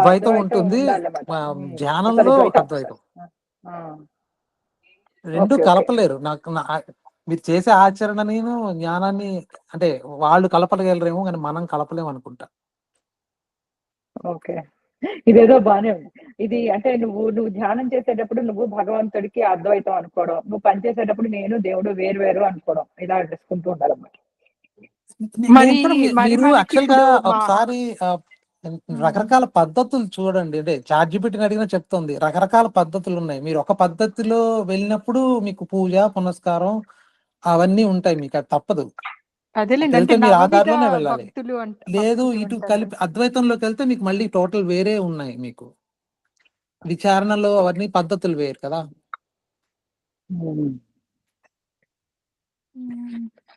ద్వైతం ఉంటుంది, ధ్యానంలో అద్వైతం. రెండు కలపలేరు. మీరు చేసే ఆచరణని జ్ఞానాన్ని అంటే వాళ్ళు కలపగలరేమో కానీ మనం కలపలేము అనుకుంటా. ఓకే, ఇదేదో బానే ఉంది. ఇది అంటే నువ్వు ధ్యానం చేసేటప్పుడు నువ్వు భగవంతుడికి అద్వైతం అనుకోవడం, నువ్వు పని చేసేటప్పుడు నేను దేవుడు వేరు వేరు అనుకోవడం, ఇలా అడ్డుకుంటూ ఉండాలన్నమాట. మీరు యాక్చువల్ గా ఒకసారి రకరకాల పద్ధతులు చూడండి. అంటే చాట్‌జీపీటీని అడిగినా చెప్తుంది. రకరకాల పద్ధతులు ఉన్నాయి. మీరు ఒక పద్ధతిలో వెళ్ళినప్పుడు మీకు పూజ పునస్కారం అవన్నీ ఉంటాయి. మీకు అది తప్పదు. మీరు ఆ దారిలోనే వెళ్ళాలి. లేదు ఇటు కలిపి అద్వైతంలోకి వెళ్తే మీకు మళ్ళీ టోటల్ వేరే ఉన్నాయి. మీకు విచారణలో అవన్నీ పద్ధతులు వేరు కదా.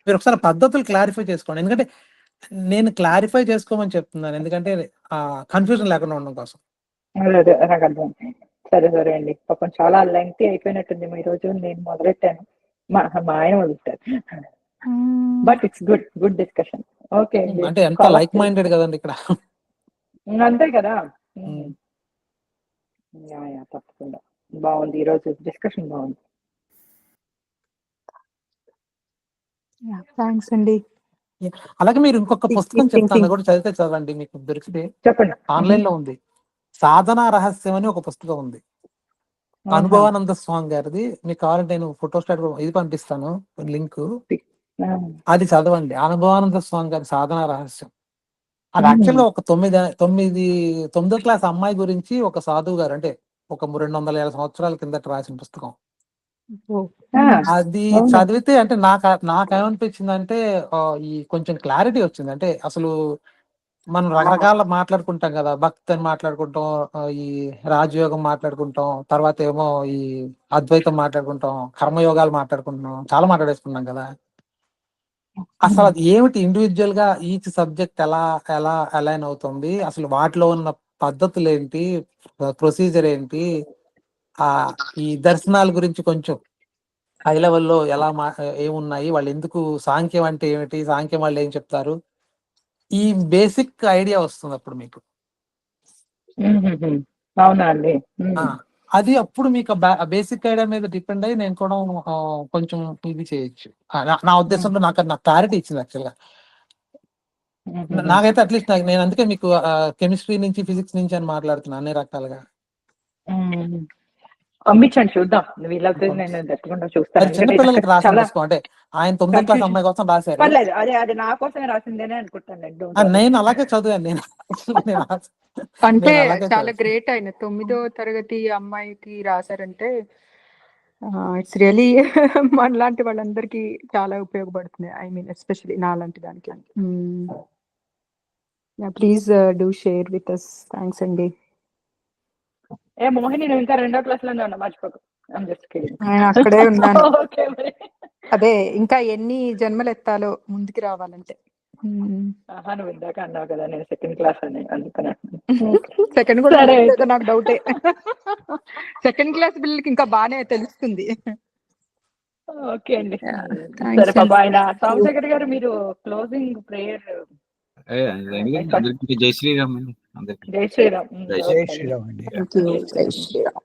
మీరు ఒకసారి పద్ధతులు క్లారిఫై చేసుకోండి. ఎందుకంటే నేను క్లారిఫై చేసుకోమని చెప్తున్నాను. ఎందుకంటే కన్ఫ్యూజన్ లేకుండా ఉండడం కోసం. అదే నాకు అర్థం. సరే అండి. పాపం చాలా లెంగ్తీ అయిపోయినట్టుంది ఈ రోజు. నేను మొదలెట్టాను. మా ఆయన వదులుతారు. But it's good discussion. Okay అండి. అంటే ఎంత లైక్ మైండెడ్ కదండి ఇక్కడ. అంతే కదా. తప్పకుండా బాగుంది ఈరోజు డిస్కషన్, బాగుంది. థ్యాంక్స్ అండి. అలాగే మీరు ఇంకొక పుస్తకం చెప్తాను, కూడా చదివితే చదవండి, మీకు దొరికితే. చెప్పండి. ఆన్లైన్ లో ఉంది, సాధనా రహస్యం అని ఒక పుస్తకం ఉంది, అనుభవానంద స్వామి గారిది. మీకు కావాలంటే నేను ఫోటో స్టాట్ ఇది పంపిస్తాను, లింక్. అది చదవండి, అనుభవానంద స్వామి గారి సాధనా రహస్యం. అది యాక్చువల్గా ఒక 9వ క్లాస్ అమ్మాయి గురించి ఒక సాధువు గారు, అంటే ఒక 250 సంవత్సరాల కిందట రాసిన పుస్తకం. అది చదివితే అంటే నాకేమనిపించింది అంటే ఈ కొంచెం క్లారిటీ వచ్చింది. అంటే అసలు మనం రకరకాల మాట్లాడుకుంటాం కదా, భక్తి అని మాట్లాడుకుంటాం, ఈ రాజయోగం మాట్లాడుకుంటాం, తర్వాత ఏమో ఈ అద్వైతం మాట్లాడుకుంటాం, కర్మయోగాలు మాట్లాడుకుంటున్నాం, చాలా మాట్లాడేసుకున్నాం కదా. అసలు అది ఏమిటి, ఇండివిజువల్ గా ఈచ్ సబ్జెక్ట్ ఎలా ఎలా అలైన్ అవుతుంది, అసలు వాటిలో ఉన్న పద్ధతులు ఏంటి, ప్రొసీజర్ ఏంటి, ఈ దర్శనాల గురించి కొంచెం హై లెవెల్లో ఎలా ఏమున్నాయి, వాళ్ళు ఎందుకు, సాంఖ్యం అంటే ఏమిటి, సాంఖ్యం వాళ్ళు ఏం చెప్తారు, ఈ బేసిక్ ఐడియా వస్తుంది అప్పుడు మీకు. అవునా అండి. అది అప్పుడు మీకు బేసిక్ ఐడియా మీద డిపెండ్ అయ్యి నేను కూడా కొంచెం ఇది చేయొచ్చు. నా ఉద్దేశంలో నాకు క్లారిటీ ఇచ్చింది యాక్చువల్గా. నాకైతే అట్లీస్ట్ నేను అందుకే మీకు కెమిస్ట్రీ నుంచి ఫిజిక్స్ నుంచి అని మాట్లాడుతున్నాను అన్ని రకాలుగా. పంపించండి చూద్దాం, వీళ్ళతో నేను తప్పకుండా చూస్తాను. చిన్నపిల్లలకి రాసిన పుస్తకం, అంటే ఆయన 9వ క్లాస్ అమ్మాయి కోసం రాశారు. పర్లేదు, అది నా కోసమే రాసిందేనే అనుకుంటాను. నేను అలాగే చదివాను. నేను అంటే చాలా గ్రేట్. ఆయన 9వ తరగతి అమ్మాయికి రాశారంటే ఇట్స్ రియలీ మనలాంటి వాళ్ళందరికీ చాలా ఉపయోగపడుతుంది. ఐ మీన్ ఎస్పెషల్లీ నాలాంటి దానికి. Please do share with us. Thanks అండి. మోహిని, నువ్వు ఇంకా 2వ క్లాస్ లోనే ఉన్నా, మర్చిపోకు. నేను అక్కడే ఉన్నాను. అదే ఇంకా ఎన్ని జన్మలు ఎత్తాలో ముందుకు రావాలంటే. నువ్వు ఇందాక అన్నావు కదా నేను 2nd క్లాస్ అని, అందుకనే. సెకండ్ కూడా నాకు డౌటే. 2nd క్లాస్ పిల్లలకి ఇంకా బాగానే తెలుస్తుంది. ఓకే అండి. సరే పాప, ఆయన సోమశేఖర్ గారు మీరు క్లోజింగ్ ప్రేయర్. జై శ్రీరామ్. జై శ్రీరామ్. జై శ్రీరామ్ అండి. జై శ్రీరామ్.